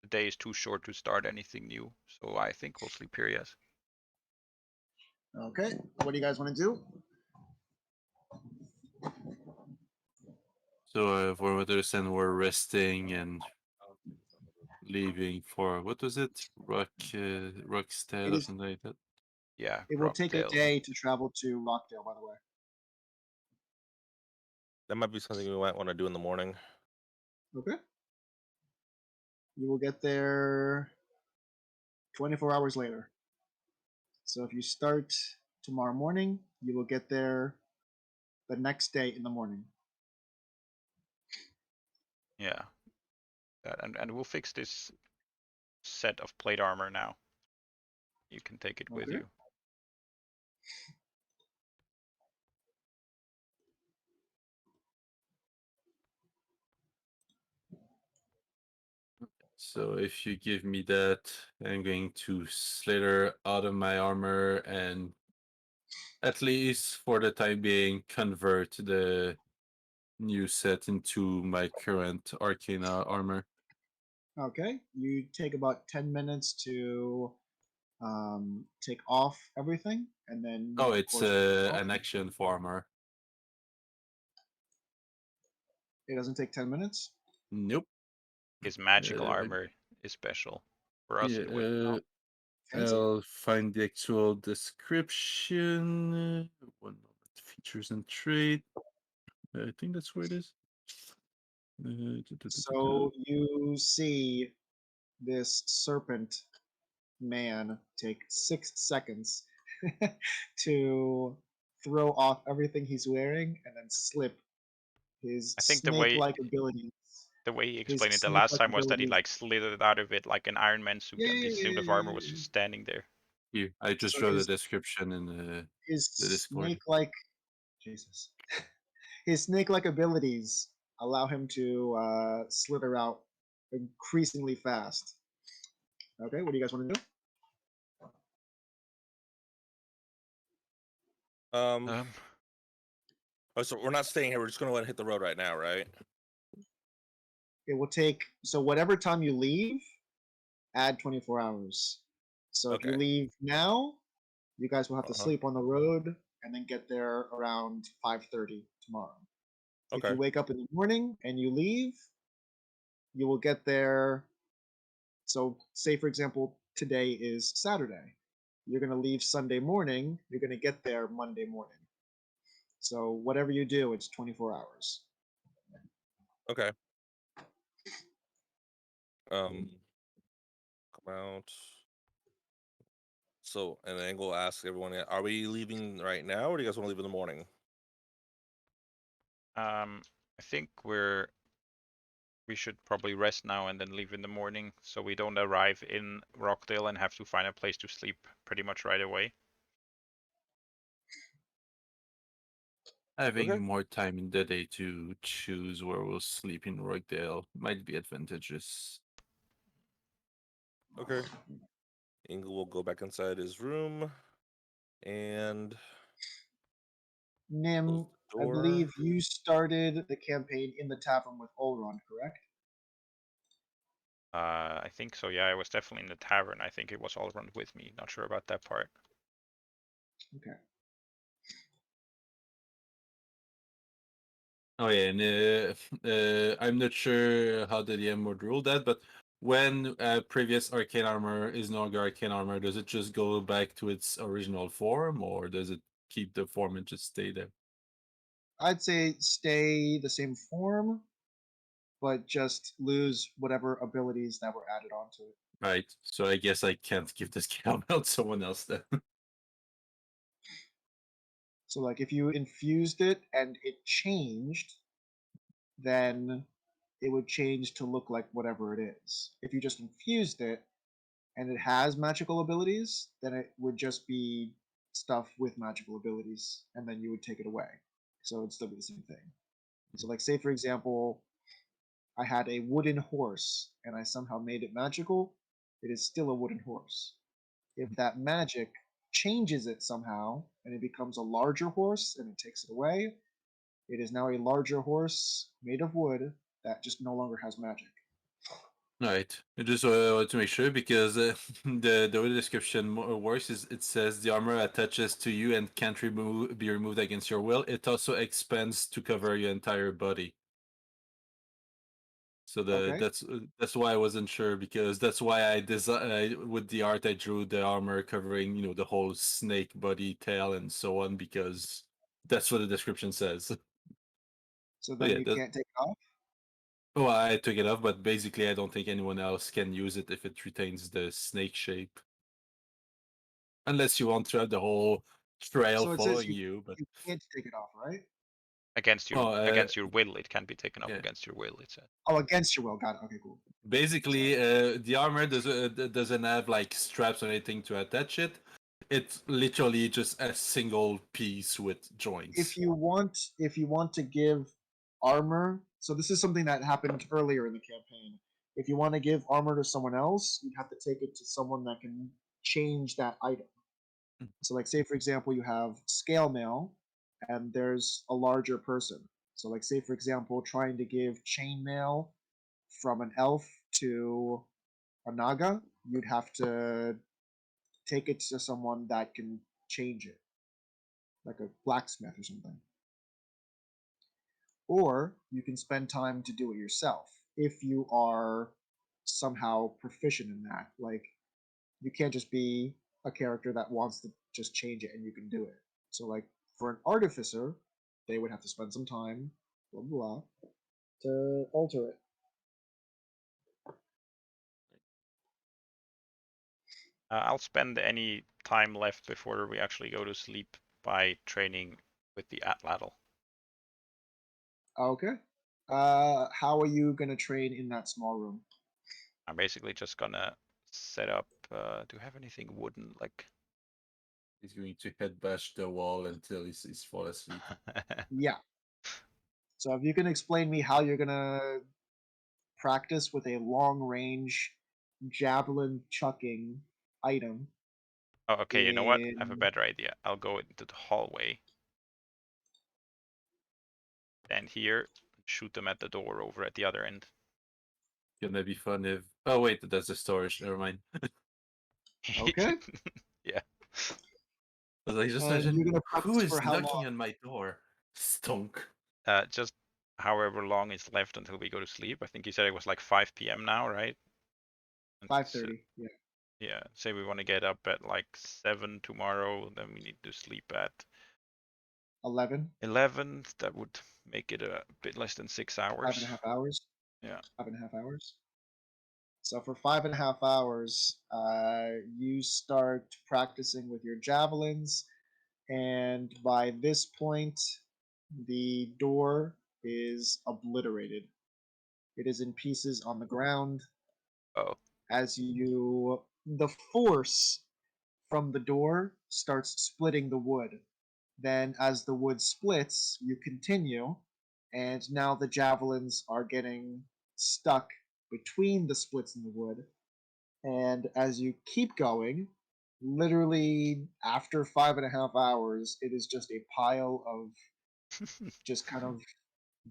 [SPEAKER 2] the day is too short to start anything new. So I think we'll sleep here, yes.
[SPEAKER 1] Okay, what do you guys want to do?
[SPEAKER 4] So for what they're saying, we're resting and leaving for what was it? Rockstead
[SPEAKER 1] It
[SPEAKER 4] or
[SPEAKER 1] is.
[SPEAKER 4] something like that.
[SPEAKER 2] Yeah,
[SPEAKER 1] It will take a
[SPEAKER 2] Rockdale.
[SPEAKER 1] day to travel to Rockdale, by the way.
[SPEAKER 3] That might be something we might want to do in the morning.
[SPEAKER 1] Okay. You will get there 24 hours later. So if you start tomorrow morning, you will get there the next day in the morning.
[SPEAKER 2] Yeah. And we'll fix this set of plate armor now. You can take it with
[SPEAKER 1] Okay.
[SPEAKER 2] you.
[SPEAKER 4] So if you give me that, I'm going to slither out of my armor and at least for the time being convert the new set into my current Arcana armor.
[SPEAKER 1] Okay. You take about 10 minutes to take off everything, and then
[SPEAKER 4] Oh,
[SPEAKER 1] of
[SPEAKER 4] it's
[SPEAKER 1] course
[SPEAKER 4] an action for armor.
[SPEAKER 1] it doesn't take 10 minutes.
[SPEAKER 4] Nope.
[SPEAKER 2] His magical
[SPEAKER 4] Uh,
[SPEAKER 2] armor is special. For us,
[SPEAKER 4] Yeah,
[SPEAKER 2] it would.
[SPEAKER 1] Fancy.
[SPEAKER 4] I'll find the actual description. One moment. Features and trait. I think that's where it is.
[SPEAKER 1] So you see this serpent man take 6 seconds to throw off everything he's wearing and then slip his
[SPEAKER 2] I think
[SPEAKER 1] snake-like abilities.
[SPEAKER 2] the way he
[SPEAKER 1] His
[SPEAKER 2] explained it the last
[SPEAKER 1] snake-like
[SPEAKER 2] time was that he
[SPEAKER 1] abilities.
[SPEAKER 2] like slithered out of it like an Iron Man suit,
[SPEAKER 1] Yeah,
[SPEAKER 2] and
[SPEAKER 1] yeah,
[SPEAKER 2] his
[SPEAKER 1] yeah,
[SPEAKER 2] suit of
[SPEAKER 1] yeah,
[SPEAKER 2] armor
[SPEAKER 1] yeah,
[SPEAKER 2] was
[SPEAKER 1] yeah.
[SPEAKER 2] just standing there.
[SPEAKER 4] Here, I just
[SPEAKER 1] So
[SPEAKER 4] showed the description in
[SPEAKER 1] his
[SPEAKER 4] the Discord.
[SPEAKER 1] snake-like, Jesus, his snake-like abilities allow him to slither out increasingly fast. Okay, what do you guys want to do?
[SPEAKER 3] Oh, so we're not staying here. We're just gonna let it hit the road right now, right?
[SPEAKER 1] It will take, so whatever time you leave, add 24 hours. So if you
[SPEAKER 3] Okay.
[SPEAKER 1] leave now, you guys will have to
[SPEAKER 3] Uh-huh.
[SPEAKER 1] sleep on the road and then get there around 5:30 tomorrow. If
[SPEAKER 3] Okay.
[SPEAKER 1] you wake up in the morning and you leave, you will get there. So say for example, today is Saturday. You're going to leave Sunday morning, you're going to get there Monday morning. So whatever you do, it's 24 hours.
[SPEAKER 3] Okay. Come out. So, and Angle asks everyone, are we leaving right now, or do you guys want to leave in the morning?
[SPEAKER 2] I think we should probably rest now and then leave in the morning, so we don't arrive in Rockdale and have to find a place to sleep pretty much right away.
[SPEAKER 4] Having
[SPEAKER 3] Okay.
[SPEAKER 4] more time in the day to choose where we'll sleep in Rockdale might be advantageous.
[SPEAKER 3] Okay. Ingle will go back inside his room and close
[SPEAKER 1] Nim,
[SPEAKER 3] the
[SPEAKER 1] I
[SPEAKER 3] door.
[SPEAKER 1] believe you started the campaign in the tavern with Olron, correct?
[SPEAKER 2] I think so. Yeah, I was definitely in the tavern. I think it was all run with me. Not sure about that part.
[SPEAKER 1] Okay.
[SPEAKER 4] Oh yeah, and I'm not sure how the DM would rule that, but when previous arcane armor is no longer arcane armor, does it just go back to its original form, or does it keep the form and just stay there?
[SPEAKER 1] I'd say stay the same form, but just lose whatever abilities that were added onto it.
[SPEAKER 4] Right. So I guess I can't give this cowbell to someone else then.
[SPEAKER 1] So, like, if you infused it and it changed, then it would change to look like whatever it is. If you just infused it and it has magical abilities, then it would just be stuff with magical abilities, and then you would take it away. So it'd still be the same thing. So, like, say for example, I had a wooden horse and I somehow made it magical, it is still a wooden horse. If that magic changes it somehow and it becomes a larger horse and it takes it away, it is now a larger horse made of wood that just no longer has magic.
[SPEAKER 4] Right. I just wanted to make sure because the way the description works is it says the armor attaches to you and can't be removed against your will. It also expands to cover your entire body. So
[SPEAKER 1] Okay.
[SPEAKER 4] that's why I wasn't sure because that's why I with the art I drew the armor covering the whole snake body, tail, and so on because that's what the description says.
[SPEAKER 1] So
[SPEAKER 4] Oh
[SPEAKER 1] then
[SPEAKER 4] yeah,
[SPEAKER 1] you can't take it off.
[SPEAKER 4] oh I took it off, but basically I don't think anyone else can use it if it retains the snake shape, unless you want to have the whole trail
[SPEAKER 1] So it says
[SPEAKER 4] following you. But
[SPEAKER 1] you can't take it off, right?
[SPEAKER 2] Against
[SPEAKER 4] oh
[SPEAKER 2] your will, it can be taken off
[SPEAKER 4] yeah.
[SPEAKER 2] against your will. It said.
[SPEAKER 1] Oh, against your will. Got it. Okay, cool.
[SPEAKER 4] Basically, the armor doesn't have like straps or anything to attach it. It's literally just a single piece with joints.
[SPEAKER 1] If you want to give armor, so this is something that happened earlier in the campaign. If you want to give armor to someone else, you'd have to take it to someone that can change that item. So, like, say for example, you have scale mail, and there's a larger person. So, like, say for example, trying to give chainmail from an elf to a naga, you'd have to take it to someone that can change it, like a blacksmith or something. Or you can spend time to do it yourself if you are somehow proficient in that. Like, you can't just be a character that wants to just change it and you can do it. So, like, for an artificer, they would have to spend some time, blah blah, blah to alter it.
[SPEAKER 2] I'll spend any time left before we actually go to sleep by training with the Atlatl.
[SPEAKER 1] Okay. How are you gonna train in that small room?
[SPEAKER 2] I'm basically just gonna set up. Do you have anything wooden like?
[SPEAKER 4] He's going to head bash the wall until he's fall asleep.
[SPEAKER 1] Yeah. So if you can explain me how you're gonna practice with a long range javelin chucking item.
[SPEAKER 2] Oh, okay. You know what? I have a
[SPEAKER 1] In
[SPEAKER 2] better idea. I'll go into the hallway. Stand here, shoot them at the door over at the other end.
[SPEAKER 4] Gonna be fun if. Oh wait, that's the storage. Never mind.
[SPEAKER 1] Okay.
[SPEAKER 2] Yeah.
[SPEAKER 4] I was like, just
[SPEAKER 1] And you're
[SPEAKER 4] imagine
[SPEAKER 1] gonna
[SPEAKER 4] who
[SPEAKER 1] practice for
[SPEAKER 4] is
[SPEAKER 1] how
[SPEAKER 4] knocking
[SPEAKER 1] long?
[SPEAKER 4] on my door. Stunk.
[SPEAKER 2] Just however long is left until we go to sleep. I think you said it was like 5 p.m. now, right? And
[SPEAKER 1] 5:30. Yeah.
[SPEAKER 2] yeah. Say we want to get up at like 7 tomorrow, then we need to sleep at
[SPEAKER 1] 11.
[SPEAKER 2] 11. That would make it a bit less than 6 hours.
[SPEAKER 1] 5.5 hours.
[SPEAKER 2] Yeah.
[SPEAKER 1] 5.5 hours. So for 5.5 hours, you start practicing with your javelins, and by this point, the door is obliterated. It is in pieces on the ground.
[SPEAKER 2] Oh.
[SPEAKER 1] As the force from the door starts splitting the wood. Then, as the wood splits, you continue, and now the javelins are getting stuck between the splits in the wood. And as you keep going, literally after 5.5 hours, it is just a pile of just kind of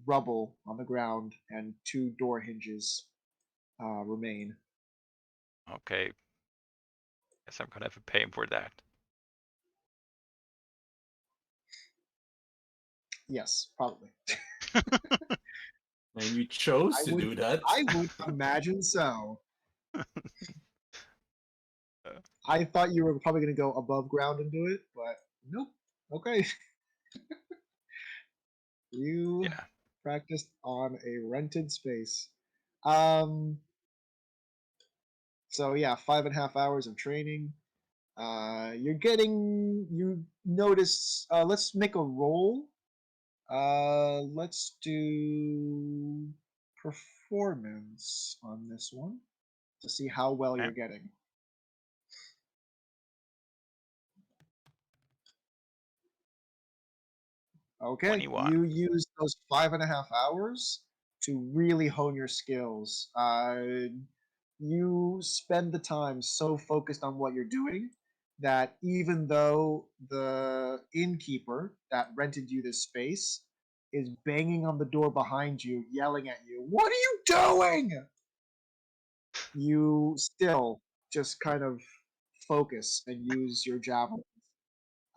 [SPEAKER 1] rubble on the ground, and two door hinges remain.
[SPEAKER 2] Okay. Guess I'm gonna have to pay him for that.
[SPEAKER 1] Yes, probably.
[SPEAKER 4] And you chose
[SPEAKER 1] I
[SPEAKER 4] to
[SPEAKER 1] would
[SPEAKER 4] do that.
[SPEAKER 1] I would imagine so. I thought you were probably going to go above ground and do it, but nope. Okay. You
[SPEAKER 2] Yeah.
[SPEAKER 1] practiced on a rented space. Um. So yeah, 5.5 hours of training. You notice. Let's make a roll. Let's do performance on this one to see how well
[SPEAKER 2] Okay.
[SPEAKER 1] you're getting. Okay,
[SPEAKER 2] 21.
[SPEAKER 1] you use those 5.5 hours to really hone your skills. You spend the time so focused on what you're doing that even though the innkeeper that rented you this space is banging on the door behind you, yelling at you, "What are you doing?" You still just kind of focus and use your javelin,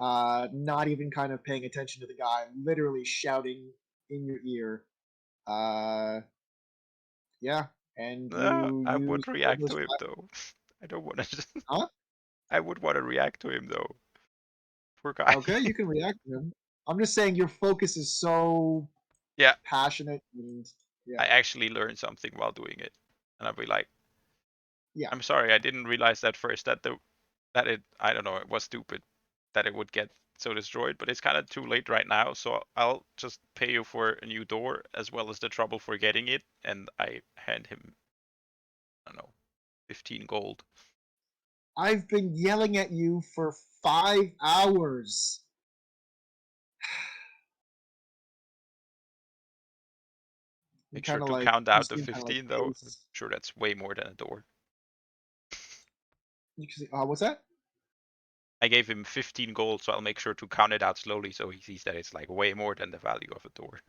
[SPEAKER 1] not even kind of paying attention to the guy, literally shouting in your ear. Uh, yeah, and you
[SPEAKER 2] I
[SPEAKER 1] use
[SPEAKER 2] would react
[SPEAKER 1] Aimless
[SPEAKER 2] to him
[SPEAKER 1] weapon.
[SPEAKER 2] though. I don't want to.
[SPEAKER 1] Huh?
[SPEAKER 2] I would want to react to him though. Poor guy.
[SPEAKER 1] Okay, you can react to him. I'm just saying your focus is so
[SPEAKER 2] Yeah,
[SPEAKER 1] passionate and yeah,
[SPEAKER 2] I actually learned something while doing it, and I'll be like,
[SPEAKER 1] yeah.
[SPEAKER 2] I'm sorry, I didn't realize that first that it I don't know, it was stupid that it would get so destroyed, but it's kind of too late right now, so I'll just pay you for a new door as well as the trouble for getting it, and I hand him, I don't know, 15 gold.
[SPEAKER 1] I've been yelling at you for 5 hours. You
[SPEAKER 2] Make sure
[SPEAKER 1] kind of
[SPEAKER 2] to
[SPEAKER 1] like
[SPEAKER 2] count
[SPEAKER 1] you
[SPEAKER 2] out the
[SPEAKER 1] seem kind of like
[SPEAKER 2] 15 though. I'm
[SPEAKER 1] pace.
[SPEAKER 2] sure that's way more than a door.
[SPEAKER 1] What's that?
[SPEAKER 2] I gave him 15 gold, so I'll make sure to count it out slowly so he sees that it's like way more than the value of a door.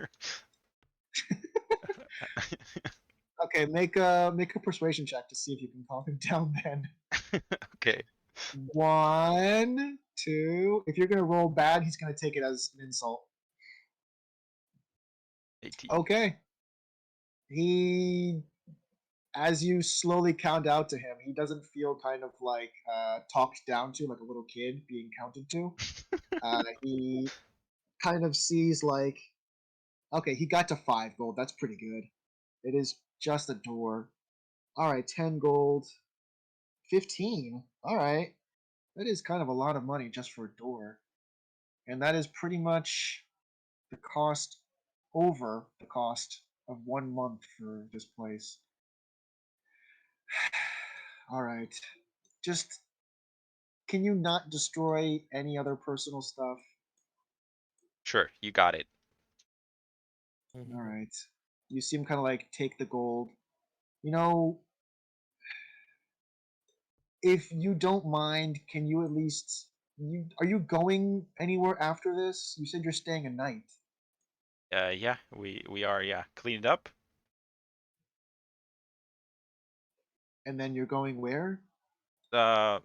[SPEAKER 1] Okay, make a persuasion check to see if you can calm him down. Then
[SPEAKER 2] Okay.
[SPEAKER 1] 1, 2. If you're gonna roll bad, he's gonna take it as an insult.
[SPEAKER 2] 18.
[SPEAKER 1] Okay. He, as you slowly count out to him, he doesn't feel kind of like talked down to, like a little kid being counted to. He kind of sees like, okay, he got to 5 gold. That's pretty good. It is just a door. All right, 10 gold, 15. All right, that is kind of a lot of money just for a door, and that is pretty much the cost over the cost of 1 month for this place. All right, just can you not destroy any other personal stuff?
[SPEAKER 2] Sure, you got it.
[SPEAKER 1] All right, you seem kind of like take the gold. You know, if you don't mind, can you at least are you going anywhere after this? You said you're staying a night.
[SPEAKER 2] Yeah, we are, yeah. Clean it up.
[SPEAKER 1] And then you're going where?
[SPEAKER 2] Uh,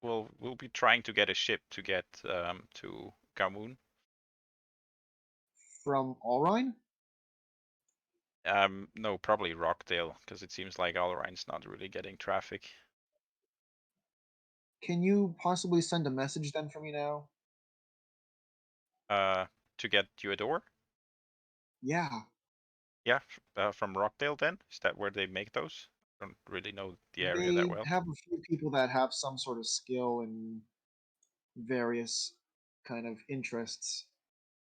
[SPEAKER 2] we'll be trying to get a ship to get to Gamoon.
[SPEAKER 1] From Alrine?
[SPEAKER 2] No, probably Rockdale, because it seems like Alrine's not really getting traffic.
[SPEAKER 1] Can you possibly send a message then for me now?
[SPEAKER 2] To get you a door?
[SPEAKER 1] Yeah.
[SPEAKER 2] Yeah, from Rockdale then? Is that where they make those? I don't really know the area that
[SPEAKER 1] They
[SPEAKER 2] well.
[SPEAKER 1] have a few people that have some sort of skill in various kind of interests.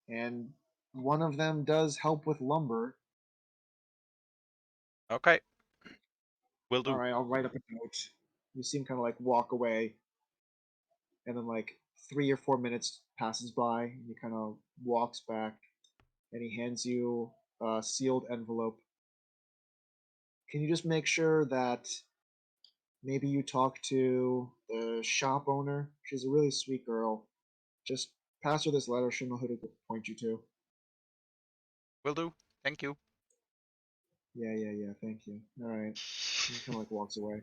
[SPEAKER 1] And one of them does help with lumber.
[SPEAKER 2] Okay, will
[SPEAKER 1] All
[SPEAKER 2] do.
[SPEAKER 1] right, I'll write up a note. You seem kind of like walk away, and then like 3 or 4 minutes passes by, and he kind of walks back, and he hands you a sealed envelope. Can you just make sure that maybe you talk to the shop owner? She's a really sweet girl. Just pass her this letter. She'll know who to point you to.
[SPEAKER 2] Will do. Thank you.
[SPEAKER 1] Yeah, yeah, yeah. Thank you. All right. He kind of like walks away.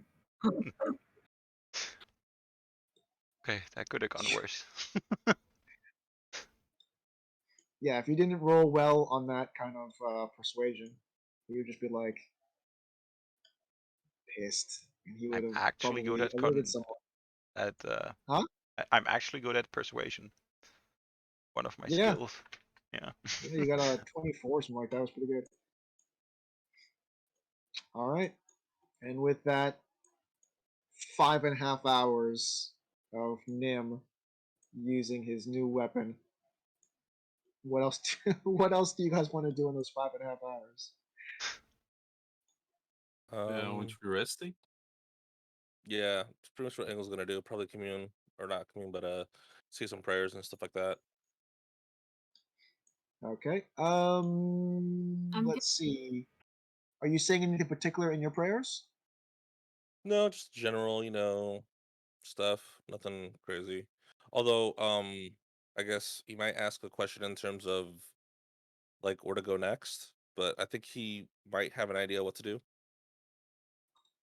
[SPEAKER 2] Okay, that could have gone worse.
[SPEAKER 1] Yeah, if you didn't roll well on that kind of persuasion, he would just be like pissed, and he would
[SPEAKER 2] I'm
[SPEAKER 1] have
[SPEAKER 2] actually good
[SPEAKER 1] probably
[SPEAKER 2] at
[SPEAKER 1] alerted someone. Huh?
[SPEAKER 2] I'm actually good at persuasion. One of my
[SPEAKER 1] Yeah,
[SPEAKER 2] skills. Yeah.
[SPEAKER 1] yeah. You got a 24, something like that. Was pretty good. All right, and with that, 5.5 hours of Nim using his new weapon. What else? What else do you guys want to do in those 5.5 hours?
[SPEAKER 4] Won't you be resting?
[SPEAKER 3] Yeah, it's pretty much what Engel's gonna do. Probably commune or not commune, but say some prayers and stuff like that.
[SPEAKER 1] Okay.
[SPEAKER 5] I'm
[SPEAKER 1] Let's see. Are you saying anything particular in your prayers?
[SPEAKER 3] No, just general, stuff. Nothing crazy. Although, I guess you might ask a question in terms of like where to go next, but I think he might have an idea what to do.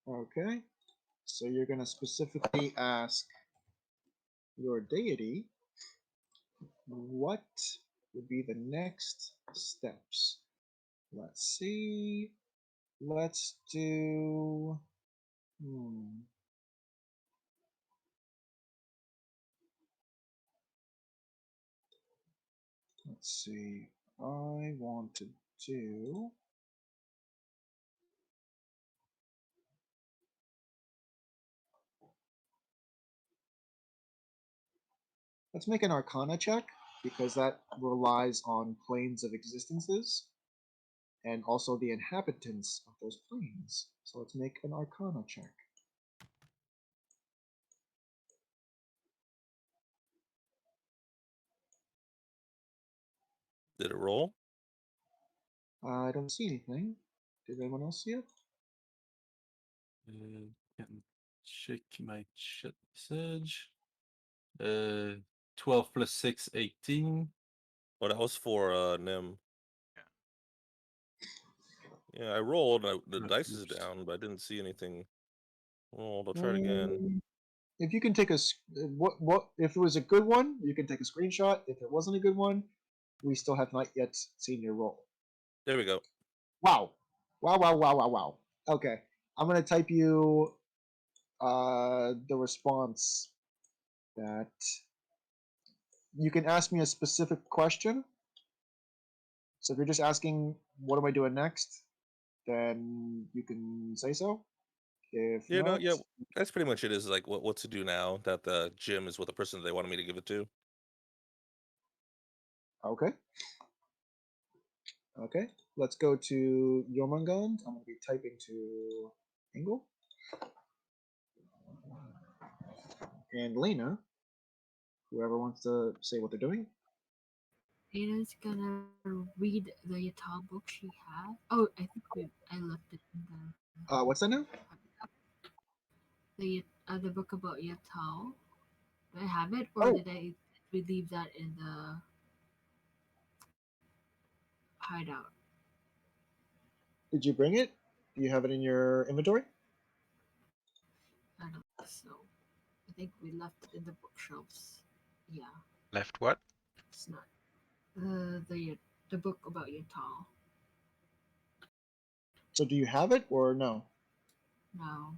[SPEAKER 1] Okay. So you're going to specifically ask your deity what would be the next steps. Let's see. Let's do. Let's see. I want to do. Let's make an Arcana check because that relies on planes of existences and also the inhabitants of those planes. So let's make an Arcana check.
[SPEAKER 3] Did it roll?
[SPEAKER 1] I don't see anything. Did anyone else see it?
[SPEAKER 4] Can check my chat message. 12 plus 6, 18.
[SPEAKER 3] Oh, that was for Nim.
[SPEAKER 2] Yeah.
[SPEAKER 3] Yeah, I rolled. The
[SPEAKER 4] Oh,
[SPEAKER 3] dice is
[SPEAKER 4] oops.
[SPEAKER 3] down, but I didn't see anything rolled. I'll try it again.
[SPEAKER 1] If you can take a what if it was a good one, you can take a screenshot. If it wasn't a good one, we still have not yet seen your roll.
[SPEAKER 3] There we go.
[SPEAKER 1] Wow. Wow. Okay. I'm gonna type you the response that you can ask me a specific question. So if you're just asking what am I doing next, then you can say so. If
[SPEAKER 3] Yeah, no,
[SPEAKER 1] not,
[SPEAKER 3] yeah, that's pretty much it. Is like what to do now that the gym is with the person that they wanted me to give it to.
[SPEAKER 1] okay. Okay. Let's go to Yomangand. I'm gonna be typing to Engel. And Lena, whoever wants to say what they're doing.
[SPEAKER 5] Ada's gonna read the Yatal book she had. Oh, I think I left it in
[SPEAKER 1] What's that now?
[SPEAKER 5] the book about Yatal. Do I have it, or
[SPEAKER 1] Oh,
[SPEAKER 5] did we leave that in the hideout?
[SPEAKER 1] did you bring it? Do you have it in your inventory?
[SPEAKER 5] I don't think so. I think we left it in the bookshelves. Yeah,
[SPEAKER 2] Left what?
[SPEAKER 5] it's not the book about Yatal.
[SPEAKER 1] So do you have it or no?
[SPEAKER 5] No,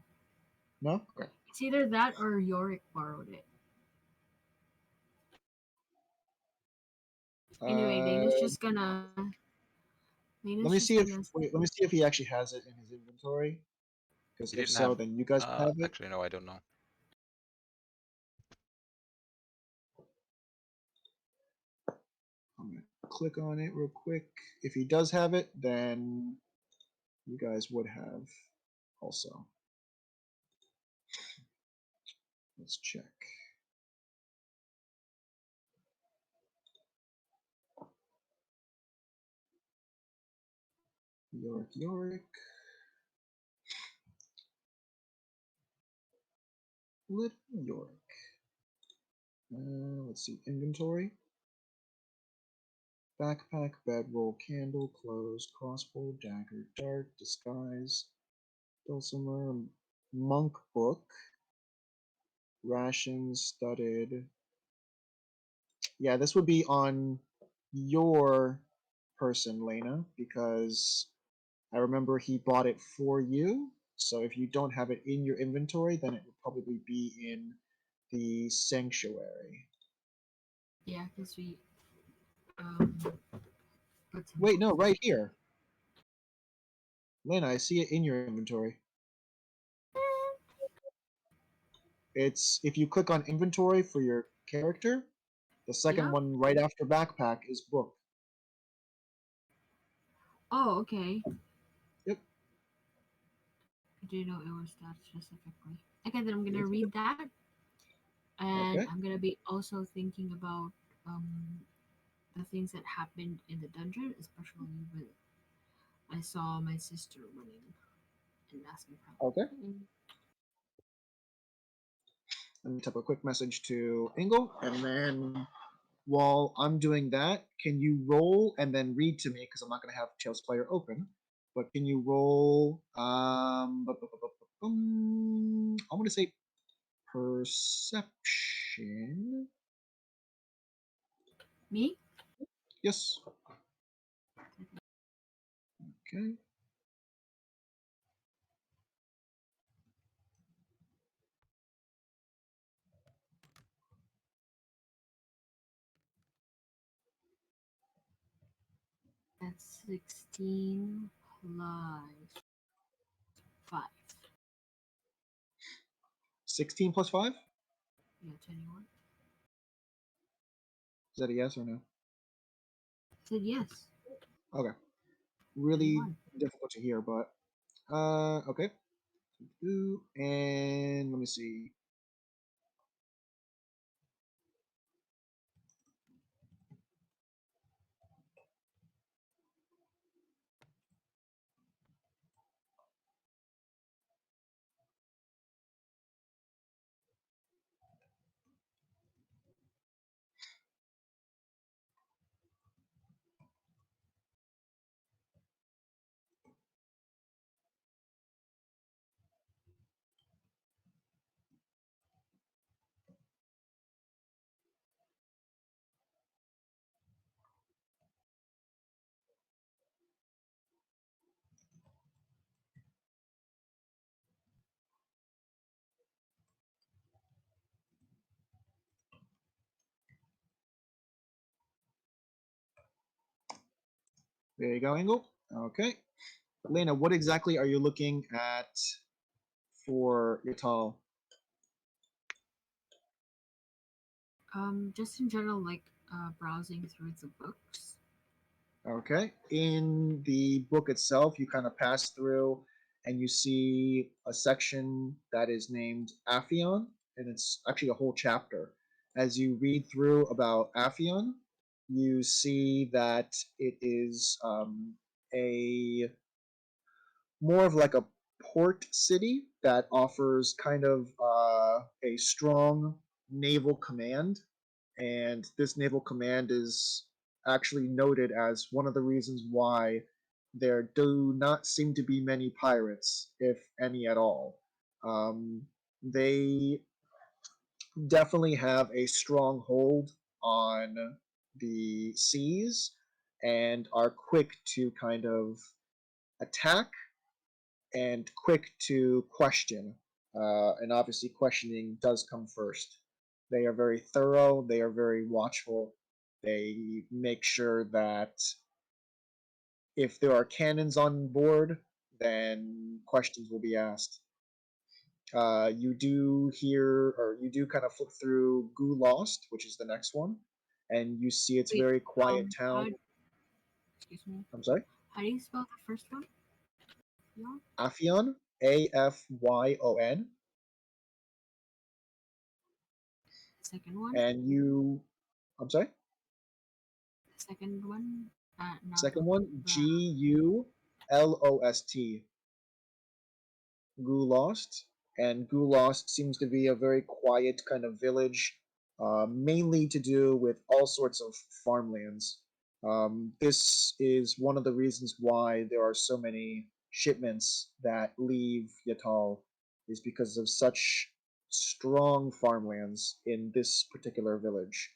[SPEAKER 1] No? Okay.
[SPEAKER 5] it's either that or Yorick borrowed it. Anyway, Lena's
[SPEAKER 1] Uh,
[SPEAKER 5] just gonna.
[SPEAKER 1] let
[SPEAKER 5] Lena's
[SPEAKER 1] me
[SPEAKER 5] just
[SPEAKER 1] see if
[SPEAKER 5] gonna.
[SPEAKER 1] let me see if he actually has it in his inventory. Because
[SPEAKER 2] He
[SPEAKER 1] if
[SPEAKER 2] didn't
[SPEAKER 1] so,
[SPEAKER 2] have.
[SPEAKER 1] then you guys can have it.
[SPEAKER 2] Actually, no, I don't know.
[SPEAKER 1] I'm gonna click on it real quick. If he does have it, then you guys would have also. Let's check. Yorick. Little Yorick. Let's see. Inventory. Backpack, bedroll, candle, clothes, crossbow, dagger, dart, disguise, dulcimer, monk book, rations, studded. Yeah, this would be on your person, Lena, because I remember he bought it for you. So if you don't have it in your inventory, then it would probably be in the sanctuary.
[SPEAKER 5] Yeah, because we um. put some
[SPEAKER 1] Wait, no,
[SPEAKER 5] books
[SPEAKER 1] right here. Lena, I see it in your inventory. It's if you click on inventory for your character, the second
[SPEAKER 5] Yeah.
[SPEAKER 1] one right after backpack is book.
[SPEAKER 5] Oh, okay.
[SPEAKER 1] Yep.
[SPEAKER 5] I didn't know it was that specifically. Okay, then I'm gonna read that, and
[SPEAKER 1] Okay.
[SPEAKER 5] I'm gonna be also thinking about um the things that happened in the dungeon, especially when I saw my sister running and asking for help.
[SPEAKER 1] Okay. Let me type a quick message to Engel, and then while I'm doing that, can you roll and then read to me because I'm not going to have TaleSpire open. But can you roll? I'm going to say perception.
[SPEAKER 5] Me?
[SPEAKER 1] Yes. Okay.
[SPEAKER 5] That's 16 plus 5.
[SPEAKER 1] 16 plus 5?
[SPEAKER 5] Yeah, 21.
[SPEAKER 1] Is that a yes or no?
[SPEAKER 5] I said yes.
[SPEAKER 1] Okay. Really
[SPEAKER 5] 21.
[SPEAKER 1] difficult to hear, but okay. And let me see. There you go, Engel. Okay. Lena, what exactly are you looking at for Yatal?
[SPEAKER 5] Just in general, like browsing through the books.
[SPEAKER 1] Okay. In the book itself, you kind of pass through and you see a section that is named Aphion, and it's actually a whole chapter. As you read through about Aphion, you see that it is a more of like a port city that offers kind of a strong naval command. And this naval command is actually noted as one of the reasons why there do not seem to be many pirates, if any at all. They definitely have a strong hold on the seas and are quick to kind of attack and quick to question. And obviously, questioning does come first. They are very thorough, they are very watchful. They make sure that if there are cannons on board, then questions will be asked. You do hear, or you do kind of flip through Goo Lost, which is the next one, and you see it's
[SPEAKER 5] Wait,
[SPEAKER 1] very quiet town.
[SPEAKER 5] excuse me.
[SPEAKER 1] I'm sorry?
[SPEAKER 5] How do you spell the first one? Yeah.
[SPEAKER 1] Afyon, Afyon,
[SPEAKER 5] Second one.
[SPEAKER 1] and you, I'm sorry?
[SPEAKER 5] Second one. Now
[SPEAKER 1] Second one,
[SPEAKER 5] the
[SPEAKER 1] Gulost. Gulost. And Gulost seems to be a very quiet kind of village, mainly to do with all sorts of farmlands. This is one of the reasons why there are so many shipments that leave Yatal, is because of such strong farmlands in this particular village.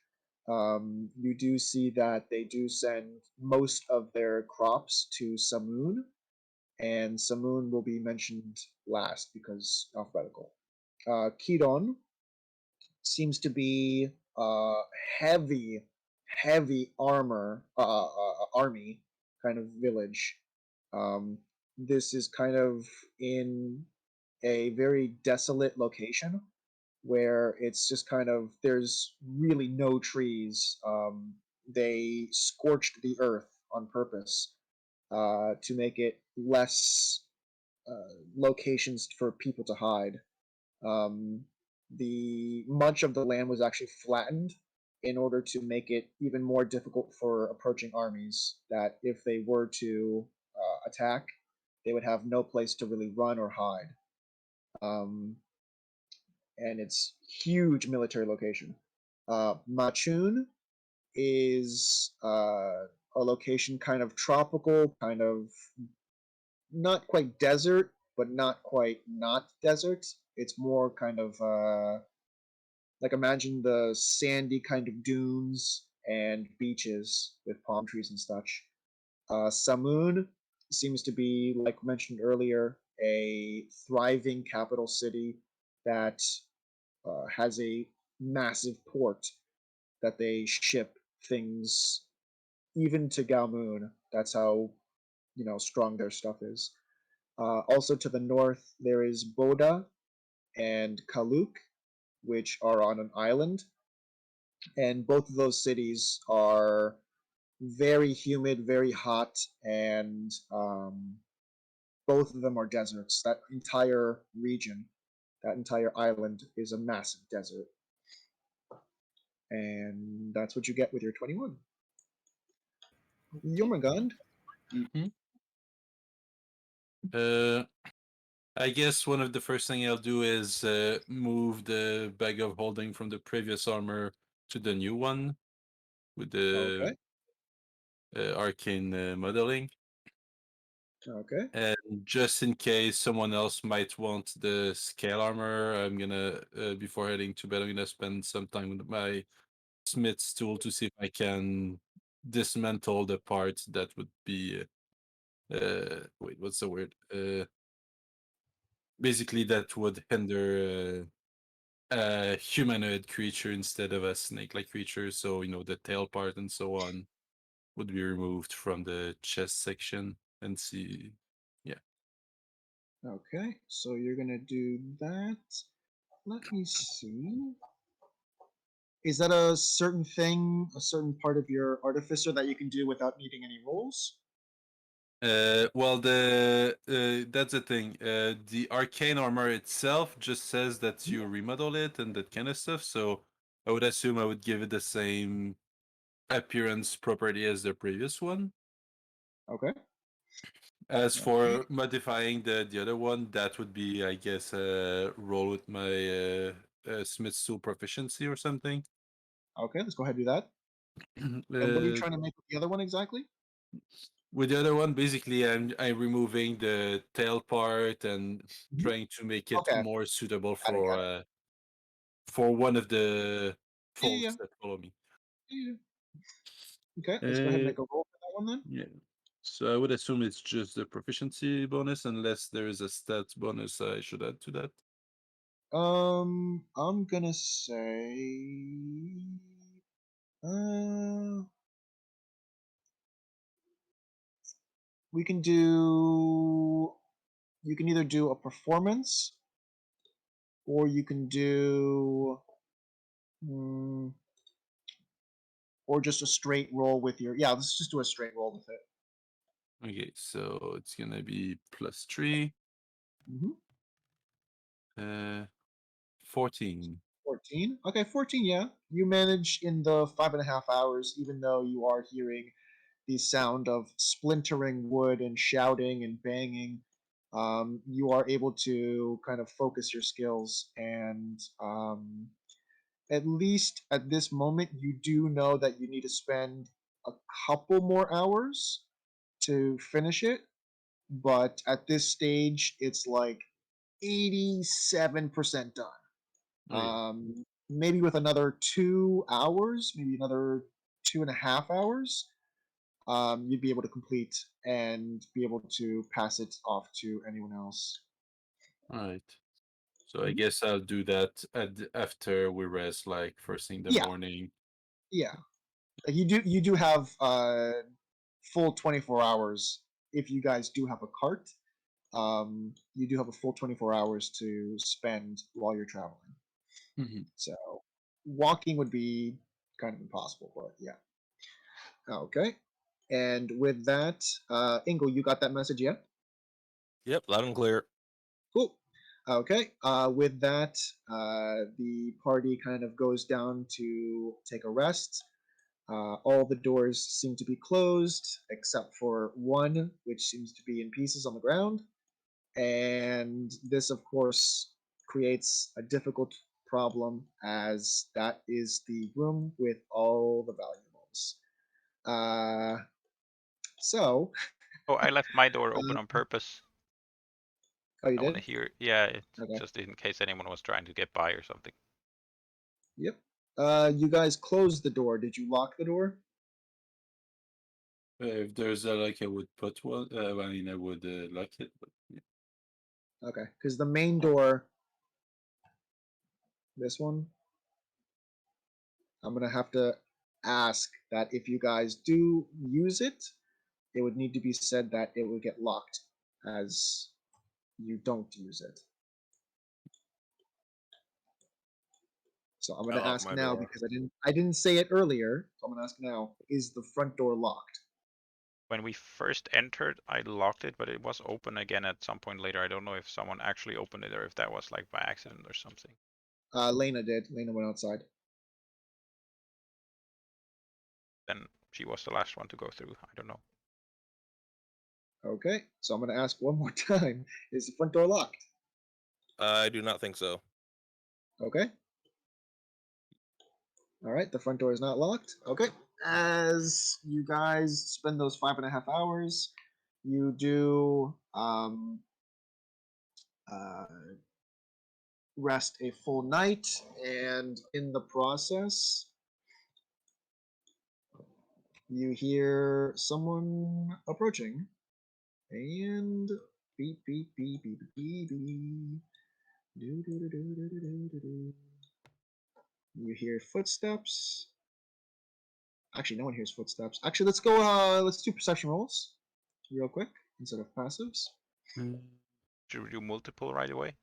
[SPEAKER 1] You do see that they do send most of their crops to Samoon, and Samoon will be mentioned last because alphabetical. Kidon seems to be heavy, heavy army kind of village. This is kind of in a very desolate location where it's just kind of there's really no trees. They scorched the earth on purpose to make it less locations for people to hide. Um, the much of the land was actually flattened in order to make it even more difficult for approaching armies. That if they were to attack, they would have no place to really run or hide. Um, and it's huge military location. Machun is a location kind of tropical, kind of not quite desert, but not quite not desert. It's more kind of like imagine the sandy kind of dunes and beaches with palm trees and such. Samoon seems to be, like mentioned earlier, a thriving capital city that has a massive port that they ship things even to Galmoon. That's how strong their stuff is. Also to the north, there is Boda and Kaluk, which are on an island, and both of those cities are very humid, very hot, and both of them are deserts. That entire region, that entire island, is a massive desert, and that's what you get with your 21. Jormungand.
[SPEAKER 4] I guess one of the first thing I'll do is move the bag of holding from the previous armor to the new one with the
[SPEAKER 1] Okay.
[SPEAKER 4] arcane modeling.
[SPEAKER 1] Okay.
[SPEAKER 4] And just in case someone else might want the scale armor, I'm gonna before heading to bed, I'm gonna spend some time with my smith's tool to see if I can dismantle the parts that would be wait, what's the word? Basically that would hinder a humanoid creature instead of a snake-like creature. So the tail part and so on would be removed from the chest section and see. Yeah.
[SPEAKER 1] Okay. So you're gonna do that. Let me see. Is that a certain thing, a certain part of your artificer that you can do without needing any rolls?
[SPEAKER 4] Well, that's the thing. The arcane armor itself just says that you remodel it and that kind of stuff. So I would assume I would give it the same appearance property as the previous one.
[SPEAKER 1] Okay.
[SPEAKER 4] As
[SPEAKER 1] Okay.
[SPEAKER 4] for modifying the other one, that would be, I guess, roll with my Smith's tool proficiency or something.
[SPEAKER 1] Okay, let's go ahead and do that. And what are you
[SPEAKER 4] Uh,
[SPEAKER 1] trying to make with the other one exactly?
[SPEAKER 4] with the other one, basically, I'm removing the tail part and trying to make it
[SPEAKER 1] Okay,
[SPEAKER 4] more suitable
[SPEAKER 1] got it, got it.
[SPEAKER 4] for one of the
[SPEAKER 1] Yeah, yeah,
[SPEAKER 4] folks that follow me.
[SPEAKER 1] yeah. Okay, let's go ahead and
[SPEAKER 4] Uh,
[SPEAKER 1] make a roll for that one then.
[SPEAKER 4] yeah. So I would assume it's just the proficiency bonus, unless there is a stats bonus I should add to that.
[SPEAKER 1] I'm gonna say, uh, we can do. You can either do a performance, or you can do, mm, or just a straight roll with your. Yeah, let's just do a straight roll with it.
[SPEAKER 4] Okay, so it's gonna be +3.
[SPEAKER 1] Mm-hmm.
[SPEAKER 4] 14.
[SPEAKER 1] 14. Okay, 14, yeah. You manage in the 5.5 hours, even though you are hearing the sound of splintering wood and shouting and banging. You are able to kind of focus your skills, and at least at this moment, you do know that you need to spend a couple more hours to finish it. But at this stage, it's like 87% done.
[SPEAKER 4] Okay.
[SPEAKER 1] Maybe with another 2 hours, maybe another 2.5 hours, you'd be able to complete and be able to pass it off to anyone else.
[SPEAKER 4] All right. So I
[SPEAKER 1] Mhm.
[SPEAKER 4] guess I'll do that after we rest, like first thing in the
[SPEAKER 1] Yeah,
[SPEAKER 4] morning.
[SPEAKER 1] yeah. Like you do have full 24 hours if you guys do have a cart. You do have a full 24 hours to spend while you're traveling.
[SPEAKER 4] Mhm.
[SPEAKER 1] So walking would be kind of impossible, but yeah. Okay. And with that, Ingle, you got that message yet?
[SPEAKER 3] Yep, loud and clear.
[SPEAKER 1] Cool. Okay. With that, the party kind of goes down to take a rest. All the doors seem to be closed except for one, which seems to be in pieces on the ground. And this, of course, creates a difficult problem as that is the room with all the valuables. notes. So,
[SPEAKER 2] Oh, I left my door open
[SPEAKER 1] Uh,
[SPEAKER 2] on purpose.
[SPEAKER 1] oh, you
[SPEAKER 2] I want to
[SPEAKER 1] did?
[SPEAKER 2] hear. Yeah, it's
[SPEAKER 1] Okay.
[SPEAKER 2] just in case anyone was trying to get by or something.
[SPEAKER 1] Yep. You guys closed the door. Did you lock the door?
[SPEAKER 4] If there's a like, I would put one. I mean, I would lock it. But yeah.
[SPEAKER 1] Okay, because the main door, this one, I'm gonna have to ask that if you guys do use it, it would need to be said that it would get locked as you don't use it. So I'm gonna
[SPEAKER 3] I'll lock
[SPEAKER 1] ask
[SPEAKER 3] my
[SPEAKER 1] now
[SPEAKER 3] door.
[SPEAKER 1] because I didn't say it earlier. So I'm gonna ask now: is the front door locked?
[SPEAKER 2] When we first entered, I locked it, but it was open again at some point later. I don't know if someone actually opened it or if that was like by accident or something.
[SPEAKER 1] Lena did. Lena went outside.
[SPEAKER 2] Then she was the last one to go through. I don't know.
[SPEAKER 1] Okay, so I'm gonna ask one more time: is the front door locked?
[SPEAKER 3] I do not think so.
[SPEAKER 1] Okay. All right, the front door is not locked. Okay. As you guys spend those 5.5 hours, you do uh, rest a full night, and in the process, you hear someone approaching, and beep beep beep beep beep beep. Do, do, do, do, do, do, do, do. You hear footsteps. Actually, no one hears footsteps. Actually, let's go. Let's do perception rolls real quick instead of passives.
[SPEAKER 2] Should we do multiple right away?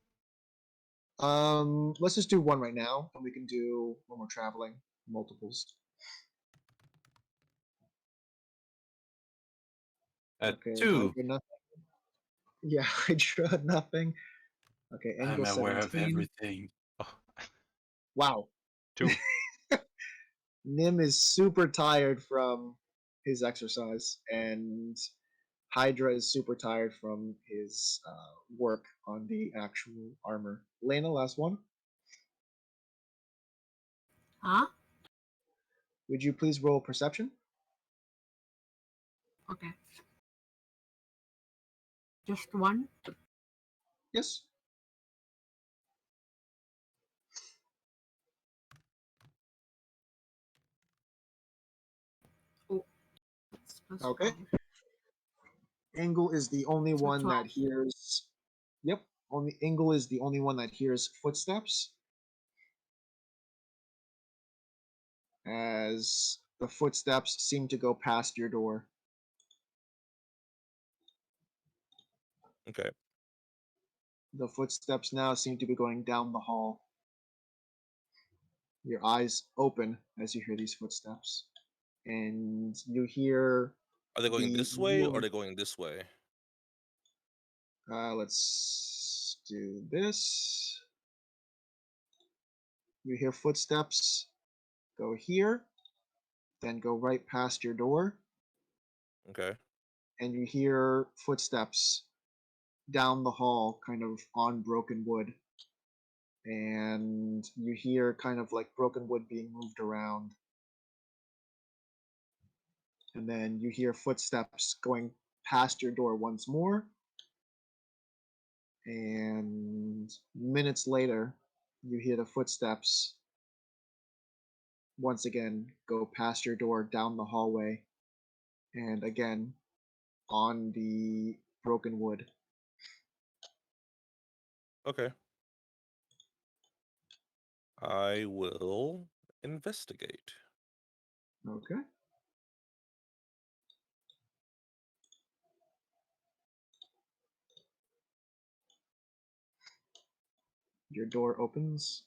[SPEAKER 1] Let's just do one right now, and we can do when we're traveling multiples. Okay,
[SPEAKER 4] Two.
[SPEAKER 1] Hydra nothing. Yeah, Hydra nothing. Okay,
[SPEAKER 4] I'm
[SPEAKER 1] Angle
[SPEAKER 4] aware of
[SPEAKER 1] 17.
[SPEAKER 4] everything.
[SPEAKER 2] Oh,
[SPEAKER 1] Wow.
[SPEAKER 2] 2.
[SPEAKER 1] Nim is super tired from his exercise, and Hydra is super tired from his work on the actual armor. Lena, last one.
[SPEAKER 5] Huh?
[SPEAKER 1] Would you please roll perception?
[SPEAKER 5] Okay. Just one?
[SPEAKER 1] Yes.
[SPEAKER 5] Oh, that's plus
[SPEAKER 1] Okay.
[SPEAKER 5] 5.
[SPEAKER 1] Angle is the only
[SPEAKER 5] So
[SPEAKER 1] one
[SPEAKER 5] 12.
[SPEAKER 1] that hears. Yep. Only Angle is the only one that hears footsteps. As the footsteps seem to go past your door.
[SPEAKER 3] Okay.
[SPEAKER 1] The footsteps now seem to be going down the hall. Your eyes open as you hear these footsteps, and you hear
[SPEAKER 3] Are they going
[SPEAKER 1] the
[SPEAKER 3] this way or are
[SPEAKER 1] woman.
[SPEAKER 3] they going this way?
[SPEAKER 1] Let's do this. You hear footsteps go here, then go right past your door,
[SPEAKER 3] Okay.
[SPEAKER 1] and you hear footsteps down the hall, kind of on broken wood. And you hear kind of like broken wood being moved around. And then you hear footsteps going past your door once more. And minutes later, you hear the footsteps once again go past your door down the hallway, and again on the broken wood.
[SPEAKER 3] Okay. I will investigate.
[SPEAKER 1] Okay. Your door opens,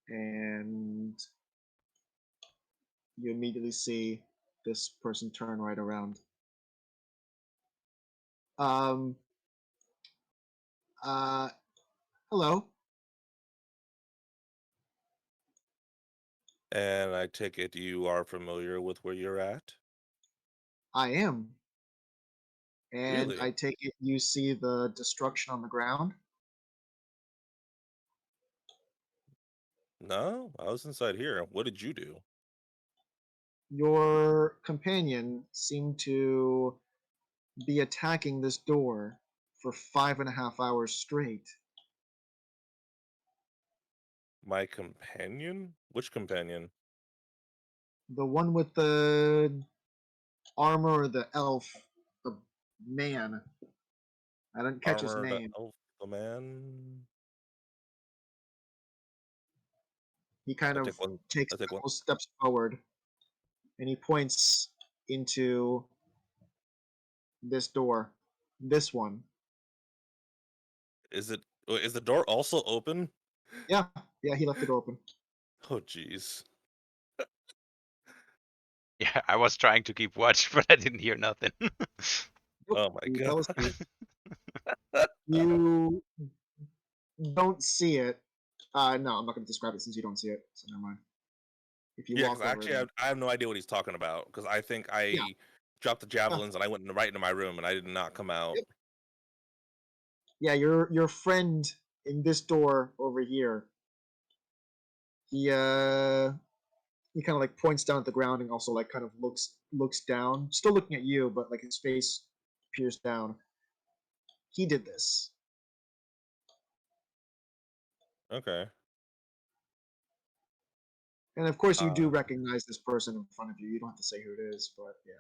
[SPEAKER 1] and you immediately see this person turn right around. Um, uh, hello.
[SPEAKER 3] And I take it you are familiar with where you're at?
[SPEAKER 1] I am. And
[SPEAKER 3] Really?
[SPEAKER 1] I take it you see the destruction on the ground?
[SPEAKER 3] No, I was inside here. What did you do?
[SPEAKER 1] your companion seemed to be attacking this door for 5.5 hours straight.
[SPEAKER 3] My companion? Which companion?
[SPEAKER 1] The one with the armor, the elf, the man. I didn't catch his
[SPEAKER 3] Armored
[SPEAKER 1] name.
[SPEAKER 3] elf, the man.
[SPEAKER 1] He kind
[SPEAKER 3] I
[SPEAKER 1] of
[SPEAKER 3] take one.
[SPEAKER 1] takes
[SPEAKER 3] I
[SPEAKER 1] a
[SPEAKER 3] take one.
[SPEAKER 1] couple steps forward and he points into this door. This one.
[SPEAKER 3] Is it? Is the door also open?
[SPEAKER 1] Yeah, he left it open.
[SPEAKER 3] Oh, jeez.
[SPEAKER 2] Yeah, I was trying to keep watch, but I didn't hear nothing.
[SPEAKER 3] Oh my
[SPEAKER 1] That
[SPEAKER 3] god.
[SPEAKER 1] was me. You don't see it. No, I'm not going to describe it since you don't see it, so never mind. If you
[SPEAKER 3] Yeah, because
[SPEAKER 1] walk over
[SPEAKER 3] actually,
[SPEAKER 1] there.
[SPEAKER 3] I have no idea what he's talking about. Because I think I
[SPEAKER 1] Yeah.
[SPEAKER 3] dropped the javelins and I went right into my room and I did not come out.
[SPEAKER 1] Yep. Yeah, your friend in this door over here. He kind of like points down at the ground and also like kind of looks down, still looking at you, but like his face peers down. He did this.
[SPEAKER 3] Okay.
[SPEAKER 1] And of course, you do
[SPEAKER 3] Uh,
[SPEAKER 1] recognize this person in front of you. You don't have to say who it is, but yeah.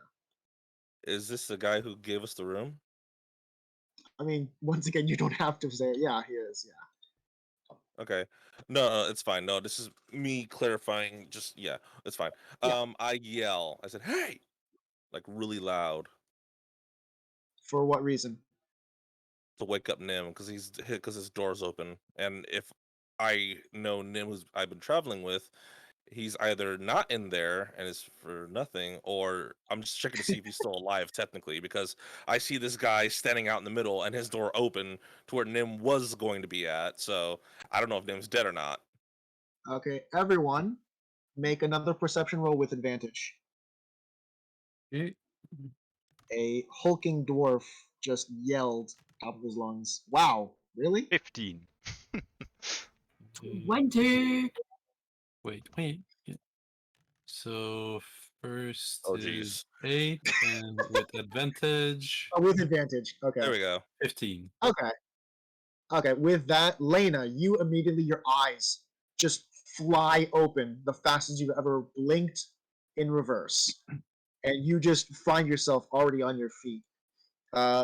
[SPEAKER 3] is this the guy who gave us the room?
[SPEAKER 1] I mean, once again, you don't have to say it. Yeah, he is. Yeah.
[SPEAKER 3] Okay. No, it's fine. No, this is me clarifying. Just yeah, it's fine.
[SPEAKER 1] Yeah.
[SPEAKER 3] I yell. I said, "Hey!" like really loud
[SPEAKER 1] For what reason?
[SPEAKER 3] to wake up Nim because his door's open. And if I know Nim, who's I've been traveling with, he's either not in there and is for nothing, or I'm just checking to see if he's still alive technically, because I see this guy standing out in the middle and his door open to where Nim was going to be at. So I don't know if Nim's dead or not.
[SPEAKER 1] Okay, everyone, make another perception roll with advantage.
[SPEAKER 4] Okay.
[SPEAKER 1] A hulking dwarf just yelled out of his lungs. Wow, really?
[SPEAKER 2] 15.
[SPEAKER 5] 20.
[SPEAKER 4] Wait. Yeah. So first
[SPEAKER 3] Oh
[SPEAKER 4] is
[SPEAKER 3] jeez.
[SPEAKER 4] 8, and with advantage,
[SPEAKER 1] Oh, with advantage. Okay.
[SPEAKER 3] There we go.
[SPEAKER 4] 15.
[SPEAKER 1] Okay. Okay. With that, Lena, you immediately, your eyes just fly open the fastest you've ever blinked in reverse. And you just find yourself already on your feet.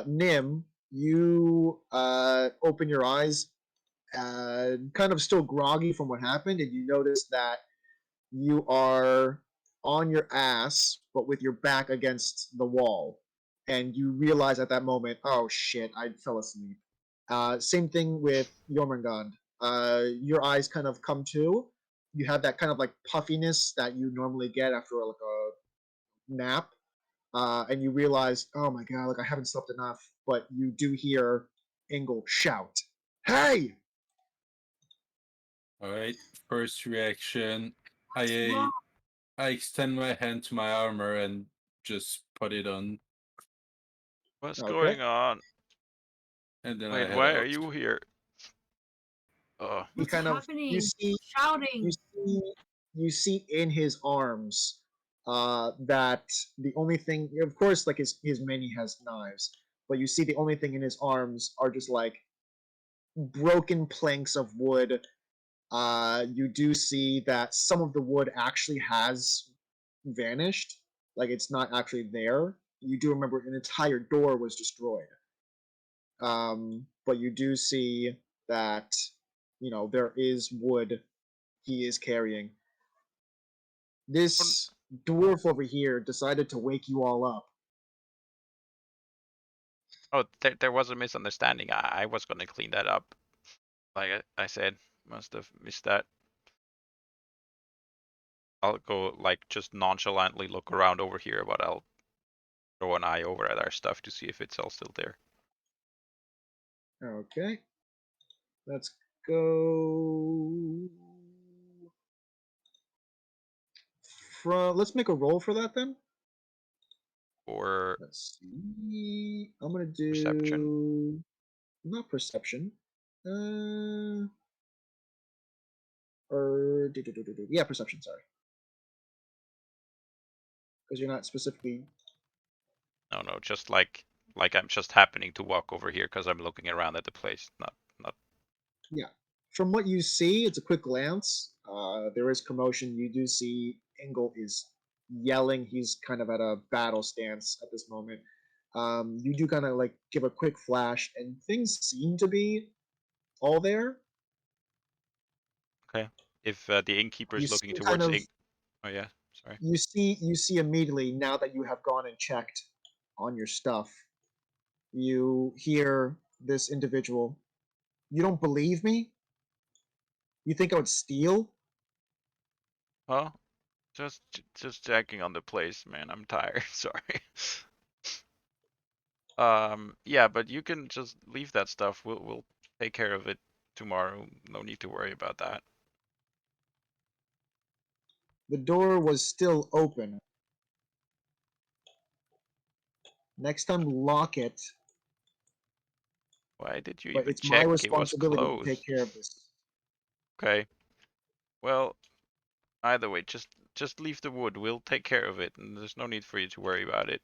[SPEAKER 1] Nim, you open your eyes, kind of still groggy from what happened, and you notice that you are on your ass, but with your back against the wall. And you realize at that moment, oh shit, I fell asleep. Same thing with Jormungand. Your eyes kind of come to. You have that kind of like puffiness that you normally get after like a nap. And you realize, oh my god, like I haven't slept enough. But you do hear Ingle shout, "Hey!"
[SPEAKER 4] All right. First reaction,
[SPEAKER 5] What's wrong?
[SPEAKER 4] I extend my hand to my armor and just put it on,
[SPEAKER 2] What's
[SPEAKER 1] Okay.
[SPEAKER 2] going on?
[SPEAKER 4] and then I
[SPEAKER 2] Wait,
[SPEAKER 4] head
[SPEAKER 2] why are
[SPEAKER 4] out.
[SPEAKER 2] you here? Oh,
[SPEAKER 1] He
[SPEAKER 5] What's
[SPEAKER 1] kind of
[SPEAKER 5] happening? Shouting.
[SPEAKER 1] you see in his arms that the only thing, of course, like his many has knives, but you see the only thing in his arms are just like broken planks of wood. You do see that some of the wood actually has vanished, like it's not actually there. You do remember an entire door was destroyed. But you do see that there is wood he is carrying. This dwarf over here decided to wake you all up.
[SPEAKER 2] oh, there was a misunderstanding. I was gonna clean that up. Like I said, must have missed that. I'll go like just nonchalantly look around over here, but I'll throw an eye over at our stuff to see if it's all still there.
[SPEAKER 1] Okay, let's go. Let's make a roll for that then.
[SPEAKER 2] Or
[SPEAKER 1] Let's see. I'm gonna
[SPEAKER 2] perception.
[SPEAKER 1] do not perception. Or yeah, perception. Sorry. Because you're not specifically.
[SPEAKER 2] No, just like I'm just happening to walk over here because I'm looking around at the place. Not.
[SPEAKER 1] Yeah. From what you see, it's a quick glance. There is commotion. You do see Engel is yelling. He's kind of at a battle stance at this moment. You do kind of like give a quick flash, and things seem to be all there.
[SPEAKER 2] Okay. If the innkeeper
[SPEAKER 1] You
[SPEAKER 2] is looking
[SPEAKER 1] see kind
[SPEAKER 2] towards
[SPEAKER 1] of
[SPEAKER 2] ink. Oh yeah. Sorry.
[SPEAKER 1] you see immediately now that you have gone and checked on your stuff. You hear this individual. You don't believe me? You think I would steal?
[SPEAKER 2] Well, just checking on the place, man. I'm tired. Sorry. Yeah, but you can just leave that stuff. We'll take care of it tomorrow. No need to worry about that.
[SPEAKER 1] The door was still open. Next time, lock it.
[SPEAKER 2] Why did you
[SPEAKER 1] But
[SPEAKER 2] even
[SPEAKER 1] it's my
[SPEAKER 2] check? It was
[SPEAKER 1] responsibility to take
[SPEAKER 2] closed.
[SPEAKER 1] care of this.
[SPEAKER 2] Okay. Well, either way, just leave the wood. We'll take care of it, and there's no need for you to worry about it.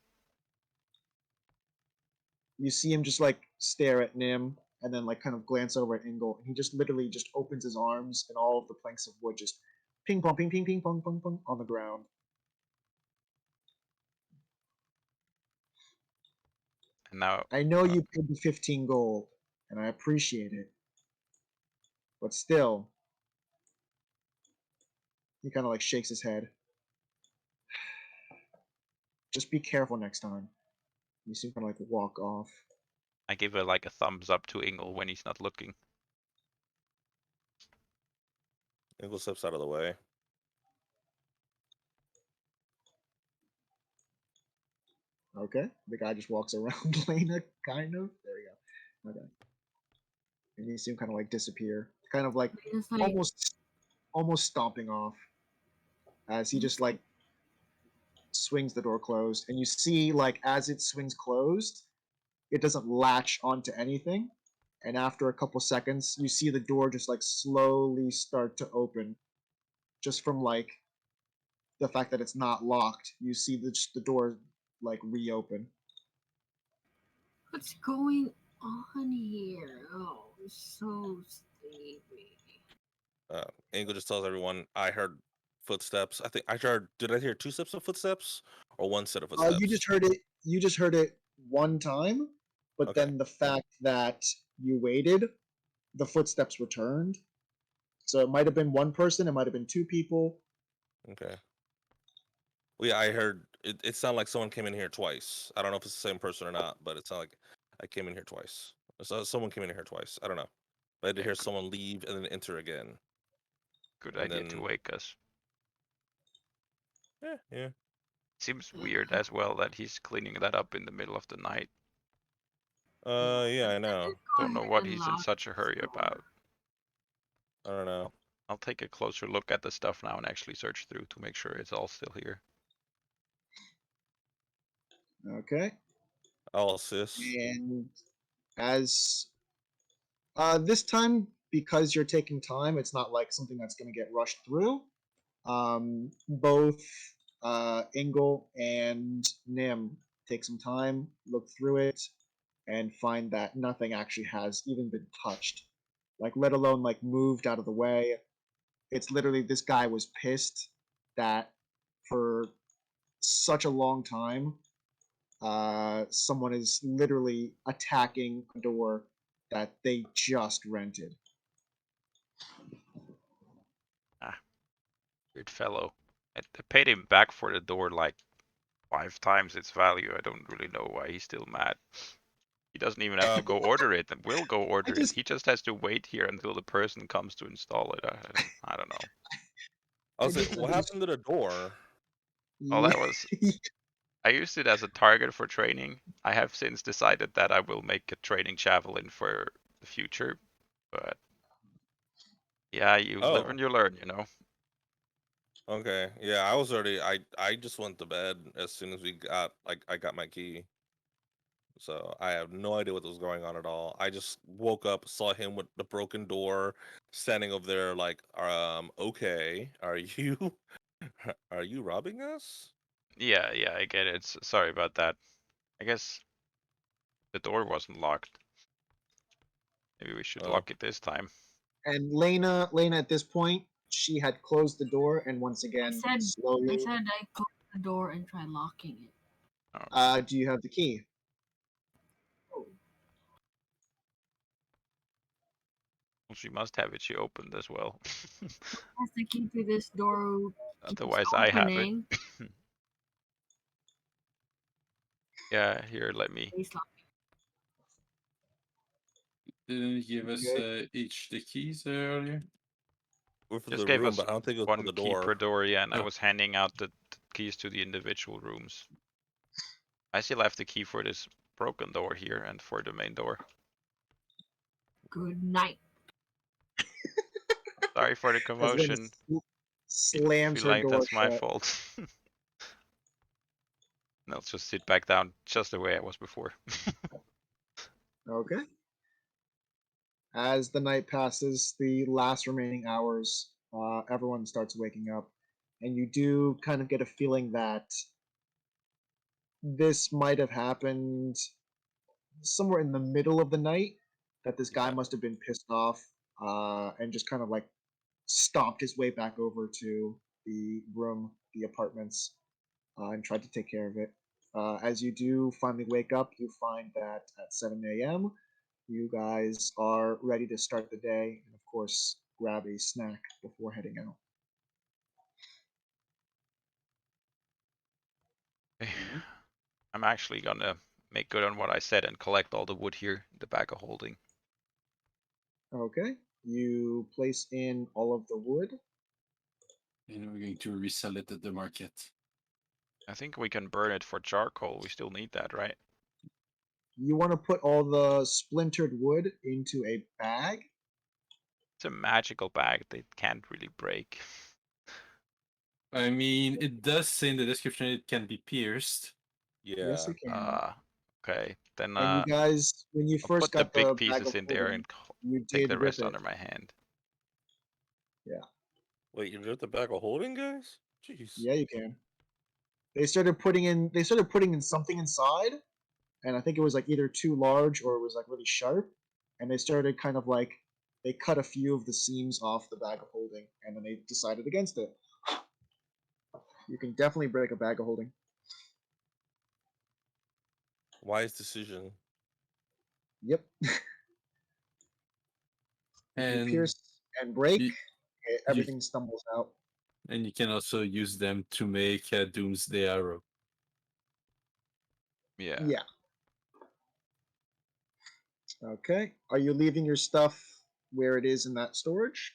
[SPEAKER 1] You see him just like stare at Nim and then like kind of glance over at Ingle, and he just literally just opens his arms and all of the planks of wood just ping pong, ping ping ping pong pong pong on the ground.
[SPEAKER 2] And now,
[SPEAKER 1] I know you paid the 15 gold, and I appreciate it. But still, he kind of like shakes his head. Just be careful next time. You see him kind of like walk off.
[SPEAKER 2] I give a thumbs up to Ingle when he's not looking.
[SPEAKER 3] Ingle steps out of the way.
[SPEAKER 1] Okay, the guy just walks around Lena, kind of. There we go. Okay, and you see him kind of like disappear, kind of like
[SPEAKER 5] It's like
[SPEAKER 1] almost stomping off as he just like swings the door closed, and you see like as it swings closed, it doesn't latch onto anything, and after a couple seconds, you see the door just like slowly start to open, just from like the fact that it's not locked. You see the door like reopen.
[SPEAKER 5] what's going on here? Oh, so sleepy.
[SPEAKER 3] Ingle just tells everyone, I heard footsteps. I think I heard. Did I hear 2 steps of footsteps or 1 set of footsteps?
[SPEAKER 1] You just heard it. You just heard it one time, but
[SPEAKER 3] Okay.
[SPEAKER 1] then the fact that you waited, the footsteps returned. So it might have been one person. It might have been two people.
[SPEAKER 3] Okay. Well, yeah, I heard it. It sounded like someone came in here twice. I don't know if it's the same person or not, but it sounded like I came in here twice. So someone came in here twice. I don't know. But I did
[SPEAKER 2] Yeah,
[SPEAKER 3] hear someone leave and then enter again.
[SPEAKER 2] good
[SPEAKER 3] And
[SPEAKER 2] idea to
[SPEAKER 3] then,
[SPEAKER 2] wake us.
[SPEAKER 3] yeah.
[SPEAKER 2] Seems weird as well that he's cleaning that up in the middle of the night.
[SPEAKER 3] Yeah, I know.
[SPEAKER 5] Go
[SPEAKER 2] Don't know
[SPEAKER 5] ahead
[SPEAKER 2] what
[SPEAKER 5] and
[SPEAKER 2] he's in
[SPEAKER 5] lock
[SPEAKER 2] such a
[SPEAKER 5] this
[SPEAKER 2] hurry
[SPEAKER 5] door.
[SPEAKER 2] about.
[SPEAKER 3] I don't know.
[SPEAKER 2] I'll take a closer look at the stuff now and actually search through to make sure it's all still here.
[SPEAKER 1] Okay.
[SPEAKER 3] I'll assist.
[SPEAKER 1] And as this time, because you're taking time, it's not like something that's going to get rushed through. Both Ingle and Nim take some time, look through it, and find that nothing actually has even been touched, like let alone like moved out of the way. It's literally this guy was pissed that for such a long time, someone is literally attacking a door that they just rented.
[SPEAKER 2] Ah, weird fellow. I paid him back for the door like 5 times its value. I don't really know why he's still mad. He doesn't even have to go order it, and we'll go order it. He just has to wait here until the person comes to install it. I don't know.
[SPEAKER 3] I
[SPEAKER 1] I
[SPEAKER 3] was like,
[SPEAKER 1] just
[SPEAKER 3] what happened to the door?
[SPEAKER 2] Oh,
[SPEAKER 1] yeah.
[SPEAKER 2] that was. I used it as a target for training. I have since decided that I will make a training javelin for the future, but yeah, you live
[SPEAKER 3] Oh,
[SPEAKER 2] and you learn, you know.
[SPEAKER 3] okay. Yeah, I was already. I just went to bed as soon as we got I got my key. So I have no idea what was going on at all. I just woke up, saw him with the broken door, standing over there like, okay, are you are you robbing us?
[SPEAKER 2] Yeah, I get it. Sorry about that. I guess the door wasn't locked. Maybe we should
[SPEAKER 3] Oh.
[SPEAKER 2] lock it this time.
[SPEAKER 1] And Lena, at this point, she had closed the door, and once
[SPEAKER 5] I
[SPEAKER 1] again,
[SPEAKER 5] said
[SPEAKER 1] slowly.
[SPEAKER 5] I closed the door and tried locking it.
[SPEAKER 2] Oh,
[SPEAKER 1] Do you have the key?
[SPEAKER 5] Oh,
[SPEAKER 2] well, she must have it. She opened as well.
[SPEAKER 5] has the key to this door keeps
[SPEAKER 2] Otherwise, I have it.
[SPEAKER 5] opening.
[SPEAKER 2] Yeah, here, let me.
[SPEAKER 5] Please lock.
[SPEAKER 4] Didn't you give us
[SPEAKER 1] Okay.
[SPEAKER 4] each the keys earlier?
[SPEAKER 3] We're for
[SPEAKER 2] Just
[SPEAKER 3] the
[SPEAKER 2] gave
[SPEAKER 3] room,
[SPEAKER 2] us
[SPEAKER 3] but I don't think it was for
[SPEAKER 2] one
[SPEAKER 3] the
[SPEAKER 2] key
[SPEAKER 3] door.
[SPEAKER 2] per door, yeah, and I
[SPEAKER 4] Oh.
[SPEAKER 2] was handing out the keys to the individual rooms. I still have the key for this broken door here and for the main door.
[SPEAKER 5] Good night.
[SPEAKER 2] Sorry for the
[SPEAKER 1] As Lena
[SPEAKER 2] commotion.
[SPEAKER 1] slams
[SPEAKER 2] Feel
[SPEAKER 1] her
[SPEAKER 2] like
[SPEAKER 1] door
[SPEAKER 2] that's my
[SPEAKER 1] shut.
[SPEAKER 2] fault. I'll just sit back down just the way I was before.
[SPEAKER 1] Okay. As the night passes, the last remaining hours, everyone starts waking up, and you do kind of get a feeling that this might have happened somewhere in the middle of the night. That this guy
[SPEAKER 2] Yeah.
[SPEAKER 1] must have been pissed off and just kind of like stomped his way back over to the room, the apartments, and tried to take care of it. As you do finally wake up, you find that at 7 a.m., you guys are ready to start the day, and of course, grab a snack before heading out.
[SPEAKER 2] I'm actually gonna make good on what I said and collect all the wood here in the bag of holding.
[SPEAKER 1] Okay, you place in all of the wood.
[SPEAKER 4] And we're going to resell it at the market.
[SPEAKER 2] I think we can burn it for charcoal. We still need that, right?
[SPEAKER 1] You want to put all the splintered wood into a bag.
[SPEAKER 2] It's a magical bag. They can't really break.
[SPEAKER 4] I mean, it does say in the description it can be pierced.
[SPEAKER 3] Yeah.
[SPEAKER 1] Yes, it can.
[SPEAKER 2] Okay. Then
[SPEAKER 1] And you guys, when you
[SPEAKER 2] I'll
[SPEAKER 1] first
[SPEAKER 2] put the
[SPEAKER 1] got
[SPEAKER 2] big
[SPEAKER 1] the bag
[SPEAKER 2] pieces
[SPEAKER 1] of
[SPEAKER 2] in there
[SPEAKER 1] holding,
[SPEAKER 2] and
[SPEAKER 1] you
[SPEAKER 2] take
[SPEAKER 1] did
[SPEAKER 2] the
[SPEAKER 1] rip
[SPEAKER 2] rest
[SPEAKER 1] it.
[SPEAKER 2] under my hand.
[SPEAKER 1] Yeah,
[SPEAKER 3] Wait, you ripped the bag of holding, guys? Jeez.
[SPEAKER 1] yeah, you can. They started putting in something inside, and I think it was like either too large or it was like really sharp, and they started kind of like they cut a few of the seams off the bag of holding, and then they decided against it. You can definitely break a bag of holding.
[SPEAKER 3] Wise decision.
[SPEAKER 1] Yep. If you
[SPEAKER 4] And
[SPEAKER 1] pierce and break,
[SPEAKER 4] you, you
[SPEAKER 1] everything stumbles out.
[SPEAKER 4] and you can also use them to make a doomsday arrow.
[SPEAKER 2] Yeah.
[SPEAKER 1] Yeah. Okay. Are you leaving your stuff where it is in that storage?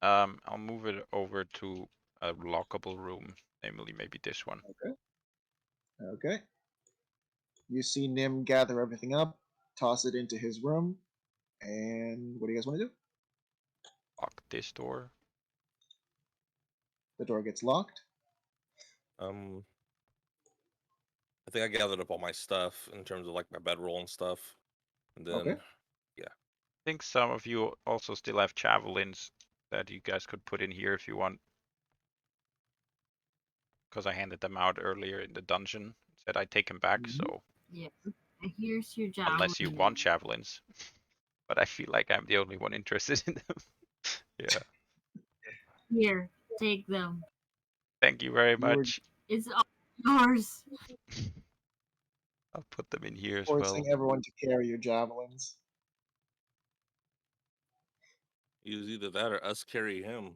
[SPEAKER 2] I'll move it over to a lockable room, namely maybe this one.
[SPEAKER 1] Okay. Okay. You see Nim gather everything up, toss it into his room, and what do you guys want to do?
[SPEAKER 2] Lock this door.
[SPEAKER 1] The door gets locked.
[SPEAKER 3] I think I gathered up all my stuff in terms of like my bedroll and stuff. And then
[SPEAKER 1] Okay.
[SPEAKER 2] I think some of you also still have javelins that you guys could put in here if you want. Because I handed them out earlier in the dungeon. Said I'd take them back, so
[SPEAKER 5] Yeah. Here's your javelin.
[SPEAKER 2] unless you want javelins. But I feel like I'm the only one interested in them. Yeah.
[SPEAKER 5] Here, take them.
[SPEAKER 2] Thank you very
[SPEAKER 1] You were
[SPEAKER 2] much.
[SPEAKER 5] It's all yours.
[SPEAKER 2] I'll put them in here as well.
[SPEAKER 1] forcing everyone to carry your javelins.
[SPEAKER 3] it was either that or us carry him.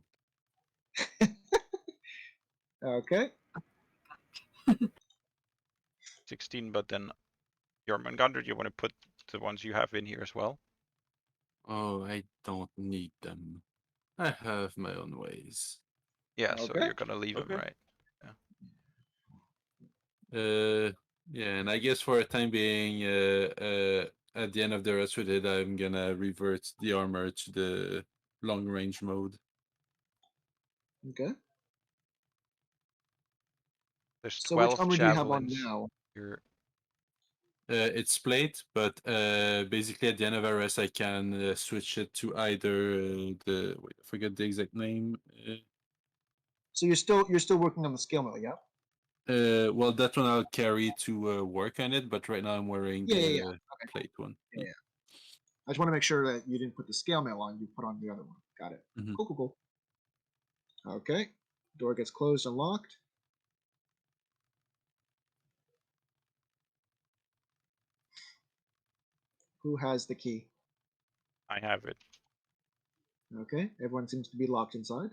[SPEAKER 1] Okay.
[SPEAKER 2] 16, but then Jormungandr, you want to put the ones you have in here as well?
[SPEAKER 4] Oh, I don't need them. I have my own ways.
[SPEAKER 2] Yeah, so
[SPEAKER 1] Okay.
[SPEAKER 2] you're gonna leave them,
[SPEAKER 3] Okay.
[SPEAKER 2] right?
[SPEAKER 4] Yeah, and I guess for a time being, at the end of the rest with it, I'm gonna revert the armor to the long range mode.
[SPEAKER 1] Okay.
[SPEAKER 2] There's
[SPEAKER 1] So which
[SPEAKER 2] 12
[SPEAKER 1] armor do you have on
[SPEAKER 2] javelins
[SPEAKER 1] now?
[SPEAKER 2] here.
[SPEAKER 4] It's plate, but basically at the end of a rest, I can switch it to either the wait, I forget the exact name.
[SPEAKER 1] So you're still working on the skill mill, yeah?
[SPEAKER 4] Well, that one I'll carry to work on it, but right now I'm wearing
[SPEAKER 1] Yeah,
[SPEAKER 4] the
[SPEAKER 1] yeah, yeah.
[SPEAKER 4] plate one.
[SPEAKER 1] Yeah, yeah. I just want to make sure that you didn't put the scale mail on. You put on the other one. Got it.
[SPEAKER 4] Mhm.
[SPEAKER 1] Cool, cool, cool. Okay. Door gets closed and locked. Who has the key?
[SPEAKER 2] I have it.
[SPEAKER 1] Okay. Everyone seems to be locked inside.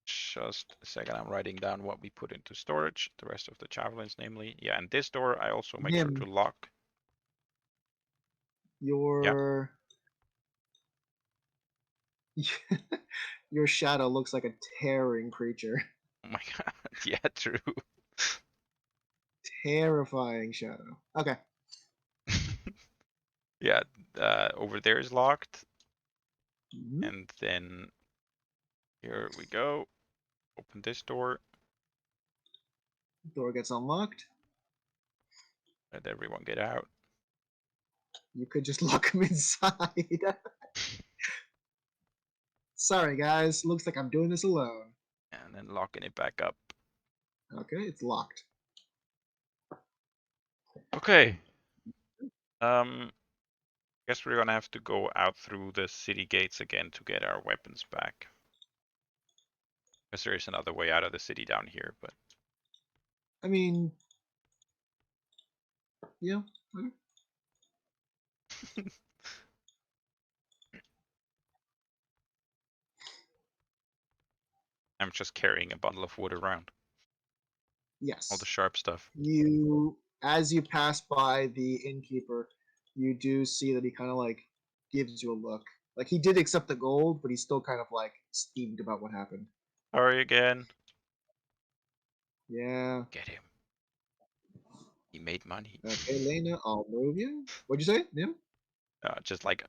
[SPEAKER 2] Just a second, I'm writing down what we put into storage, the rest of the javelins, namely. Yeah, and this door I also make sure
[SPEAKER 1] Nim,
[SPEAKER 2] to lock.
[SPEAKER 1] your your shadow looks like a tearing creature.
[SPEAKER 2] Oh my god, yeah, true.
[SPEAKER 1] Terrifying shadow. Okay.
[SPEAKER 2] Yeah, over there is locked,
[SPEAKER 1] Mhm.
[SPEAKER 2] and then here we go. Open this door,
[SPEAKER 1] Door gets unlocked.
[SPEAKER 2] let everyone get out,
[SPEAKER 1] You could just lock him inside. Sorry, guys. Looks like I'm doing this alone.
[SPEAKER 2] and then locking it back up.
[SPEAKER 1] Okay, it's locked.
[SPEAKER 2] Okay. Guess we're gonna have to go out through the city gates again to get our weapons back. Because there is another way out of the city down here, but
[SPEAKER 1] I mean, yeah. Okay.
[SPEAKER 2] I'm just carrying a bundle of wood around. All
[SPEAKER 1] Yes.
[SPEAKER 2] the sharp stuff.
[SPEAKER 1] You, as you pass by the innkeeper, you do see that he kind of like gives you a look. Like he did accept the gold, but he's still kind of like steamed about what happened.
[SPEAKER 2] Hurry again.
[SPEAKER 1] Yeah.
[SPEAKER 2] Get him. He made money.
[SPEAKER 1] Okay, Lena, I'll move you. What'd you say, Nim?
[SPEAKER 2] Just like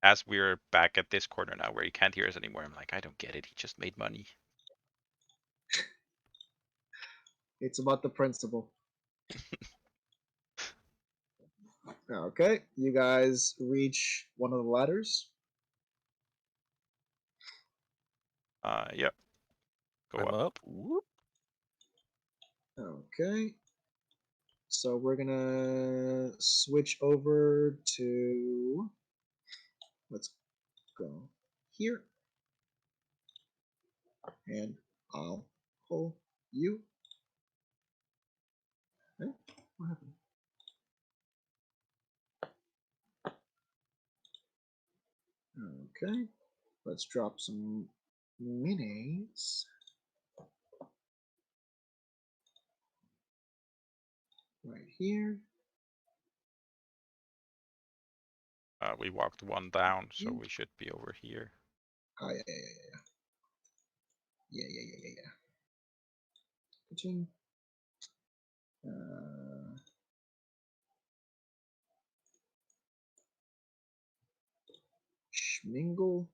[SPEAKER 2] as we're back at this corner now where he can't hear us anymore, I'm like, I don't get it. He just made money.
[SPEAKER 1] It's about the principle. Okay, you guys reach one of the ladders.
[SPEAKER 2] Yep. Go
[SPEAKER 3] I'm
[SPEAKER 2] up.
[SPEAKER 3] up. Whoop.
[SPEAKER 1] Okay. So we're gonna switch over to, let's go here, and I'll pull you. Okay, what happened? Okay, let's drop some minis. Right here.
[SPEAKER 2] We walked one down, so we should be over here.
[SPEAKER 1] Oh, yeah, yeah, yeah, yeah. Yeah, yeah, yeah, yeah, yeah. Ka-ching. Schmingle.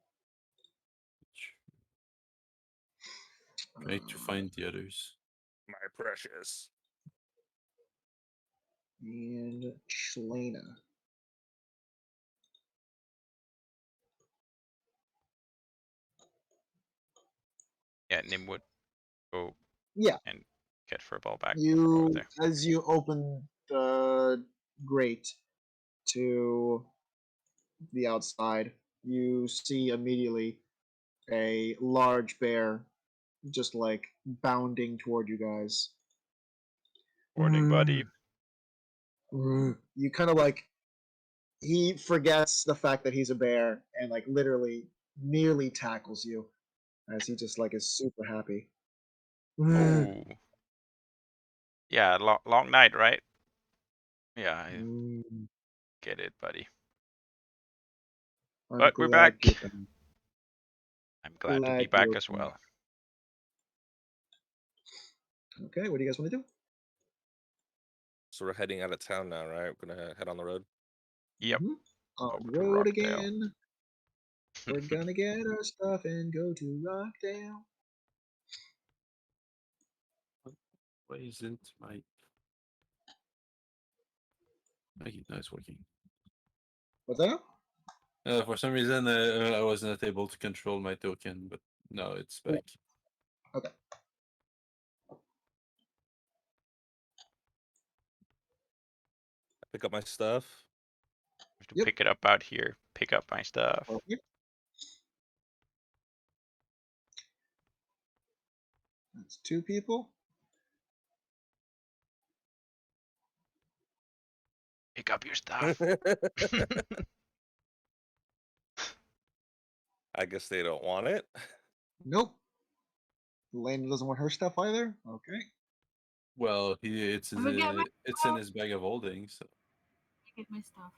[SPEAKER 4] Try to find the others.
[SPEAKER 3] My precious.
[SPEAKER 1] And Shlena.
[SPEAKER 2] Yeah, Nim would go
[SPEAKER 1] Yeah,
[SPEAKER 2] and get Furball back from
[SPEAKER 1] you,
[SPEAKER 2] over there.
[SPEAKER 1] as you open the grate to the outside, you see immediately a large bear just like bounding toward you guys.
[SPEAKER 2] Morning, buddy.
[SPEAKER 1] You kind of like, he forgets the fact that he's a bear and like literally nearly tackles you as he just like is super happy.
[SPEAKER 2] Oh. Yeah, long night, right? Yeah, I
[SPEAKER 1] Mm,
[SPEAKER 2] get it, buddy.
[SPEAKER 1] I'm
[SPEAKER 2] But we're
[SPEAKER 1] glad
[SPEAKER 2] back.
[SPEAKER 1] you're back.
[SPEAKER 2] I'm glad to be
[SPEAKER 1] Glad
[SPEAKER 2] back
[SPEAKER 1] you're
[SPEAKER 2] as well.
[SPEAKER 1] back. Okay, what do you guys want to do?
[SPEAKER 3] So we're heading out of town now, right? We're gonna head on the road.
[SPEAKER 2] Yep.
[SPEAKER 1] Mhm. On
[SPEAKER 2] Over
[SPEAKER 1] the
[SPEAKER 2] to
[SPEAKER 1] road
[SPEAKER 2] Rockdale.
[SPEAKER 1] again. We're gonna get our stuff and go to Rockdale.
[SPEAKER 4] Why isn't my... Okay, no, it's working.
[SPEAKER 1] What's that?
[SPEAKER 4] For some reason, I was not able to control my token, but now it's back.
[SPEAKER 1] Okay.
[SPEAKER 3] Pick up my stuff.
[SPEAKER 2] have to
[SPEAKER 1] Yep.
[SPEAKER 2] pick it up out here. Pick up my stuff.
[SPEAKER 1] Okay. That's 2 people.
[SPEAKER 2] Pick up your stuff.
[SPEAKER 3] I guess they don't want it.
[SPEAKER 1] Nope. Lena doesn't want her stuff either. Okay.
[SPEAKER 4] Well, it's
[SPEAKER 5] I'm gonna get my
[SPEAKER 4] it's in his bag of holding. So
[SPEAKER 5] get my stuff.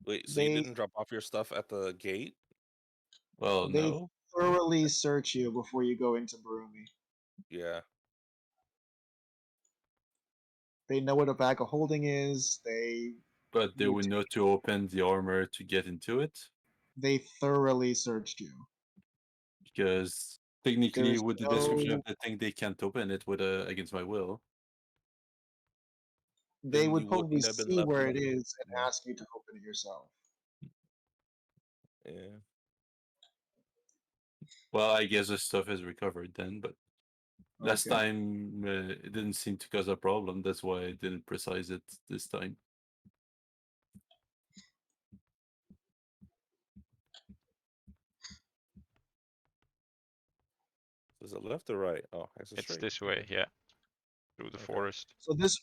[SPEAKER 3] Wait, so you
[SPEAKER 1] They
[SPEAKER 3] didn't drop off your stuff at the gate?
[SPEAKER 4] well,
[SPEAKER 1] they
[SPEAKER 4] no.
[SPEAKER 1] thoroughly search you before you go into Barumi.
[SPEAKER 3] Yeah.
[SPEAKER 1] They know what a bag of holding is.
[SPEAKER 4] But they
[SPEAKER 1] You
[SPEAKER 4] would know to open the armor to get into it
[SPEAKER 1] They thoroughly searched you.
[SPEAKER 4] because technically,
[SPEAKER 1] There's
[SPEAKER 4] with the description of
[SPEAKER 1] no.
[SPEAKER 4] the thing, they can't open it with against my will.
[SPEAKER 1] They
[SPEAKER 3] Then
[SPEAKER 1] would
[SPEAKER 3] you
[SPEAKER 1] probably
[SPEAKER 3] wouldn't have been
[SPEAKER 1] see
[SPEAKER 3] left
[SPEAKER 1] where
[SPEAKER 3] in
[SPEAKER 1] it
[SPEAKER 3] the.
[SPEAKER 1] is and
[SPEAKER 3] Yeah.
[SPEAKER 1] ask you to open it yourself.
[SPEAKER 3] Yeah.
[SPEAKER 4] Well, I guess the stuff is recovered then, but last
[SPEAKER 1] Okay.
[SPEAKER 4] time it didn't seem to cause a problem. That's why I didn't precise it this time.
[SPEAKER 3] Is it left or right? Oh, it's
[SPEAKER 2] It's
[SPEAKER 3] straight.
[SPEAKER 2] this way, yeah. Through the
[SPEAKER 3] Okay.
[SPEAKER 2] forest.
[SPEAKER 1] So this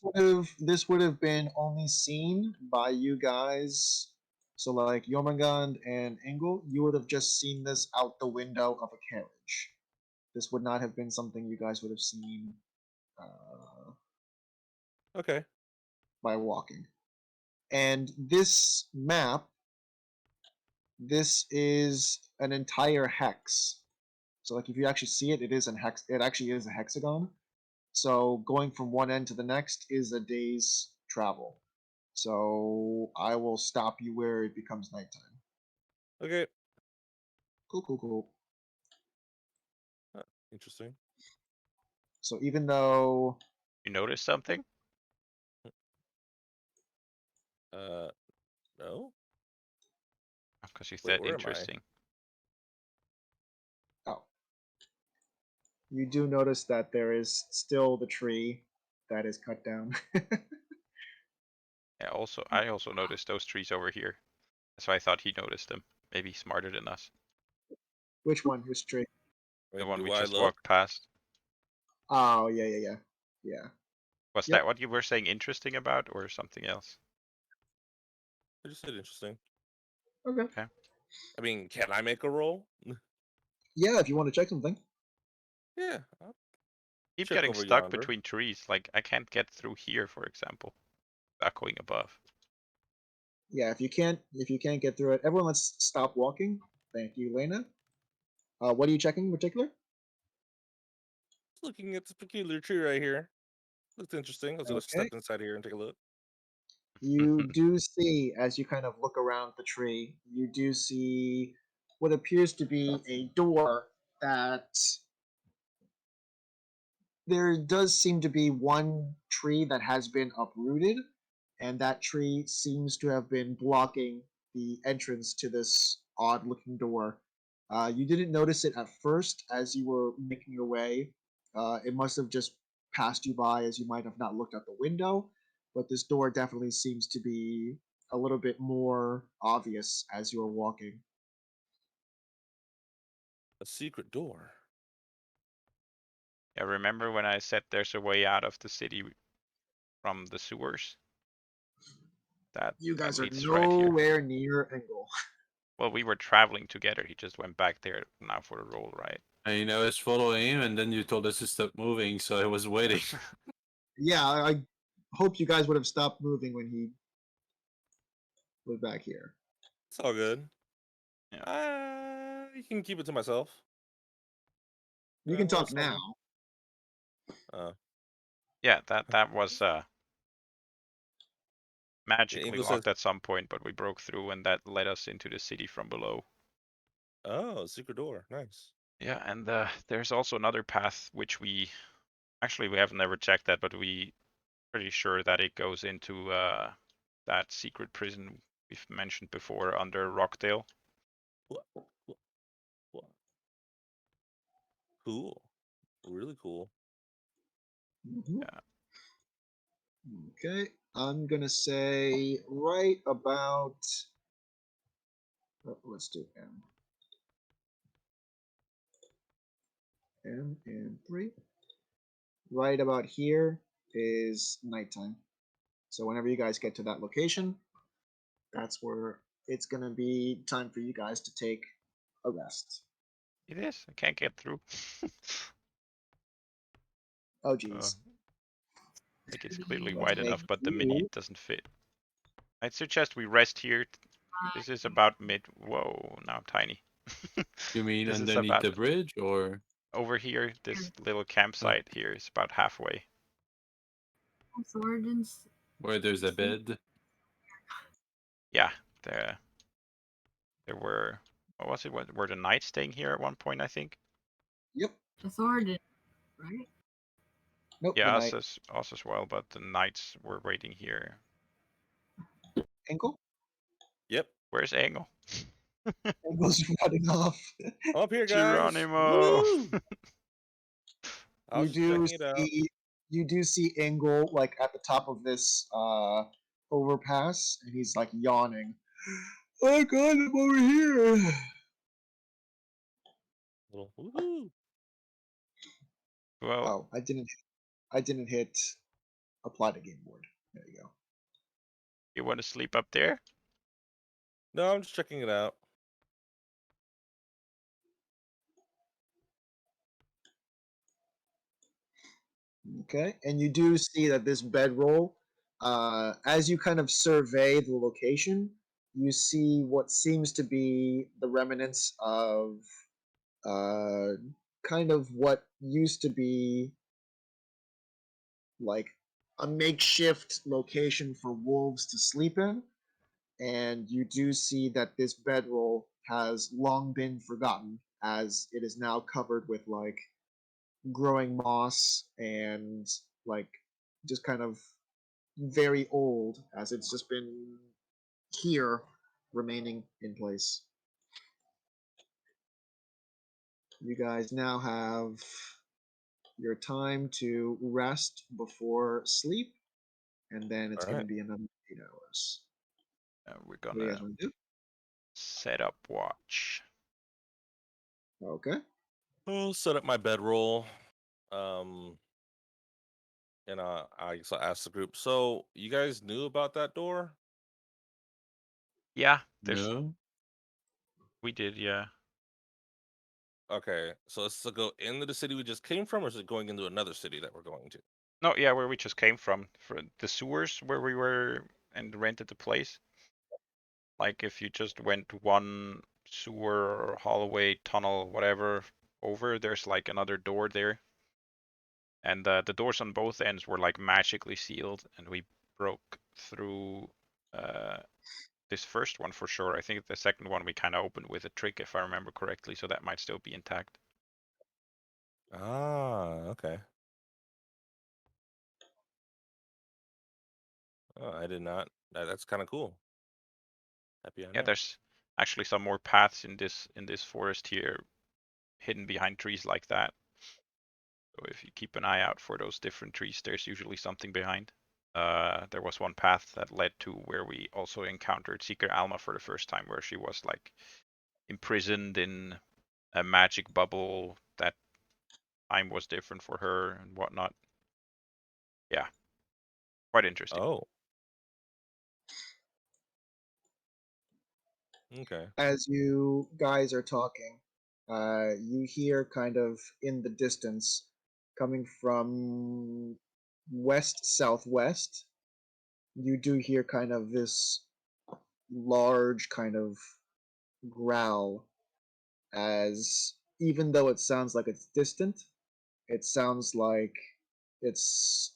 [SPEAKER 1] would have been only seen by you guys. So like Jormungand and Engel, you would have just seen this out the window of a carriage. This would not have been something you guys would have seen
[SPEAKER 3] Okay.
[SPEAKER 1] by walking. And this map, this is an entire hex. So like if you actually see it, it is an hex. It actually is a hexagon. So going from one end to the next is a day's travel. So I will stop you where it becomes nighttime.
[SPEAKER 3] Okay.
[SPEAKER 1] Cool.
[SPEAKER 3] Interesting.
[SPEAKER 1] So even though
[SPEAKER 2] You notice something?
[SPEAKER 3] No.
[SPEAKER 2] Because you
[SPEAKER 3] Wait,
[SPEAKER 2] said
[SPEAKER 3] where am I?
[SPEAKER 2] interesting.
[SPEAKER 1] oh, you do notice that there is still the tree that is cut down.
[SPEAKER 2] Yeah, I also noticed those trees over here. That's why I thought he noticed them. Maybe smarter than us.
[SPEAKER 1] Which one? Which tree?
[SPEAKER 3] I
[SPEAKER 2] The
[SPEAKER 3] mean,
[SPEAKER 2] one we
[SPEAKER 3] do I
[SPEAKER 2] just
[SPEAKER 3] look?
[SPEAKER 2] walked past.
[SPEAKER 1] Oh yeah.
[SPEAKER 2] Was
[SPEAKER 1] Yep.
[SPEAKER 2] that what you were saying interesting about or something else?
[SPEAKER 3] I just said interesting.
[SPEAKER 1] Okay.
[SPEAKER 3] I mean, can I make a roll?
[SPEAKER 1] Yeah, if you want to check something.
[SPEAKER 3] Yeah. I'll
[SPEAKER 2] Keep
[SPEAKER 3] check
[SPEAKER 2] getting
[SPEAKER 3] over
[SPEAKER 2] stuck
[SPEAKER 3] yonder.
[SPEAKER 2] between trees. Like I can't get through here, for example. Without going above.
[SPEAKER 1] Yeah, if you can't get through it, everyone let's stop walking. Thank you, Lena. What are you checking in particular?
[SPEAKER 3] Looking at this peculiar tree right here. Looks interesting. I was gonna
[SPEAKER 1] Okay.
[SPEAKER 3] step inside here and take a look.
[SPEAKER 1] You do see, as you kind of look around the tree, you do see what appears to be a door that there does seem to be one tree that has been uprooted, and that tree seems to have been blocking the entrance to this odd looking door. You didn't notice it at first as you were making your way. It must have just passed you by as you might have not looked out the window, but this door definitely seems to be a little bit more obvious as you were walking.
[SPEAKER 3] A secret door.
[SPEAKER 2] Yeah, remember when I said there's a way out of the city from the sewers? That
[SPEAKER 1] You guys are
[SPEAKER 2] leads right here.
[SPEAKER 1] nowhere near Engel.
[SPEAKER 2] Well, we were traveling together. He just went back there now for the roll, right?
[SPEAKER 4] And I was following him, and then you told us to stop moving, so I was waiting.
[SPEAKER 1] Yeah, I hope you guys would have stopped moving when he was back here.
[SPEAKER 3] It's all good.
[SPEAKER 2] Yeah.
[SPEAKER 3] You can keep it to myself.
[SPEAKER 1] You can talk
[SPEAKER 3] It's all
[SPEAKER 1] now.
[SPEAKER 3] good.
[SPEAKER 2] Yeah, that was magically
[SPEAKER 3] English says,
[SPEAKER 2] locked at some point, but we broke through and that led us into the city from below.
[SPEAKER 3] "Oh, secret door. Nice."
[SPEAKER 2] Yeah, and there's also another path which we have never checked that, but we pretty sure that it goes into that secret prison we've mentioned before under Rockdale.
[SPEAKER 3] What? Cool. Really cool.
[SPEAKER 1] Mhm.
[SPEAKER 2] Yeah.
[SPEAKER 1] Okay, I'm gonna say right about. Let's do M. M and 3. Right about here is nighttime. So whenever you guys get to that location, that's where it's gonna be time for you guys to take a rest.
[SPEAKER 2] It is. I can't get through.
[SPEAKER 1] Oh
[SPEAKER 2] uh,
[SPEAKER 1] geez.
[SPEAKER 2] like it's
[SPEAKER 5] Maybe
[SPEAKER 2] clearly
[SPEAKER 5] you
[SPEAKER 1] Let's
[SPEAKER 2] wide
[SPEAKER 5] need
[SPEAKER 1] make
[SPEAKER 2] enough, but the mini
[SPEAKER 1] you.
[SPEAKER 2] doesn't fit. I'd suggest we rest here. This is about mid. Whoa, now I'm tiny.
[SPEAKER 4] You mean
[SPEAKER 2] This is
[SPEAKER 4] underneath
[SPEAKER 2] about
[SPEAKER 4] the bridge, or
[SPEAKER 2] over here. This little
[SPEAKER 4] uh,
[SPEAKER 2] campsite here is about halfway.
[SPEAKER 5] sword and
[SPEAKER 4] where there's a bed?
[SPEAKER 2] Yeah, there were. What was it? Were the knights staying here at one point? I think.
[SPEAKER 1] Yep.
[SPEAKER 5] a sword, right?
[SPEAKER 1] Nope. The
[SPEAKER 2] Yeah,
[SPEAKER 1] night
[SPEAKER 2] us as well, but the knights were waiting here.
[SPEAKER 1] ankle.
[SPEAKER 3] Yep.
[SPEAKER 2] Where's Engel?
[SPEAKER 1] Ankle's running off.
[SPEAKER 3] I'm up here, guys.
[SPEAKER 2] Geronimo!
[SPEAKER 3] Woo! I
[SPEAKER 1] You
[SPEAKER 3] was just
[SPEAKER 1] do
[SPEAKER 3] checking it out.
[SPEAKER 1] see Engel like at the top of this overpass, and he's like yawning. Oh God, I'm over here.
[SPEAKER 3] Little woohoo.
[SPEAKER 2] Well,
[SPEAKER 1] Oh, I didn't hit apply to game board. There you go.
[SPEAKER 2] you want to sleep up there?
[SPEAKER 3] No, I'm just checking it out.
[SPEAKER 1] Okay, and you do see that this bedroll, as you kind of survey the location, you see what seems to be the remnants of uh, kind of what used to be like a makeshift location for wolves to sleep in. And you do see that this bedroll has long been forgotten, as it is now covered with like growing moss and like just kind of very old, as it's just been here remaining in place. You guys now have your time to rest before sleep, and then it's
[SPEAKER 3] All
[SPEAKER 1] going to
[SPEAKER 3] right.
[SPEAKER 1] be another 8 hours.
[SPEAKER 2] We're
[SPEAKER 1] What do you
[SPEAKER 2] gonna
[SPEAKER 1] guys want to do?
[SPEAKER 2] set up watch.
[SPEAKER 1] Okay.
[SPEAKER 3] I'll set up my bedroll. Um, and I guess I'll ask the group. So you guys knew about that door?
[SPEAKER 2] Yeah,
[SPEAKER 4] No.
[SPEAKER 2] we did. Yeah.
[SPEAKER 3] Okay, so it's to go into the city we just came from, or is it going into another city that we're going to?
[SPEAKER 2] No, yeah, where we just came from, for the sewers where we were and rented the place. Like if you just went one sewer, hallway, tunnel, whatever over, there's like another door there. And the doors on both ends were like magically sealed, and we broke through this first one for sure. I think the second one we kind of opened with a trick, if I remember correctly, so that might still be intact.
[SPEAKER 3] Ah, okay. Oh, I did not. That's kind of cool. Happy I
[SPEAKER 2] Yeah,
[SPEAKER 3] know.
[SPEAKER 2] there's actually some more paths in this forest here, hidden behind trees like that. So if you keep an eye out for those different trees, there's usually something behind. There was one path that led to where we also encountered Seeker Alma for the first time, where she was like imprisoned in a magic bubble. That time was different for her and whatnot. Yeah, quite interesting.
[SPEAKER 3] Oh, okay.
[SPEAKER 1] As you guys are talking, you hear kind of in the distance, coming from west southwest, you do hear kind of this large kind of growl, as even though it sounds like it's distant, it sounds like it's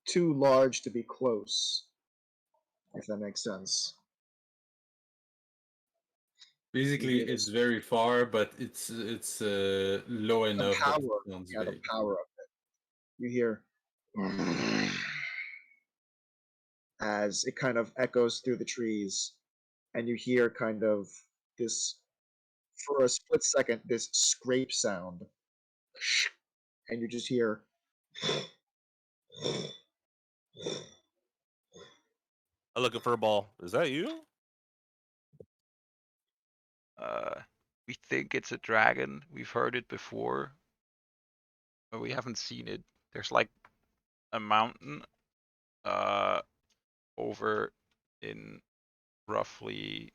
[SPEAKER 1] too large to be close, if that makes sense. You
[SPEAKER 4] Basically,
[SPEAKER 1] hear
[SPEAKER 4] it's
[SPEAKER 1] this,
[SPEAKER 4] very far, but it's low
[SPEAKER 1] the
[SPEAKER 4] enough that it
[SPEAKER 1] power,
[SPEAKER 4] sounds
[SPEAKER 1] yeah, the
[SPEAKER 4] big.
[SPEAKER 1] power of it. You hear as it kind of echoes through the trees, and you hear kind of this, for a split second, this scrape sound, and you just hear
[SPEAKER 3] I'm looking for a ball. Is that you?
[SPEAKER 2] We think it's a dragon. We've heard it before, but we haven't seen it. There's like a mountain over in roughly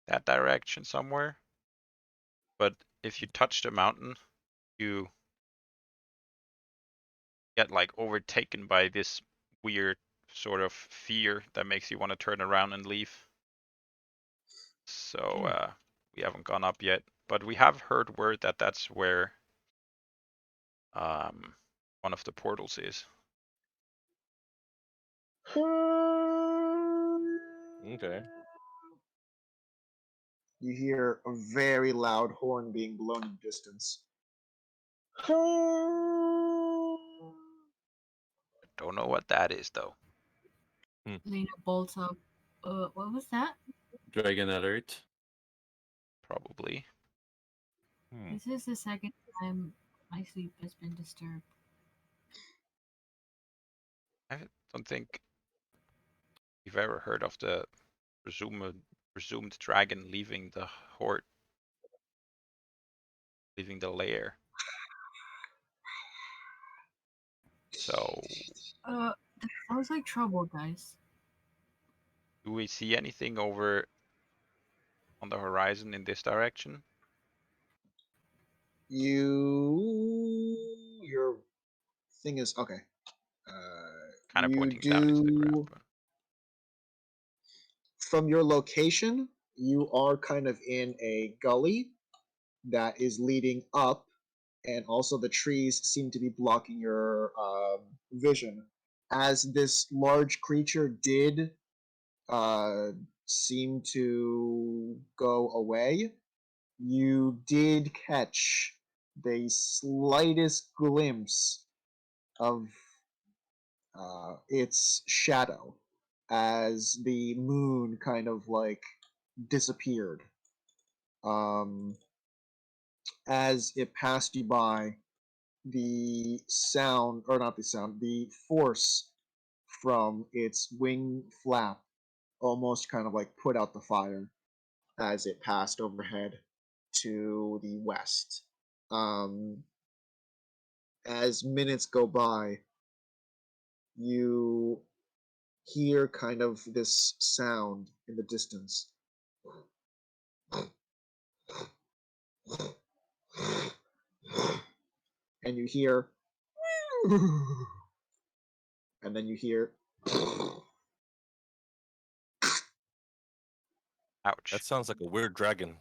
[SPEAKER 2] that direction somewhere. But if you touch the mountain, you get like overtaken by this weird sort of fear that makes you want to turn around and leave. So we haven't gone up yet, but we have heard word that that's where one of the portals is.
[SPEAKER 3] Okay.
[SPEAKER 1] You hear a very loud horn being blown in the distance.
[SPEAKER 2] Don't know what that is though.
[SPEAKER 5] Lena bolts up. What was that?
[SPEAKER 4] Dragon alert.
[SPEAKER 2] Probably.
[SPEAKER 5] This is the second time my sleep has been disturbed.
[SPEAKER 2] I don't think you've ever heard of the presumed dragon leaving the horde, leaving the lair. So,
[SPEAKER 5] That sounds like trouble, guys.
[SPEAKER 2] do we see anything over on the horizon in this direction?
[SPEAKER 1] Your thing is okay.
[SPEAKER 2] Kind of
[SPEAKER 1] You
[SPEAKER 2] pointing down into the ground.
[SPEAKER 1] do from your location. You are kind of in a gully that is leading up, and also the trees seem to be blocking your vision. As this large creature did seem to go away, you did catch the slightest glimpse of its shadow as the moon kind of like disappeared. As it passed you by, the sound, or not the sound, the force from its wing flap almost kind of like put out the fire as it passed overhead to the west. Um, as minutes go by, you hear kind of this sound in the distance. And you hear, and then you hear,
[SPEAKER 2] Ouch.
[SPEAKER 3] That sounds like a weird dragon.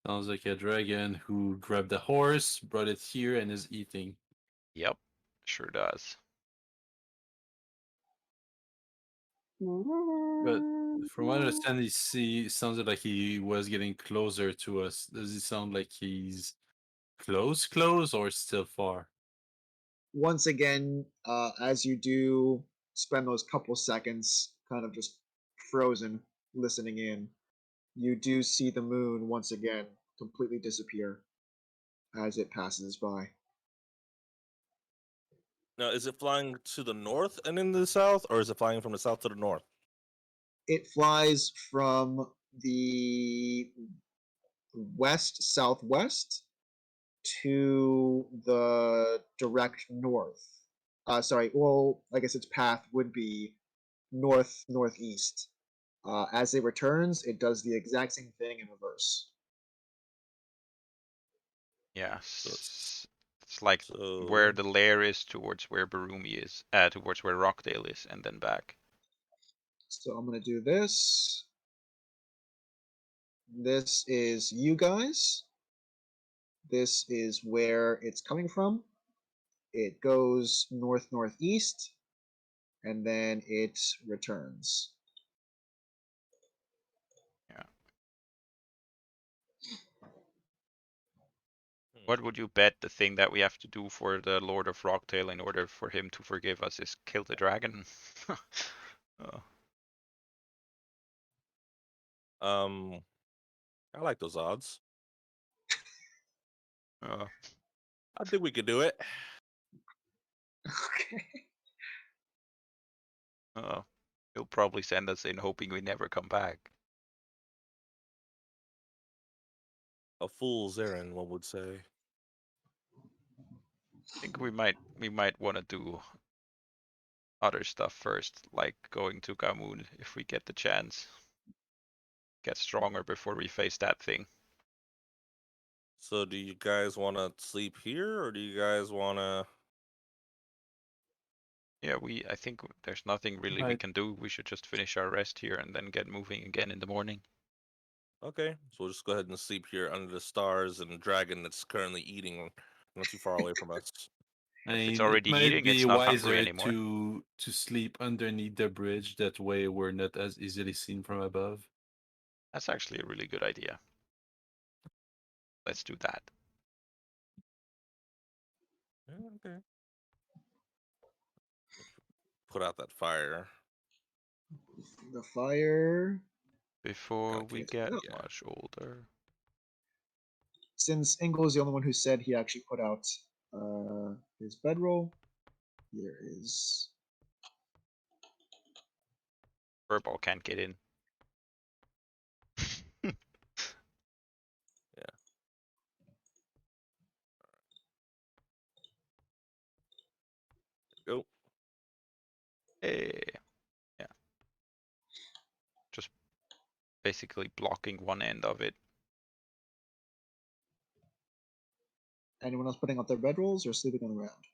[SPEAKER 4] Sounds like a dragon who grabbed a horse, brought it here, and is eating.
[SPEAKER 2] Yep, sure does.
[SPEAKER 4] But from what I understand, sounded like he was getting closer to us. Does it sound like he's close, or still far?
[SPEAKER 1] once again, as you do spend those couple seconds kind of just frozen listening in, you do see the moon once again completely disappear as it passes by.
[SPEAKER 3] Now, is it flying to the north and in the south, or is it flying from the south to the north?
[SPEAKER 1] It flies from the west southwest to the direct north. Sorry, well, I guess its path would be north northeast. As it returns, it does the exact same thing in reverse.
[SPEAKER 2] Yeah,
[SPEAKER 3] So
[SPEAKER 2] it's like
[SPEAKER 3] so
[SPEAKER 2] where the lair is towards where Barumi is, towards where Rockdale is, and then back.
[SPEAKER 1] So I'm gonna do this. This is you guys. This is where it's coming from. It goes north northeast, and then it returns.
[SPEAKER 2] Yeah. What would you bet the thing that we have to do for the Lord of Rockdale in order for him to forgive us is kill the dragon? Oh.
[SPEAKER 3] I like those odds.
[SPEAKER 2] Uh,
[SPEAKER 3] I think we could do it.
[SPEAKER 1] Okay.
[SPEAKER 2] Oh, he'll probably send us in hoping we never come back.
[SPEAKER 3] A fool's errand, one would say.
[SPEAKER 2] I think we might want to do other stuff first, like going to Gamoon if we get the chance. Get stronger before we face that thing.
[SPEAKER 3] So, do you guys want to sleep here, or do you guys want to?
[SPEAKER 2] Yeah, I think there's nothing really we
[SPEAKER 4] Right.
[SPEAKER 2] can do. We should just finish our rest here and then get moving again in the morning.
[SPEAKER 3] Okay, so we'll just go ahead and sleep here under the stars and the dragon that's currently eating not too far away from us.
[SPEAKER 4] I
[SPEAKER 2] If it's
[SPEAKER 4] mean, it
[SPEAKER 2] already
[SPEAKER 4] might
[SPEAKER 2] eating,
[SPEAKER 4] be
[SPEAKER 2] it's not hungry
[SPEAKER 4] wiser
[SPEAKER 2] anymore.
[SPEAKER 4] to sleep underneath the bridge. That way, we're not as easily seen from above.
[SPEAKER 2] That's actually a really good idea. Let's do that.
[SPEAKER 3] Yeah, okay. Put out that fire.
[SPEAKER 1] The fire.
[SPEAKER 2] Before
[SPEAKER 3] Gotta
[SPEAKER 2] we
[SPEAKER 3] keep.
[SPEAKER 2] get
[SPEAKER 3] Yeah.
[SPEAKER 2] much older.
[SPEAKER 1] Since Ingle is the only one who said he actually put out his bedroll, here is
[SPEAKER 2] Furball can't get in.
[SPEAKER 3] Go.
[SPEAKER 2] Hey. Yeah. Just basically blocking one end of it.
[SPEAKER 1] anyone else putting out their bedrolls or sleeping on the ground?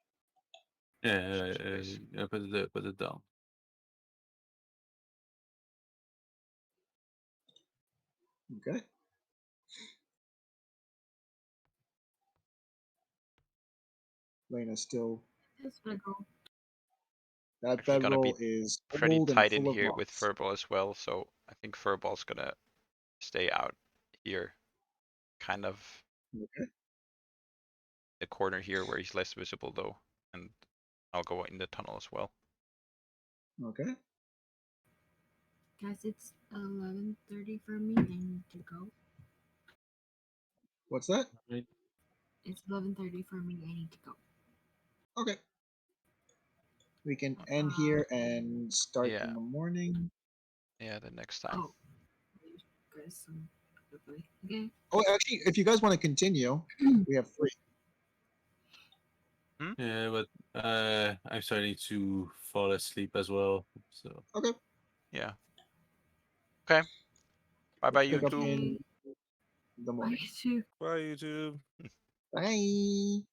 [SPEAKER 4] Yeah,
[SPEAKER 2] Space.
[SPEAKER 4] put it down.
[SPEAKER 1] Okay. Lena still.
[SPEAKER 5] This bedroll.
[SPEAKER 1] That
[SPEAKER 2] Actually gonna be
[SPEAKER 1] bedroll is
[SPEAKER 2] pretty
[SPEAKER 1] old and
[SPEAKER 2] tight in
[SPEAKER 1] full of
[SPEAKER 2] here with
[SPEAKER 1] moss.
[SPEAKER 2] Furball as well, so I think Furball's gonna stay out here. Kind of
[SPEAKER 1] Okay.
[SPEAKER 2] the corner here where he's less visible though. And I'll go in the tunnel as well.
[SPEAKER 1] Okay.
[SPEAKER 5] Guys, it's 11:30 for me. I need to go.
[SPEAKER 1] What's that?
[SPEAKER 4] Right.
[SPEAKER 5] It's 11:30 for me. I need to go.
[SPEAKER 1] Okay. We can end here and start
[SPEAKER 2] Yeah.
[SPEAKER 1] in the morning.
[SPEAKER 2] Yeah, the next time.
[SPEAKER 5] Oh, guys, quickly. Okay.
[SPEAKER 1] Oh, actually, if you guys want to continue, we have 3.
[SPEAKER 4] Yeah, but I'm starting to fall asleep as well. So
[SPEAKER 1] Okay.
[SPEAKER 2] Yeah. Okay. Bye bye
[SPEAKER 1] Pick up
[SPEAKER 2] YouTube.
[SPEAKER 1] in the
[SPEAKER 5] Bye,
[SPEAKER 1] morning.
[SPEAKER 5] too.
[SPEAKER 3] Bye, YouTube.
[SPEAKER 1] Bye.